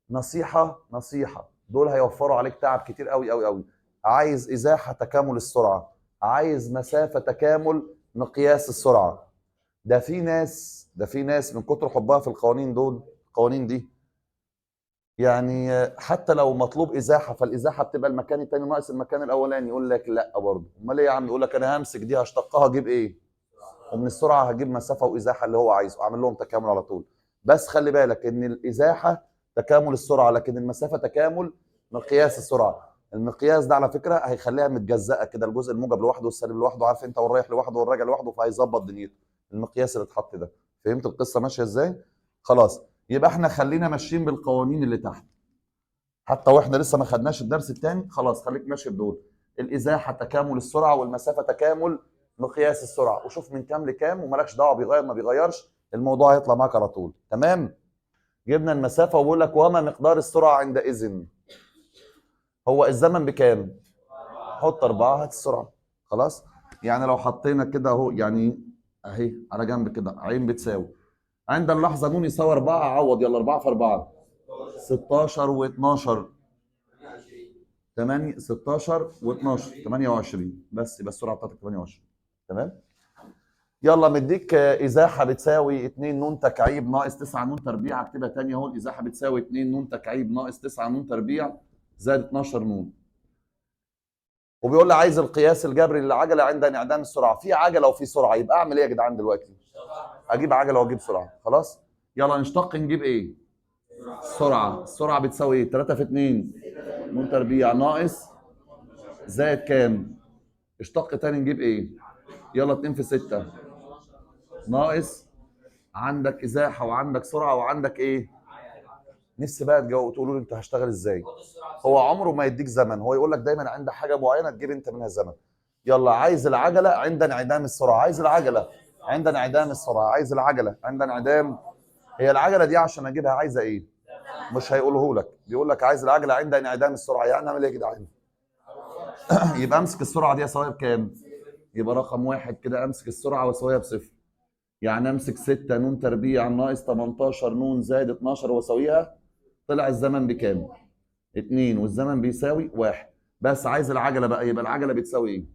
نصيحه، دول هيوفروا عليك تعب كتير قوي قوي قوي. عايز ازاحه تكامل السرعه، عايز مسافه تكامل مقياس السرعه. ده في ناس من كتر حبها في القوانين دي، يعني حتى لو مطلوب ازاحه، فالازاحه بتبقى المكان الثاني ناقص المكان الاولاني، يقول لك لا برضه. امال ايه يا عم؟ يقول لك انا همسك دي هشتقها اجيب ايه؟ ومن السرعه هجيب مسافه وازاحه اللي هو عايزه، اعمل لهم تكامل على طول. بس خلي بالك ان الازاحه تكامل السرعه، لكن المسافه تكامل مقياس السرعه. المقياس ده على فكره هيخليها متجزأه كده، الجزء الموجب لوحده والسالب لوحده، عارف انت، والرايح لوحده والراجع لوحده، فهيظبط دنيته. المقياس اللي اتحط ده، فهمت القصه ماشيه ازاي؟ خلاص، يبقى احنا خلينا ماشيين بالقوانين اللي تحت، حتى واحنا لسه ما خدناش الدرس الثاني. خلاص خليك ماشي بدول، الازاحه تكامل السرعه والمسافه تكامل مقياس السرعه، وشوف من كام لكام ومالكش دعوه بيغير ما بيغيرش، الموضوع هيطلع معاك على طول. تمام؟ جبنا المسافه وبقول لك وما مقدار السرعه عندئذ. هو الزمن بكام؟ حط 4 هات السرعه. خلاص؟ يعني لو حطينا كده اهو، يعني اهي على جنب كده عين بتساوي عند اللحظه نون يساوي 4، عوض يلا 4 في 4 16 و12، 8 16 و12 28، بس يبقى السرعه بتاعتك 28. تمام؟ يلا مديك ازاحه بتساوي 2 نون تكعيب ناقص 9 نون تربيع، اكتبها تاني اهو، الازاحه بتساوي 2 نون تكعيب ناقص 9 نون تربيع زائد 12 نون. وبيقول لي عايز القياس الجبري للعجله عند انعدام السرعه. في عجله وفي سرعه، يبقى اعمل ايه يا جدعان دلوقتي؟ اجيب عجله واجيب سرعه. خلاص؟ يلا نشتق نجيب ايه؟ السرعه بتساوي ايه؟ 3 في 2 نون تربيع ناقص زائد كام؟ اشتق تاني نجيب ايه؟ يلا 2 في 6 ناقص، عندك ازاحه وعندك سرعه وعندك ايه؟ نفسي بقى تقولوا لي انت هشتغل ازاي. هو عمره ما يديك زمن، هو يقول لك دايما عند حاجه معينه تجيب انت منها زمن. يلا عايز العجله عند انعدام السرعه، عايز العجله عند انعدام السرعه، عايز العجله عند انعدام. هي العجله دي عشان اجيبها عايزه ايه؟ مش هيقوله لك، بيقول لك عايز العجله عند انعدام السرعه. يعني اعمل ايه يا جدعان؟ يبقى امسك السرعه دي اساويها بكام؟ يبقى رقم واحد كده امسك السرعه واساويها بصفر. يعني امسك 6 نون تربيع ناقص 18 نون زائد 12 واساويها. طلع الزمن بكام؟ 2، والزمن بيساوي 1. بس عايز العجله بقى، يبقى العجله بتساوي ايه؟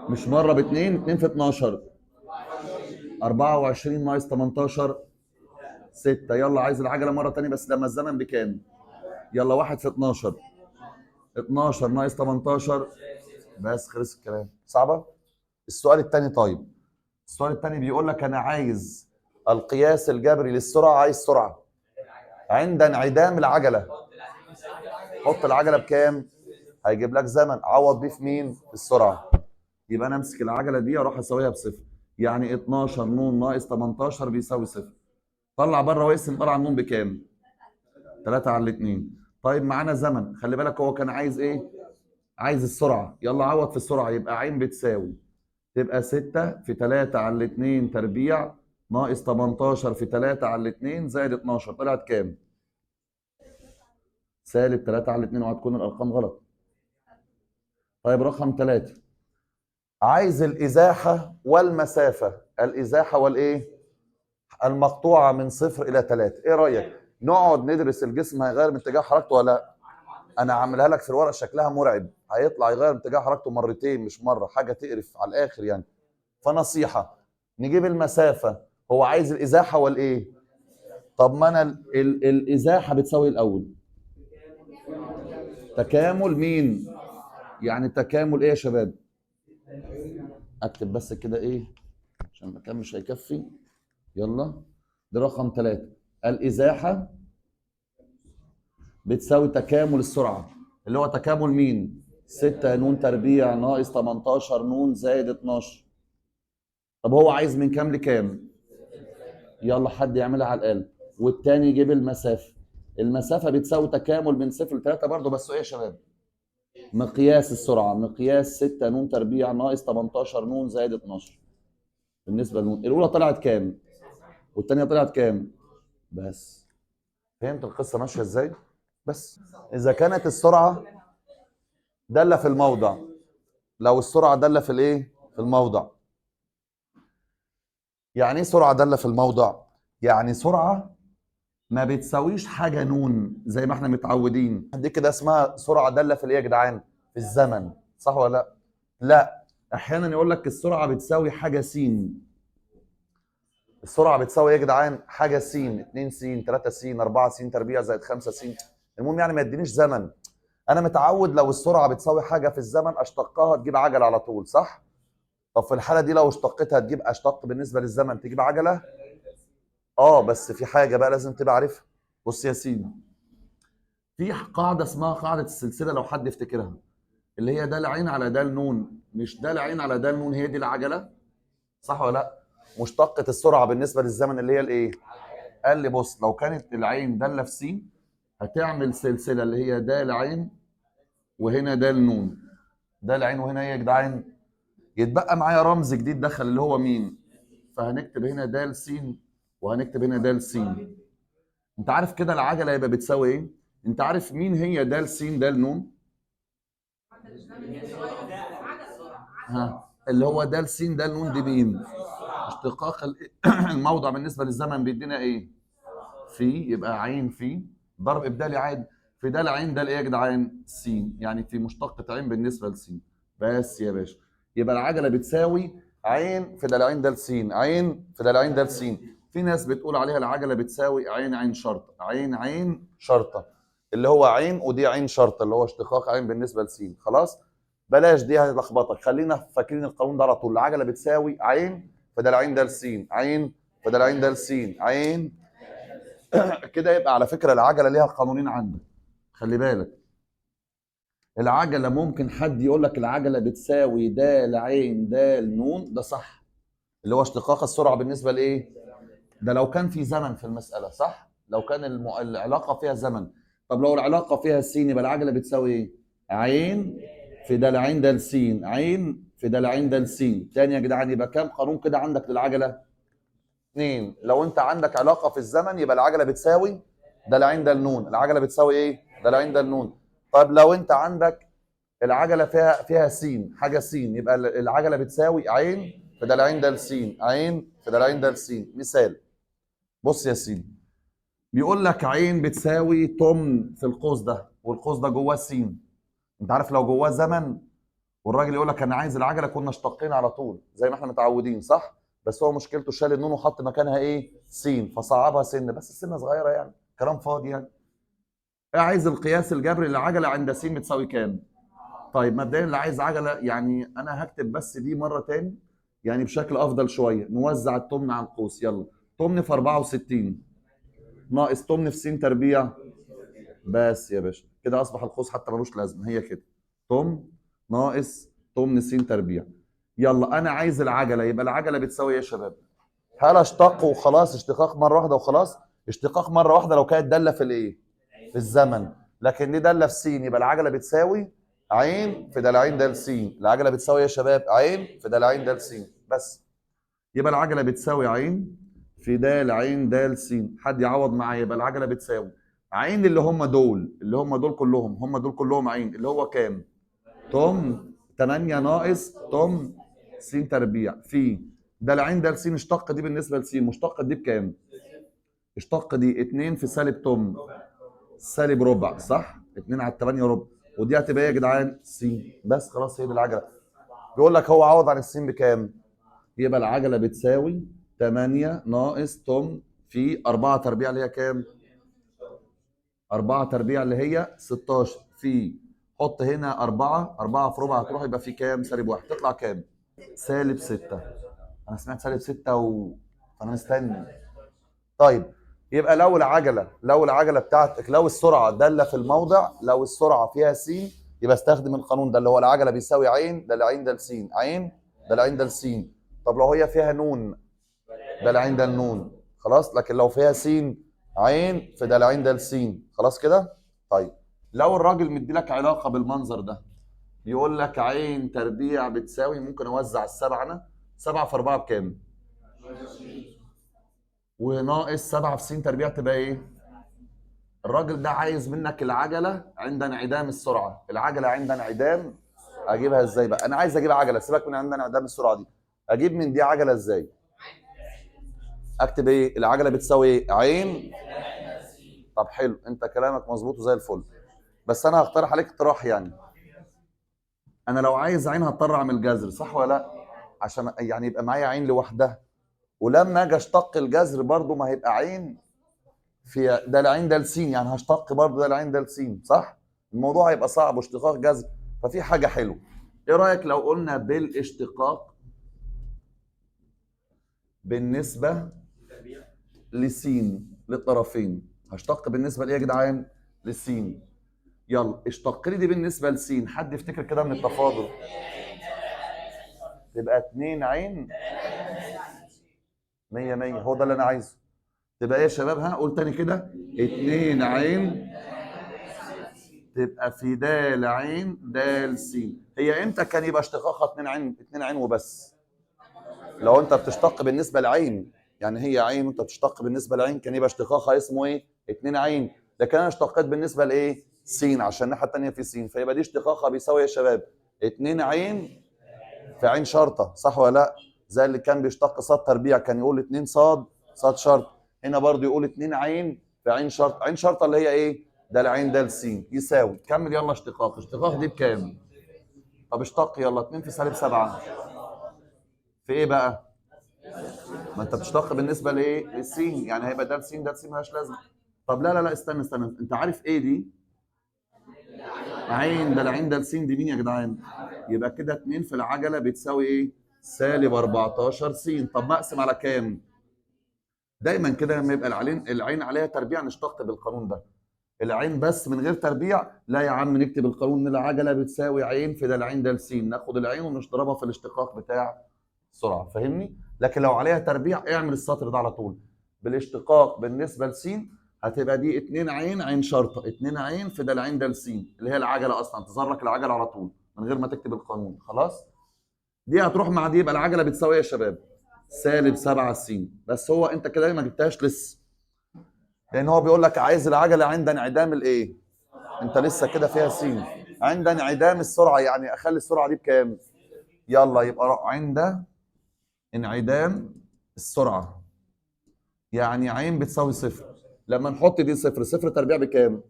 مش مره باتنين، 2 في 12 24 ناقص 18 6. يلا عايز العجله مره تانية بس لما الزمن بكام؟ يلا 1 في 12 12 ناقص 18 بس خلص الكلام. صعبه. السؤال الثاني طيب. السؤال الثاني بيقول لك انا عايز القياس الجبري للسرعه، عايز سرعه عند انعدام العجله. حط العجله بكام؟ هيجيب لك زمن، عوض بيه في مين؟ في السرعه. يبقى انا امسك العجله دي اروح اساويها بصفر، يعني 12 نون ناقص 18 بيساوي صفر. طلع بره واقسم، طلع النون بكام؟ 3 على 2. طيب معانا زمن، خلي بالك هو كان عايز ايه؟ عايز السرعه. يلا عوض في السرعه، يبقى عين بتساوي، تبقى 6 في 3 على 2 تربيع ناقص 18 في 3 على 2 زائد 12. طلعت كام؟ سالب 3 على 2. وهتكون الارقام غلط. طيب رقم 3، عايز الازاحه والمسافه، الازاحه والايه؟ المقطوعه من 0 الى 3. ايه رايك نقعد ندرس الجسم هيغير من اتجاه حركته ولا لا؟ انا عاملها لك في الورقه شكلها مرعب، هيطلع يغير من اتجاه حركته مرتين مش مره، حاجه تقرف على الاخر يعني. فنصيحه، نجيب المسافه. هو عايز الازاحه والايه؟ طب ما انا الازاحه بتساوي الاول تكامل مين؟ يعني تكامل ايه يا شباب؟ اكتب بس كده ايه عشان المكان مش هيكفي. يلا، ده رقم 3. الازاحه بتساوي تكامل السرعه، اللي هو تكامل مين؟ 6 نون تربيع ناقص 18 نون زائد 12. طب هو عايز من كام لكام؟ يلا حد يعملها على الآلة. والتاني يجيب المسافة. المسافة بتساوي تكامل من 0 ل 3 برضه، بس ايه يا شباب؟ مقياس السرعة، مقياس 6 نون تربيع ناقص 18 نون زائد 12. بالنسبة للنون الأولى طلعت كام؟ والتانية طلعت كام؟ بس فهمت القصة ماشية ازاي؟ بس إذا كانت السرعة دالة في الموضع، لو السرعة دالة في الايه؟ في الموضع. يعني ايه سرعة دالة في الموضع؟ يعني سرعة ما بتساويش حاجه نون زي ما احنا متعودين، دي كده اسمها سرعه داله في الايه يا جدعان؟ في الزمن، صح ولا لا؟ لا، احيانا يقول لك السرعه بتساوي حاجه س. السرعه بتساوي ايه يا جدعان؟ حاجه س، 2 س 3 س 4 س تربيع زائد 5 س. المهم يعني ما يدينيش زمن. انا متعود لو السرعه بتساوي حاجه في الزمن اشتقها تجيب عجله على طول، صح؟ طب في الحاله دي لو اشتقتها تجيب اشتق بالنسبه للزمن تجيب عجله. بس في حاجه بقى لازم تبقى عارفها. بص يا سيدي، في قاعدة اسمها قاعدة السلسلة لو حد يفتكرها، اللي هي دال عين على دال نون، مش دال عين على دال نون هي دي العجلة، صح ولا لا؟ مشتقة السرعة بالنسبة للزمن اللي هي الايه؟ قال لي بص، لو كانت العين دالة في س هتعمل سلسلة اللي هي دال عين وهنا دال نون. دال عين وهنا ايه يا جدعان؟ يتبقى معايا رمز جديد دخل اللي هو مين؟ فهنكتب هنا دال س وهنكتب هنا دال س. انت عارف كده العجلة يبقى بتساوي ايه؟ انت عارف مين هي دال س دال نون؟ ها، اللي هو د س د ن دي مين؟ اشتقاق الموضع بالنسبه للزمن بيدينا ايه؟ في، يبقى عين في ضرب ابدالي عادي في د عين د ايه يا جدعان؟ س، يعني في مشتقة عين بالنسبه لس. بس يا باشا، يبقى العجله بتساوي عين في د عين د س، عين في د عين د س. في ناس بتقول عليها العجله بتساوي عين عين شرطه، عين عين شرطه، اللي هو عين ودي عين شرطه اللي هو اشتقاق عين بالنسبه لس. خلاص، بلاش دي هتلخبطك، خلينا فاكرين القانون ده على طول. العجله بتساوي عين فده العين ده السين، عين فده العين ده السين، عين. كده يبقى على فكره العجله ليها قانونين عندك، خلي بالك. العجله ممكن حد يقول لك العجله بتساوي د عين د نون، ده صح، اللي هو اشتقاق السرعه بالنسبه لايه؟ ده لو كان في زمن في المساله، صح؟ لو كان العلاقه فيها زمن. طب لو العلاقه فيها سين يبقى العجله بتساوي ايه؟ عين في د عين د س، عين في د عين د س. تاني يا جدعان، يبقى كام قانون كده عندك للعجله؟ 2. لو انت عندك علاقه في الزمن يبقى العجله بتساوي د عين د نون، العجله بتساوي ايه؟ د عين د نون. طب لو انت عندك العجله فيها س، حاجه س، يبقى العجله بتساوي عين في د عين د س، عين في د عين د س. مثال، بص يا سيدي، بيقول لك عين بتساوي طمن في القوس ده والقوس ده جواه س. انت عارف لو جواه زمن والراجل يقول لك انا عايز العجله، كنا اشتقينا على طول زي ما احنا متعودين، صح؟ بس هو مشكلته شال النون وحط مكانها ايه؟ سين، فصعبها سن، بس السنه صغيره يعني، كلام فاضي يعني. عايز القياس الجبري للعجله عند س بتساوي كام؟ طيب مبدئيا اللي عايز عجله، يعني انا هكتب بس دي مره تاني يعني بشكل افضل شويه. نوزع التمن على القوس، يلا. تمن في 64 ناقص تمن في س تربيع. بس يا باشا كده اصبح القوس حتى ملوش لازمه، هي كده تمن ناقص تمن س تربيع. يلا انا عايز العجله، يبقى العجله بتساوي ايه يا شباب؟ هل اشتق وخلاص اشتقاق مره واحده وخلاص؟ اشتقاق مره واحده لو كانت داله في الايه؟ في الزمن. لكن دي داله في س، يبقى العجله بتساوي عين في دلعين د س. العجله بتساوي يا شباب عين في دلعين د س بس. يبقى العجله بتساوي عين في د عين د س. حد يعوض معايا؟ يبقى العجله بتساوي عين اللي هم دول كلهم، هم دول كلهم عين، اللي هو كام؟ تم 8 ناقص تم س تربيع في دلعين د س. اشتق دي بالنسبه لس، مشتق دي بكام؟ اشتق دي 2 في سالب تم سالب ربع، صح؟ 2 على 8 ربع، ودي هتبقى ايه يا جدعان؟ س. بس خلاص هي دي العجله. بيقول لك هو عوض عن السين بكام؟ يبقى العجله بتساوي 8 ناقص تم في 4 تربيع اللي هي كام؟ 4 تربيع اللي هي 16 في، حط هنا 4 في ربع هتروح، يبقى في كام؟ سالب 1، تطلع كام؟ سالب 6. انا سمعت سالب 6 فانا مستني. طيب يبقى لو العجله بتاعتك، لو السرعه داله في الموضع، لو السرعه فيها س، يبقى استخدم القانون ده اللي هو العجله بيساوي عين ده العين ده س، عين ده العين ده س. طب لو هي فيها نون، ده العين ده النون، خلاص. لكن لو فيها س، عين في ده العين ده س، خلاص كده. طيب لو الراجل مديلك علاقه بالمنظر ده، يقول لك عين تربيع بتساوي، ممكن اوزع السبعه انا، 7 في 4 بكام؟ وناقص 7 في س تربيع تبقى ايه؟ الراجل ده عايز منك العجله عند انعدام السرعه. العجله عند انعدام، اجيبها ازاي بقى؟ انا عايز اجيب عجله، سيبك من عند انعدام السرعه دي، اجيب من دي عجله ازاي؟ اكتب ايه؟ العجله بتساوي ايه؟ عين. طب حلو، انت كلامك مظبوط وزي الفل، بس انا هقترح عليك اقتراح يعني. انا لو عايز عين هضطر اعمل جذر، صح ولا لا؟ عشان يعني يبقى معايا عين لوحدها، ولما اجي اشتق الجذر برضو ما هيبقى عين في ده العين ده س، يعني هشتق برضو ده العين ده س، صح؟ الموضوع هيبقى صعب واشتقاق جذر. ففي حاجه حلوه، ايه رايك لو قلنا بالاشتقاق بالنسبه لس للطرفين؟ هشتق بالنسبه لايه يا جدعان؟ لس. يلا اشتق لي دي بالنسبه لس، حد يفتكر كده من التفاضل؟ تبقى 2 عين 100 100، هو ده اللي انا عايزه. تبقى ايه يا شباب؟ ها قول تاني كده، 2 عين تبقى في د عين د س. هي امتى كان يبقى اشتقاقها 2 عين؟ 2 عين وبس. لو انت بتشتق بالنسبه لعين، يعني هي عين وانت بتشتق بالنسبه لعين، كان يبقى اشتقاقها اسمه ايه؟ 2 عين. لكن انا اشتقيت بالنسبه لايه؟ س، عشان الناحيه الثانيه في س، فيبقى دي اشتقاقها بيساوي يا شباب 2 عين في عين شرطه، صح ولا لا؟ زي اللي كان بيشتق صاد تربيع كان يقول 2 صاد صاد شرط، هنا برضو يقول 2 عين في عين شرط. عين شرطه اللي هي ايه؟ ده العين ده س، يساوي كمل يلا اشتقاق دي بكام؟ طب اشتق يلا 2 في سالب 7 في ايه بقى؟ ما انت بتشتق بالنسبه لايه؟ للسين، يعني هيبقى ده س ده س مالهاش لازمه. طب لا استنى، انت عارف ايه دي؟ عين ده العين ده س دي مين يا جدعان؟ يبقى كده 2 في العجله بتساوي ايه؟ سالب 14 س. طب مقسم على كام؟ دايما كده لما يبقى العين عليها تربيع نشتق بالقانون ده. العين بس من غير تربيع لا يا عم، نكتب القانون ان العجله بتساوي عين في ده العين ده س، ناخد العين ونضربها في الاشتقاق بتاع السرعه، فاهمني؟ لكن لو عليها تربيع اعمل السطر ده على طول، بالاشتقاق بالنسبه لس هتبقى دي 2 عين عين شرطه 2 عين في ده العين ده س، اللي هي العجله اصلا، تظهر لك العجله على طول من غير ما تكتب القانون، خلاص؟ دي هتروح مع دي، يبقى العجله بتساوي ايه يا شباب؟ سالب 7 س. بس هو انت كده ما جبتهاش لسه، لان هو بيقول لك عايز العجله عند انعدام الايه؟ انت لسه كده فيها س. عند انعدام السرعه، يعني اخلي السرعه دي بكام؟ يلا يبقى عند انعدام السرعه، يعني عين بتساوي صفر. لما نحط دي صفر، صفر تربيع بكام؟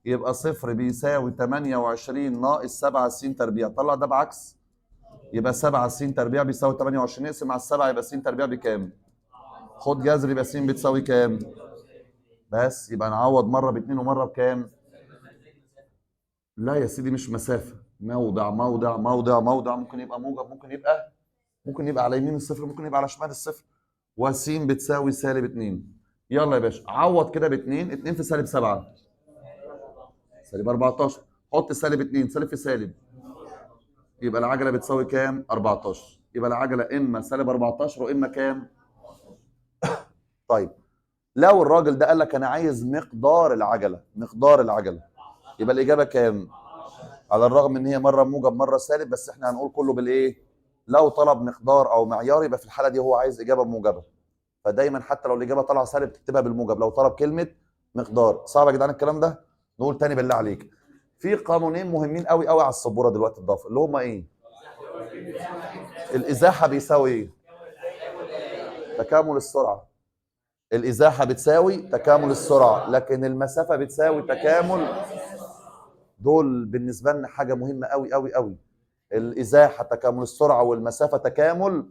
يبقى صفر بيساوي 28 ناقص 7 س تربيع. طلع ده بعكس، يبقى 7 س تربيع بيساوي 28، نقسم على السبعة يبقى س تربيع بكام؟ خد جذر يبقى س بتساوي كام؟ بس يبقى نعوض مره باتنين ومره بكام؟ لا يا سيدي مش مسافه، موضع موضع موضع موضع، ممكن يبقى موجب، ممكن يبقى على يمين الصفر، ممكن يبقى على شمال الصفر. وس بتساوي سالب 2. يلا يا باشا عوض كده ب 2، 2 في سالب 7 سالب 14. حط سالب 2 سالب في سالب، يبقى العجله بتساوي كام؟ 14. يبقى العجله اما سالب 14 واما كام؟ طيب لو الراجل ده قال لك انا عايز مقدار العجله، مقدار العجله، يبقى الاجابه كام؟ على الرغم ان هي مره موجب مره سالب، بس احنا هنقول كله بالايه؟ لو طلب مقدار او معيار يبقى في الحاله دي هو عايز اجابه موجبه، فدايما حتى لو الاجابه طالعه سالب تكتبها بالموجب لو طلب كلمه مقدار. صعب يا جدعان الكلام ده؟ نقول تاني بالله عليك. في قانونين مهمين قوي قوي على السبوره دلوقتي اتضافوا، اللي هما ايه؟ الازاحه بيساوي ايه؟ تكامل السرعه. الازاحه بتساوي تكامل السرعه، لكن المسافه بتساوي تكامل. دول بالنسبه لنا حاجه مهمه قوي قوي قوي. الازاحه تكامل السرعه والمسافه تكامل،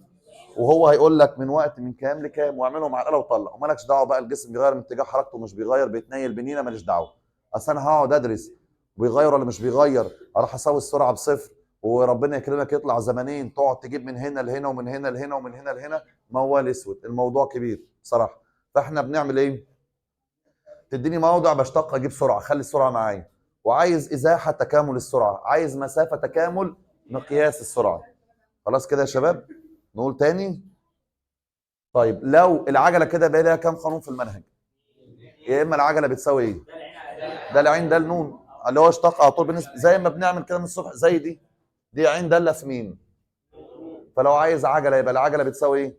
وهو هيقول لك من وقت من كام لكام، واعملهم على الاله وطلع، ومالكش دعوه بقى الجسم بيغير من اتجاه حركته مش بيغير، بيتنيل بنينه، ماليش دعوه. اصل انا هقعد ادرس بيغير ولا مش بيغير، اروح اساوي السرعه بصفر وربنا يكرمك يطلع زمنين تقعد تجيب من هنا لهنا ومن هنا لهنا ومن هنا لهنا، موال اسود، الموضوع كبير بصراحه. فاحنا بنعمل ايه؟ تديني موضع بشتق اجيب سرعه، خلي السرعه معايا، وعايز ازاحه تكامل السرعه، عايز مسافه تكامل مقياس السرعه. خلاص كده يا شباب؟ نقول تاني. طيب لو العجله كده بقى لها كام قانون في المنهج؟ يا اما العجله بتساوي ايه؟ ده العين ده النون اللي هو اشتق على طول، بالنسبه زي ما بنعمل كده من الصبح، زي دي عين داله في ميم. فلو عايز عجله يبقى العجله بتساوي ايه؟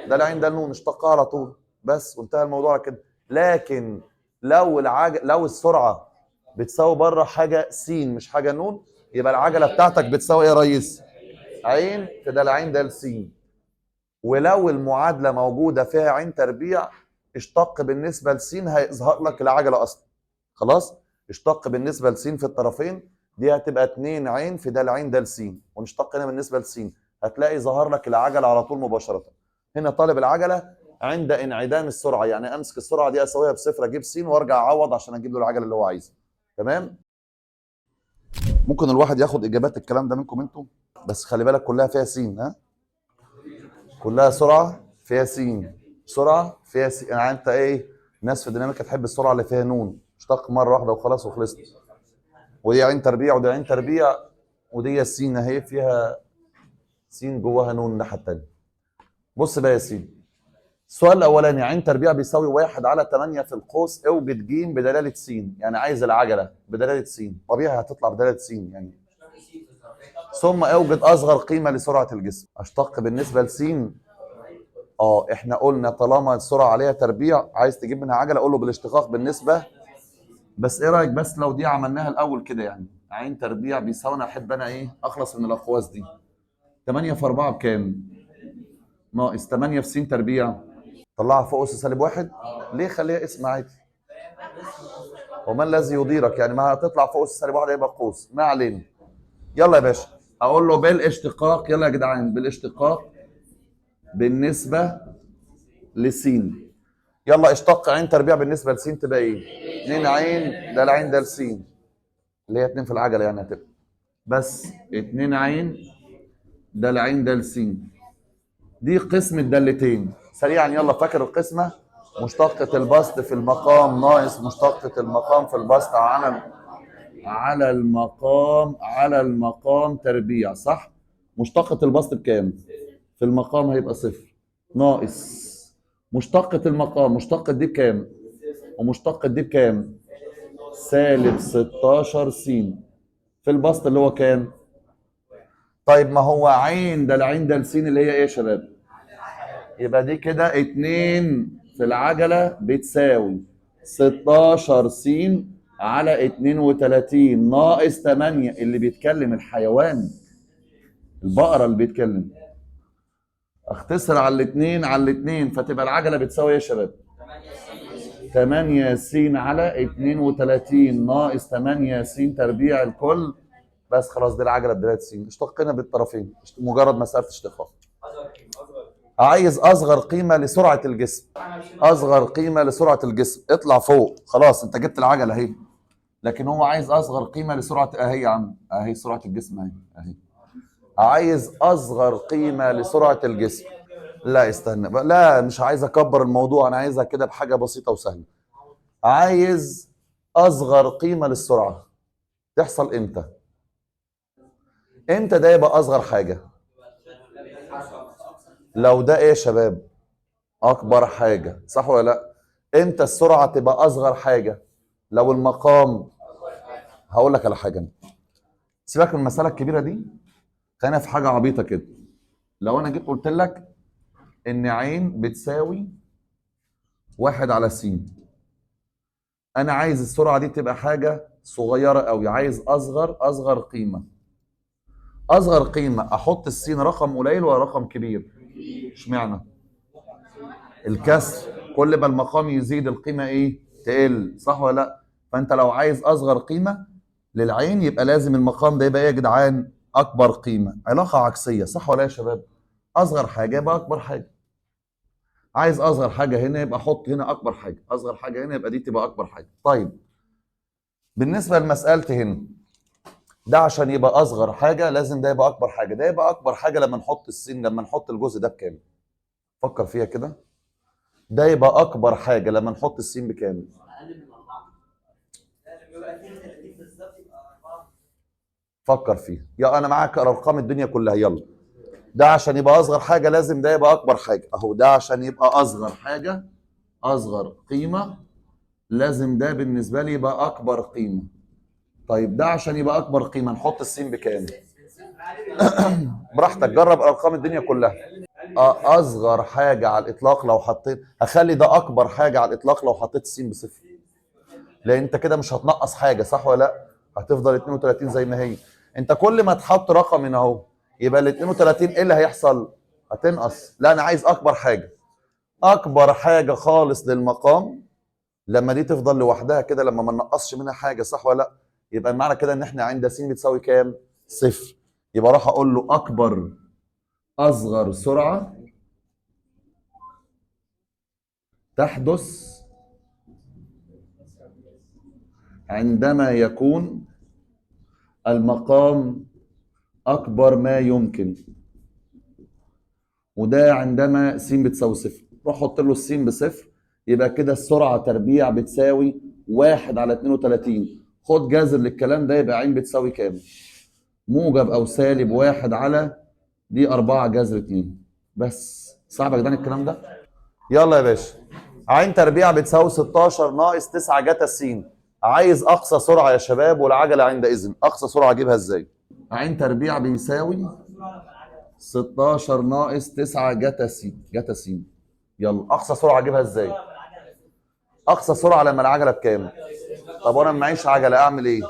ده العين ده النون اشتقها على طول، بس وانتهى الموضوع على كده. لكن لو السرعه بتساوي بره حاجه س مش حاجه نون، يبقى العجله بتاعتك بتساوي ايه يا ريس؟ عين في ده العين ده س. ولو المعادله موجوده فيها عين تربيع، اشتق بالنسبه لس هيظهر لك العجله اصلا. خلاص؟ اشتق بالنسبه لس في الطرفين، دي هتبقى 2 عين في ده العين ده س، ونشتق هنا بالنسبه لس هتلاقي ظهر لك العجله على طول مباشره. هنا طالب العجله عند انعدام السرعه، يعني امسك السرعه دي اسويها بصفر اجيب س وارجع اعوض عشان اجيب له العجله اللي هو عايزها. تمام؟ ممكن الواحد ياخد اجابات الكلام ده منكم انتم، بس خلي بالك كلها فيها س، ها؟ كلها سرعه فيها س، سرعه فيها س، يعني انت ايه؟ ناس في الديناميكا تحب السرعه اللي فيها نون، اشتق مره واحده وخلاص وخلصت. ودي عين تربيع ودي عين تربيع، ودي السين اهي فيها سين جواها نون الناحيه الثانيه. بص بقى يا سيدي، السؤال الاولاني عين تربيع بيساوي 1 على 8 في القوس اوجد ج بدلاله س، يعني عايز العجله بدلاله س، طبيعي هتطلع بدلاله س يعني. ثم اوجد اصغر قيمه لسرعه الجسم. اشتق بالنسبه لس. احنا قلنا طالما السرعه عليها تربيع عايز تجيب منها عجله، اقول له بالاشتقاق بالنسبه. بس ايه رايك بس لو دي عملناها الاول كده، يعني عين تربيع بيساوي، انا احب انا ايه اخلص من الاقواس دي. 8 في 4 بكام؟ ناقص 8 في س تربيع، طلعها فوق اس سالب 1. ليه؟ خليها اسم عادي. وما الذي يضيرك يعني؟ ما هتطلع فوق اس سالب 1 يبقى قوس، ما علينا. يلا يا باشا اقول له بالاشتقاق، يلا يا جدعان بالاشتقاق بالنسبه لسين. يلا اشتق عين تربيع بالنسبه لسين تبقى ايه؟ 2 عين ده العين ده لسين، اللي هي 2 في العجله يعني هتبقى، بس 2 عين ده العين ده لسين. دي قسم الدالتين سريعا، يلا فاكر القسمه؟ مشتقة البسط في المقام ناقص مشتقة المقام في البسط على المقام تربيع، صح؟ مشتقة البسط بكام؟ في المقام هيبقى صفر، ناقص مشتقة المقام، مشتقة دي بكام؟ ومشتقة دي بكام؟ سالب 16 س في البسط اللي هو كام؟ طيب ما هو عين ده العين ده س اللي هي ايه يا شباب؟ يبقى دي كده 2 في العجلة بتساوي 16 س على 32 ناقص 8. اللي بيتكلم الحيوان، البقرة اللي بيتكلم. اختصر على الاثنين فتبقى العجلة بتساوي ايه يا شباب؟ 8 س على 32 ناقص 8 س تربيع الكل. بس خلاص دي العجله بدلاله س، اشتقنا بالطرفين مجرد مساله اشتقاق. عايز اصغر قيمه لسرعه الجسم. اصغر قيمه لسرعه الجسم، اطلع فوق خلاص انت جبت العجله اهي. لكن هو عايز اصغر قيمه لسرعه، اهي يا عم اهي سرعه الجسم اهي اهي. عايز اصغر قيمه لسرعه الجسم. لا استنى بقى، لا مش عايز اكبر الموضوع، انا عايزها كده بحاجه بسيطه وسهله. عايز اصغر قيمه للسرعه تحصل امتى؟ امتى ده يبقى اصغر حاجه؟ لو ده ايه يا شباب؟ اكبر حاجه، صح ولا لا؟ امتى السرعه تبقى اصغر حاجه؟ لو المقام. هقول لك على حاجه، سيبك من المساله الكبيره دي، خلينا في حاجه عبيطه كده. لو انا جيت قلت لك ان عين بتساوي 1/س، انا عايز السرعه دي تبقى حاجه صغيره قوي، عايز اصغر قيمه. اصغر قيمه احط السين رقم قليل ولا رقم كبير؟ اشمعنى؟ الكسر، كل ما المقام يزيد القيمه ايه؟ تقل، صح ولا لا؟ فانت لو عايز اصغر قيمه للعين يبقى لازم المقام ده يبقى ايه يا جدعان؟ اكبر قيمه. علاقه عكسيه، صح ولا يا شباب؟ اصغر حاجه يبقى اكبر حاجه. عايز اصغر حاجه هنا يبقى حط هنا اكبر حاجه، اصغر حاجه هنا يبقى دي تبقى اكبر حاجه. طيب بالنسبه لمسالتي هنا، ده عشان يبقى اصغر حاجه لازم ده يبقى اكبر حاجه. ده يبقى اكبر حاجه لما نحط السين، لما نحط الجزء ده بكام؟ فكر فيها كده. ده يبقى اكبر حاجه لما نحط السين بكام؟ فكر فيها يا انا معاك ارقام الدنيا كلها، يلا. ده عشان يبقى اصغر حاجه لازم ده يبقى اكبر حاجه اهو. ده عشان يبقى اصغر حاجه، اصغر قيمه، لازم ده بالنسبه لي يبقى اكبر قيمه. طيب ده عشان يبقى اكبر قيمه نحط السين بكام؟ براحتك، جرب ارقام الدنيا كلها. اصغر حاجه على الاطلاق لو حطيت، هخلي ده اكبر حاجه على الاطلاق لو حطيت السين بصفر، لان انت كده مش هتنقص حاجه، صح ولا لا؟ هتفضل 32 زي ما هي. انت كل ما تحط رقم هنا اهو يبقى ال 32 ايه اللي هيحصل؟ هتنقص. لا انا عايز اكبر حاجه، اكبر حاجه خالص للمقام لما دي تفضل لوحدها كده، لما ما ننقصش منها حاجه، صح ولا لا؟ يبقى المعنى كده ان احنا عند س بتساوي كام؟ صفر. يبقى راح اقول له اكبر اصغر سرعه تحدث عندما يكون المقام اكبر ما يمكن، وده عندما س بتساوي صفر. روح حط له السين بصفر، يبقى كده السرعه تربيع بتساوي 1/32. خد جذر للكلام ده، يبقى ع بتساوي كام؟ موجب او سالب 1 على دي 4 جذر 2. بس صعب يا جدعان الكلام ده؟ يلا يا باشا. ع تربيع بتساوي 16 ناقص 9 جتا س. عايز اقصى سرعه يا شباب والعجله عندئذ، اقصى سرعه اجيبها ازاي؟ ع تربيع بيساوي 16 ناقص 9 جتا س. جتا س. يلا اقصى سرعه اجيبها ازاي؟ اقصى سرعه لما العجله بكام؟ طب وانا معيش عجله اعمل ايه؟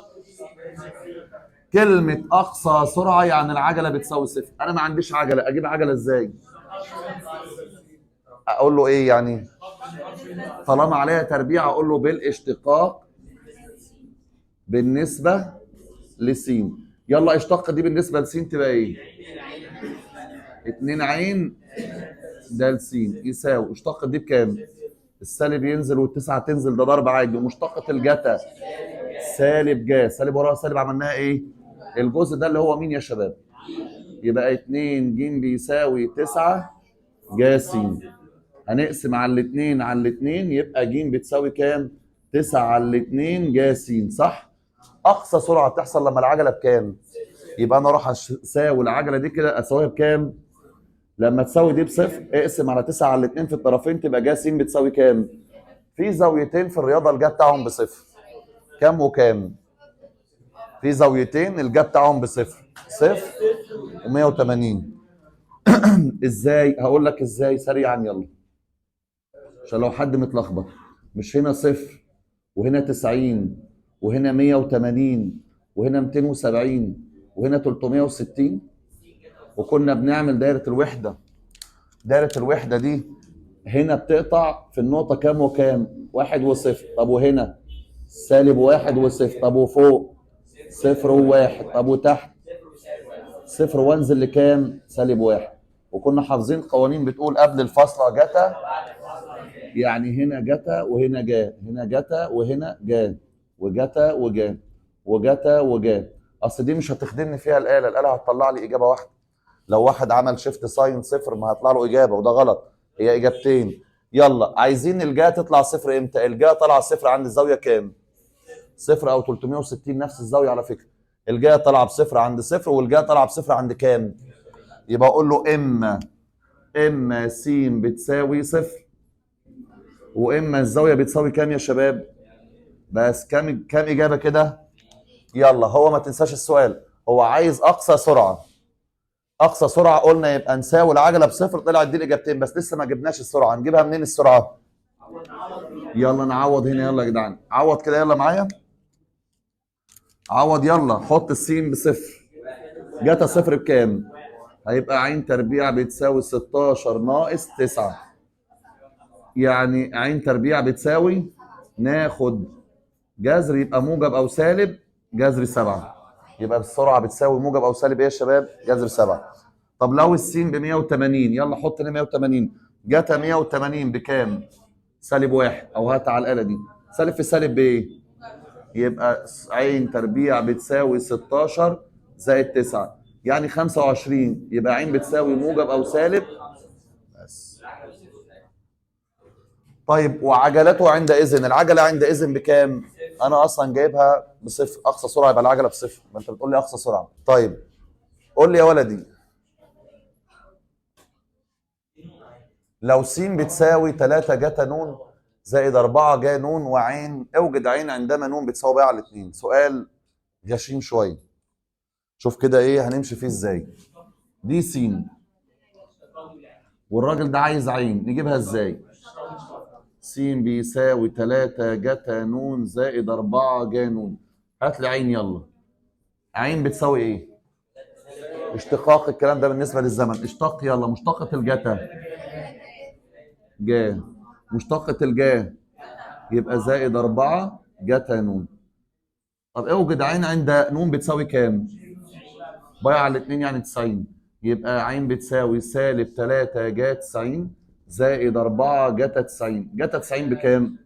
كلمه اقصى سرعه يعني العجله بتساوي صفر، انا ما عنديش عجله، اجيب عجله ازاي؟ اقول له ايه يعني؟ طالما عليها تربيع اقول له بالاشتقاق بالنسبه لس. يلا اشتق دي بالنسبه لس تبقى ايه؟ 2 عين د س يساوي اشتق دي بكام؟ السالب ينزل والتسعه تنزل، ده ضرب عادي. ومشتقه الجتا سالب جا، سالب وراها سالب عملناها ايه؟ الجزء ده اللي هو مين يا شباب؟ يبقى 2 ج بيساوي 9 جا س. هنقسم على الاثنين على الاثنين يبقى ج بتساوي كام؟ 9 على الاثنين جا س، صح؟ اقصى سرعه تحصل لما العجله بكام؟ يبقى انا اروح اساوي العجله دي كده، اساويها بكام؟ لما تساوي دي بصفر اقسم على 9 على الاثنين في الطرفين تبقى جا س بتساوي كام؟ في زاويتين في الرياضه الجا بتاعهم بصفر، كام وكام؟ في زاويتين الجا بتاعهم بصفر، صفر و180. ازاي؟ هقول لك ازاي سريعا يلا، عشان لو حد متلخبط. مش هنا صفر وهنا 90 وهنا 180 وهنا 270 وهنا 360، وكنا بنعمل دايره الوحده. دايره الوحده دي هنا بتقطع في النقطة كام وكام؟ 1 وصفر. طب وهنا -1 وصفر. طب وفوق 0 و1. طب وتحت 0 وانزل لكام؟ -1. وكنا حافظين قوانين بتقول قبل الفاصلة جتا، يعني هنا جتا وهنا جا، هنا جتا وهنا جا، وجتا وجا، وجتا وجا. اصل دي مش هتخدمني فيها الآلة هتطلع لي إجابة واحدة. لو واحد عمل شيفت ساين صفر ما هيطلع له إجابة، وده غلط. هي إجابتين. يلا عايزين الجا تطلع صفر امتى؟ الجا طلع صفر عند الزاوية كام؟ صفر او 360 نفس الزاوية على فكرة. الجا طلع بصفر عند صفر، والجا طلع بصفر عند كام؟ يبقى اقول له اما س بتساوي صفر، واما الزاويه بتساوي كام يا شباب؟ بس كام اجابه كده؟ يلا هو ما تنساش السؤال، هو عايز اقصى سرعه. اقصى سرعه قلنا يبقى نساوي العجله بصفر، طلعت دي الاجابتين، بس لسه ما جبناش السرعه. نجيبها منين السرعه؟ يلا نعوض هنا، يلا يا جدعان عوض كده، يلا معايا عوض. يلا حط السين بصفر، جاتا صفر بكام؟ هيبقى عين تربيع بتساوي 16 ناقص 9. يعني عين تربيع بتساوي، ناخد جذر يبقى موجب او سالب جذر 7. يبقى السرعه بتساوي موجب او سالب ايه يا شباب؟ جذر 7. طب لو السين ب 180، يلا حط هنا 180. جاتا 180 بكام؟ -1. او هات على الاله دي سالب في سالب بايه؟ يبقى عين تربيع بتساوي 16 زائد 9 يعني 25. يبقى عين بتساوي موجب او سالب بس. طيب وعجلته عندئذ، العجله عندئذ بكام؟ انا اصلا جايبها بصفر، اقصى سرعه يبقى العجله بصفر. ما انت بتقول لي اقصى سرعه. طيب قول لي يا ولدي، لو س بتساوي 3 جتا نون زائد 4 جا نون وعين، اوجد عين عندما نون بتساوي بقى على 2. سؤال غشيم شويه، شوف كده ايه هنمشي فيه ازاي. دي س والراجل ده عايز عين، نجيبها ازاي؟ س بيساوي 3 جتا نون زائد 4 جا نون. هات لي عين يلا. عين بتساوي ايه؟ اشتقاق الكلام ده بالنسبه للزمن. اشتق يلا. مشتقة الجتا جا، مشتقة الجا يبقى زائد 4 جتا نون. طب اوجد عين عند نون بتساوي كام؟ بايع على الاثنين يعني 90. يبقى عين بتساوي -3 جا 90 زائد 4 جتا 90. جتا 90 بكام؟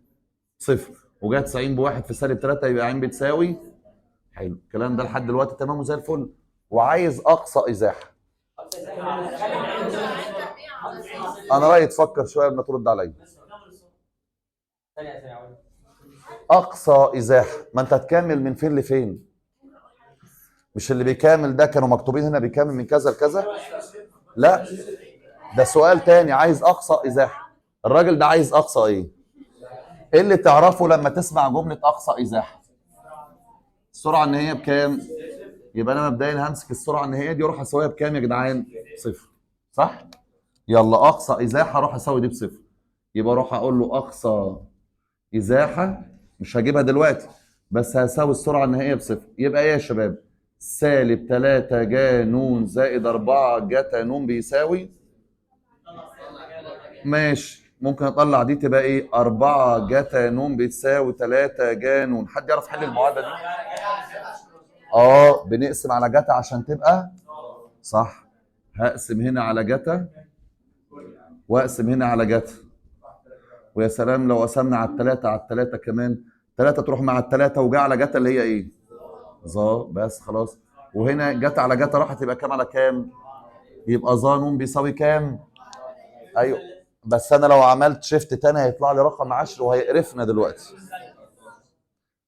صفر. وجا 90 بواحد في -3، يبقى عين بتساوي. حلو الكلام ده لحد دلوقتي تمام وزي الفل. وعايز اقصى ازاحه. انا رايي تفكر شويه قبل ما ترد عليا. اقصى ازاحه، ما انت هتكمل من فين لفين؟ مش اللي بيكامل ده كانوا مكتوبين هنا بيكامل من كذا لكذا؟ لا ده سؤال تاني، عايز اقصى ازاحه. الراجل ده عايز اقصى ايه؟ ايه اللي تعرفه لما تسمع جمله اقصى ازاحه؟ السرعه النهائيه بكام؟ يبقى انا مبدئيا همسك السرعه النهائيه دي واروح اسويها بكام يا جدعان؟ صفر، صح؟ يلا اقصى ازاحه اروح اسوي دي بصفر. يبقى اروح اقول له اقصى ازاحه، مش هجيبها دلوقتي بس هساوي السرعه النهائيه بصفر. يبقى ايه يا شباب؟ -3 جا نون زائد 4 جتا نون بيساوي، ماشي ممكن اطلع دي تبقى ايه؟ 4 جتا نون بتساوي 3 جا نون. حد يعرف حل المعادله دي؟ بنقسم على جتا عشان تبقى صح. هقسم هنا على جتا واقسم هنا على جتا، ويا سلام لو قسمنا على الثلاثة على الثلاثة كمان، 3 تروح مع الثلاثة وجا على جتا اللي هي ايه؟ ظا. بس خلاص. وهنا جتا على جتا راحت، يبقى كام على كام؟ يبقى ظا نون بيساوي كام؟ ايوه بس انا لو عملت شيفت تاني هيطلع لي رقم 10 وهيقرفنا دلوقتي.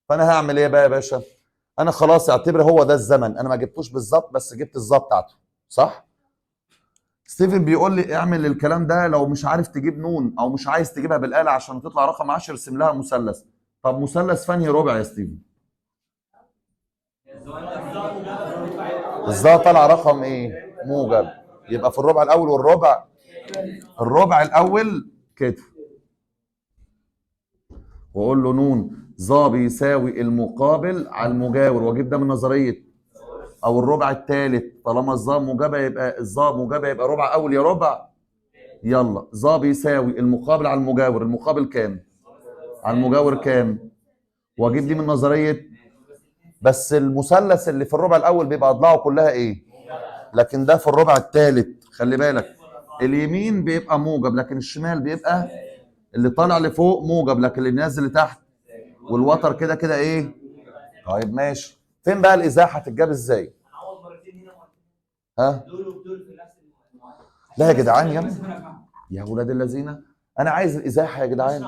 فانا هعمل ايه بقى يا باشا؟ انا خلاص اعتبر هو ده الزمن، انا ما جبتوش بالظبط بس جبت الظا بتاعته، صح؟ ستيفن بيقول لي اعمل الكلام ده لو مش عارف تجيب نون او مش عايز تجيبها بالاله عشان تطلع رقم 10 ارسم لها مثلث. طب مثلث فانهي ربع يا ستيفن؟ الظا طالع رقم ايه؟ موجب. يبقى في الربع الاول والربع، الربع الاول كده، واقول له نون ظا بيساوي المقابل على المجاور، واجيب ده من نظريه. او الربع الثالث طالما الظا موجبه يبقى الظا موجبه، يبقى ربع اول يا ربع يلا ظا بيساوي المقابل على المجاور، المقابل كام؟ على المجاور كام؟ واجيب دي من نظريه، بس المثلث اللي في الربع الاول بيبقى اضلاعه كلها ايه؟ لكن ده في الربع الثالث خلي بالك، اليمين بيبقى موجب لكن الشمال بيبقى اللي طالع لفوق موجب لكن اللي نازل لتحت، والوتر كده كده ايه؟ طيب ماشي. فين بقى الازاحه هتتجاب ازاي؟ ها؟ لا يا جدعان يا ولاد الذين، انا عايز الازاحه يا جدعان.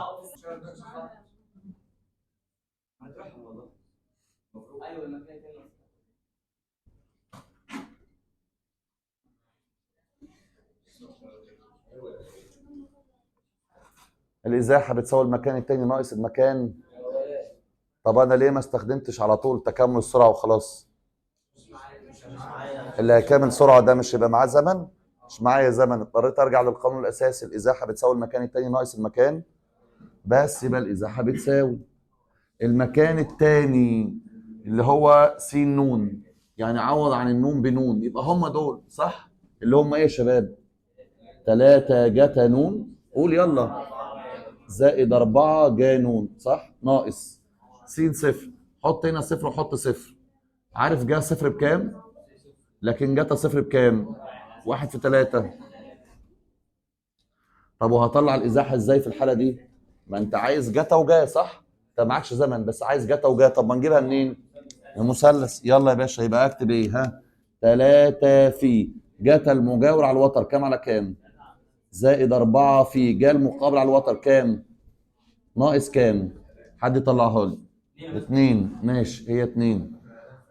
الازاحه بتساوي المكان التاني ناقص المكان. طب انا ليه ما استخدمتش على طول تكامل السرعه وخلاص؟ اللي هيكامل سرعه ده مش هيبقى معاه زمن؟ مش معايا زمن، اضطريت ارجع للقانون الاساسي، الازاحه بتساوي المكان التاني ناقص المكان، بس يبقى الازاحه بتساوي المكان التاني اللي هو س ن، يعني عوض عن النون بنون، يبقى هم دول صح؟ اللي هم ايه يا شباب؟ 3 جتا نون، قول يلا، زائد 4 جا نون صح؟ ناقص س صفر، حط هنا صفر وحط صفر. عارف جا صفر بكام؟ لكن جتا صفر بكام؟ 1 في 3. طب وهطلع الازاحه ازاي في الحاله دي؟ ما انت عايز جتا وجا صح؟ انت معكش زمن بس عايز جتا وجا، طب ما نجيبها منين؟ المثلث. يلا يا باشا، يبقى اكتب ايه؟ ها، 3 في جتا المجاور على الوتر كام على كام؟ زائد 4 في جا المقابل على الوتر كام؟ ناقص كام؟ حد يطلعها لي. 2. ماشي، هي 2.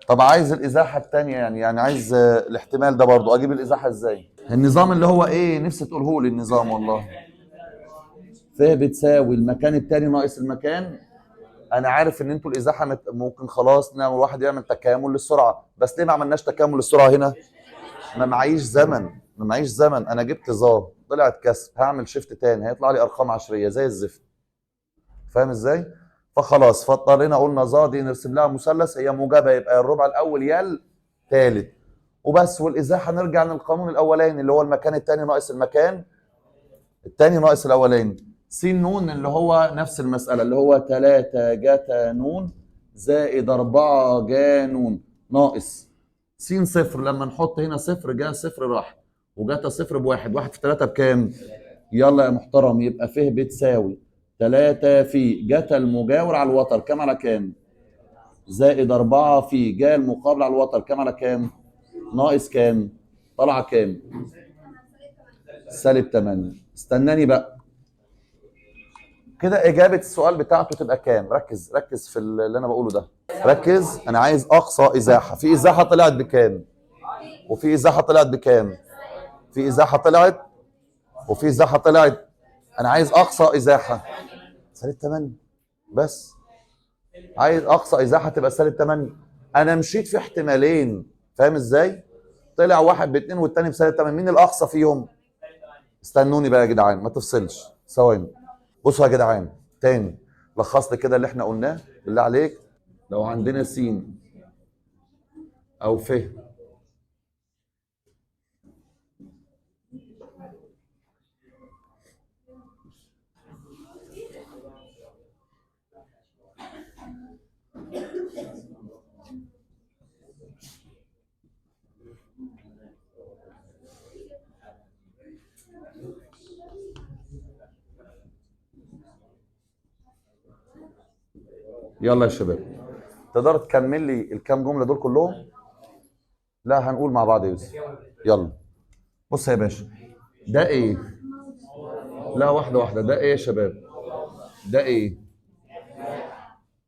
طب عايز الازاحه الثانيه، يعني عايز الاحتمال ده برضو، اجيب الازاحه ازاي؟ النظام اللي هو ايه؟ نفسي تقوله لي النظام والله. ف بتساوي المكان الثاني ناقص المكان. انا عارف ان انتوا الازاحه ممكن خلاص نعمل واحد يعمل تكامل للسرعه، بس ليه ما عملناش تكامل للسرعه هنا؟ ما معيش زمن، ما معيش زمن. انا جبت ظا طلعت كسر، هعمل شيفت تاني هيطلع لي ارقام عشريه زي الزفت. فاهم ازاي؟ فخلاص، فاضطرينا قلنا ظا دي نرسم لها مثلث، هي موجبه يبقى الربع الاول يا الثالث وبس. والازاحه نرجع للقانون الاولاني اللي هو المكان الثاني ناقص المكان الثاني ناقص الاولاني. س ن اللي هو نفس المساله اللي هو 3 جتا ن زائد 4 جا ن ناقص س صفر، لما نحط هنا صفر جا صفر راح، وجتا صفر بواحد، 1 في 3 بكام؟ يلا يا محترم، يبقى ف بتساوي 3 في جتا المجاور على الوتر كام على كام؟ زائد 4 في جا المقابل على الوتر كام على كام؟ ناقص كام؟ طالعه كام؟ سالب 8. استناني بقى كده، اجابه السؤال بتاعته تبقى كام؟ ركز ركز في اللي انا بقوله ده، ركز. انا عايز اقصى ازاحه. في ازاحه طلعت بكام؟ وفي ازاحه طلعت بكام؟ في ازاحه طلعت وفي ازاحه طلعت. انا عايز اقصى ازاحه سالب 8 بس. عايز اقصى ازاحه تبقى سالب 8. انا مشيت في احتمالين، فاهم ازاي؟ طلع واحد ب2 والتاني بسالب 8، مين الاقصى فيهم؟ استنوني بقى يا جدعان ما تفصلش ثواني. بصوا يا جدعان تاني، لخص لي كده اللي احنا قلناه بالله عليك. لو عندنا س او ف، يلا يا شباب تقدر تكمل لي الكام جمله دول كلهم؟ لا هنقول مع بعض يا يوسف. يلا بص يا باشا، ده ايه؟ لا واحده واحده، ده ايه يا شباب؟ ده ايه؟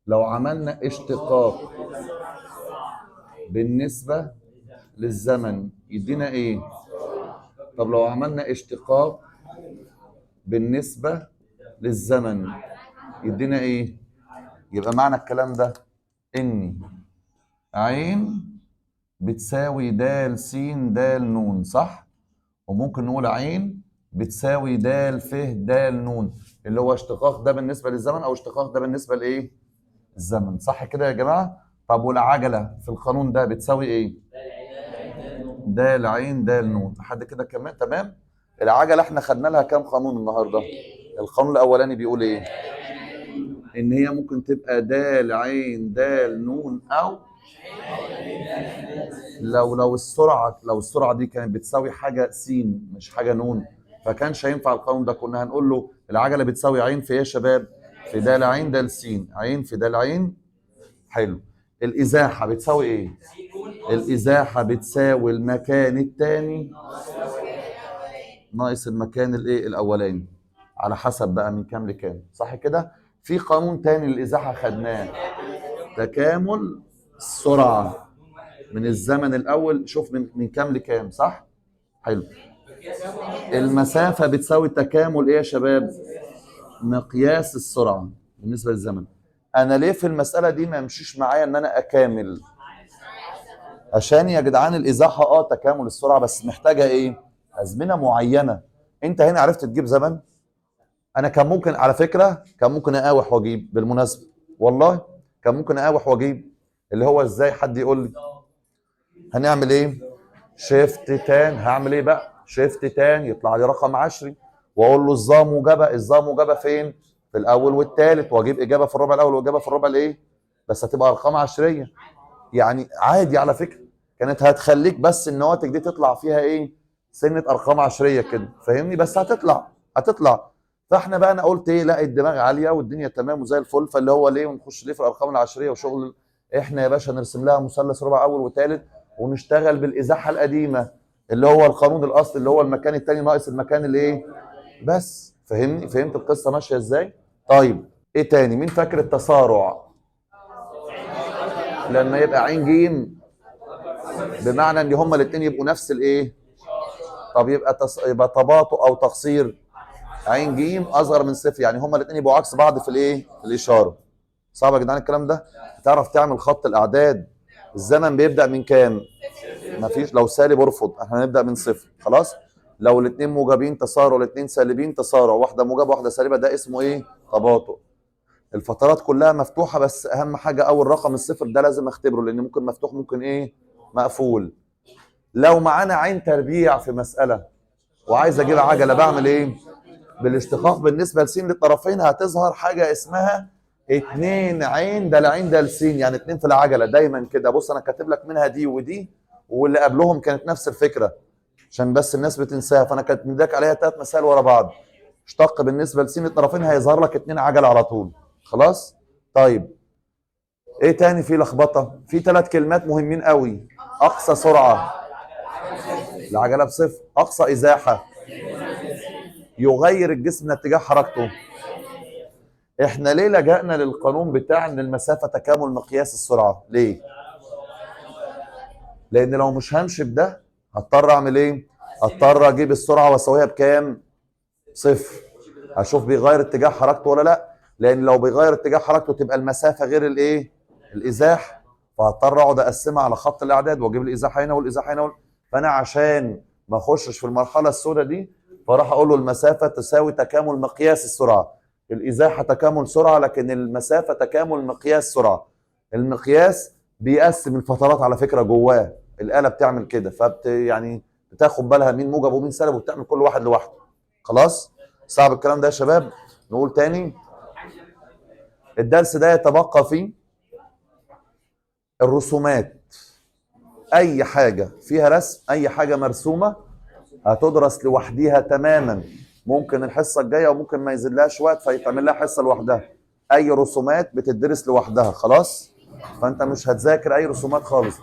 لو عملنا اشتقاق بالنسبه للزمن يدينا ايه؟ طب لو عملنا اشتقاق بالنسبه للزمن يدينا ايه؟ يبقى معنى الكلام ده ان عين بتساوي د س د ن صح؟ وممكن نقول عين بتساوي د ف د ن، اللي هو اشتقاق ده بالنسبه للزمن او اشتقاق ده بالنسبه لايه؟ الزمن، صح كده يا جماعه؟ طب والعجله في القانون ده بتساوي ايه؟ د عين د ن، لحد كده كمان تمام؟ العجله احنا خدنا لها كام قانون النهارده؟ القانون الاولاني بيقول ايه؟ ان هي ممكن تبقى د عين د ن، او لو السرعه دي كانت بتساوي حاجه س مش حاجه ن، فكانش هينفع القانون ده. كنا هنقول له العجله بتساوي عين في ايه يا شباب؟ في د عين د س، عين في د عين. حلو. الازاحه بتساوي ايه؟ الازاحه بتساوي المكان الثاني ناقص المكان الايه الاولاني، على حسب بقى من كام لكام، صح كده؟ في قانون تاني للازاحه خدناه، تكامل السرعه من الزمن الاول، شوف من كام لكام، صح؟ حلو. المسافه بتساوي تكامل ايه يا شباب؟ مقياس السرعه بالنسبه للزمن. انا ليه في المساله دي ما يمشيش معايا ان انا اكامل؟ عشان يا جدعان الازاحه تكامل السرعه، بس محتاجه ايه؟ ازمنه معينه. انت هنا عرفت تجيب زمن؟ انا كان ممكن على فكره، كان ممكن اقاوح واجيب بالمناسبه، والله كان ممكن اقاوح واجيب. اللي هو ازاي؟ حد يقول لي. هنعمل ايه؟ شيفت تان. هعمل ايه بقى؟ شيفت تان يطلع لي رقم 10، واقول له الظا موجبه. الظا موجبه فين؟ في الاول والثالث، واجيب اجابه في الربع الاول واجابه في الربع الايه، بس هتبقى ارقام عشريه. يعني عادي على فكره، كانت هتخليك بس النواتج دي تطلع فيها ايه؟ سنه ارقام عشريه كده، فاهمني؟ بس هتطلع. فاحنا بقى انا قلت ايه؟ لا الدماغ عاليه والدنيا تمام وزي الفل، فاللي هو ليه ونخش ليه في الارقام العشريه وشغل؟ احنا يا باشا نرسم لها مثلث ربع اول وثالث، ونشتغل بالازاحه القديمه اللي هو القانون الاصلي اللي هو المكان الثاني ناقص المكان الايه. بس فهمني؟ فهمت القصه ماشيه ازاي؟ طيب ايه تاني؟ مين فاكر التسارع؟ لما يبقى عين جيم، بمعنى ان هما الاثنين يبقوا نفس الايه. طب يبقى تباطؤ او تقصير. عين جيم اصغر من صفر، يعني هما الاثنين يبقوا عكس بعض في الايه، في الاشاره. صعب يا جدعان الكلام ده؟ تعرف تعمل خط الاعداد الزمن بيبدا من كام؟ مفيش. لو سالب ارفض، احنا هنبدا من صفر خلاص. لو الاثنين موجبين تسارع، الاثنين سالبين تسارع، واحده موجبه واحده سالبه، ده اسمه ايه؟ تباطؤ. الفترات كلها مفتوحه، بس اهم حاجه اول رقم الصفر ده لازم اختبره، لان ممكن مفتوح ممكن ايه، مقفول. لو معانا عين تربيع في مساله وعايز اجيب عجله، بعمل ايه؟ بالاشتقاق بالنسبه لس للطرفين هتظهر حاجه اسمها 2 عين د عين د س، يعني 2 في العجله دايما كده. بص انا كاتب لك منها دي ودي، واللي قبلهم كانت نفس الفكره عشان بس الناس بتنساها، فانا كانت مديك عليها 3 مسائل ورا بعض. اشتق بالنسبه لس للطرفين هيظهر لك 2 عجل على طول. خلاص؟ طيب ايه تاني في لخبطه؟ في 3 كلمات مهمين قوي. اقصى سرعه، العجله بصفر. اقصى ازاحه، يغير الجسم من اتجاه حركته. احنا ليه لجأنا للقانون بتاع ان المسافه تكامل مقياس السرعه؟ ليه؟ لان لو مش همشي بده هضطر اعمل ايه؟ هضطر اجيب السرعه واسويها بكام؟ صفر. اشوف بيغير اتجاه حركته ولا لا، لان لو بيغير اتجاه حركته تبقى المسافه غير الايه؟ الازاحه، فهضطر اقعد اقسمها على خط الاعداد واجيب الازاحه هنا والازاحه هنا فانا عشان ما اخشش في المرحله السوداء دي، فراح اقول له المسافه تساوي تكامل مقياس السرعه. الازاحه تكامل سرعه، لكن المسافه تكامل مقياس سرعه. المقياس بيقسم الفترات على فكره جواه، الاله بتعمل كده، يعني بتاخد بالها مين موجب ومين سالب وبتعمل كل واحد لوحده. خلاص؟ صعب الكلام ده يا شباب؟ نقول تاني. الدرس ده يتبقى فيه الرسومات. اي حاجه فيها رسم، اي حاجه مرسومه هتدرس لوحديها تماما. ممكن الحصه الجايه وممكن ما ينزلهاش وقت فيتعمل لها حصه لوحدها. اي رسومات بتدرس لوحدها خلاص، فانت مش هتذاكر اي رسومات خالص.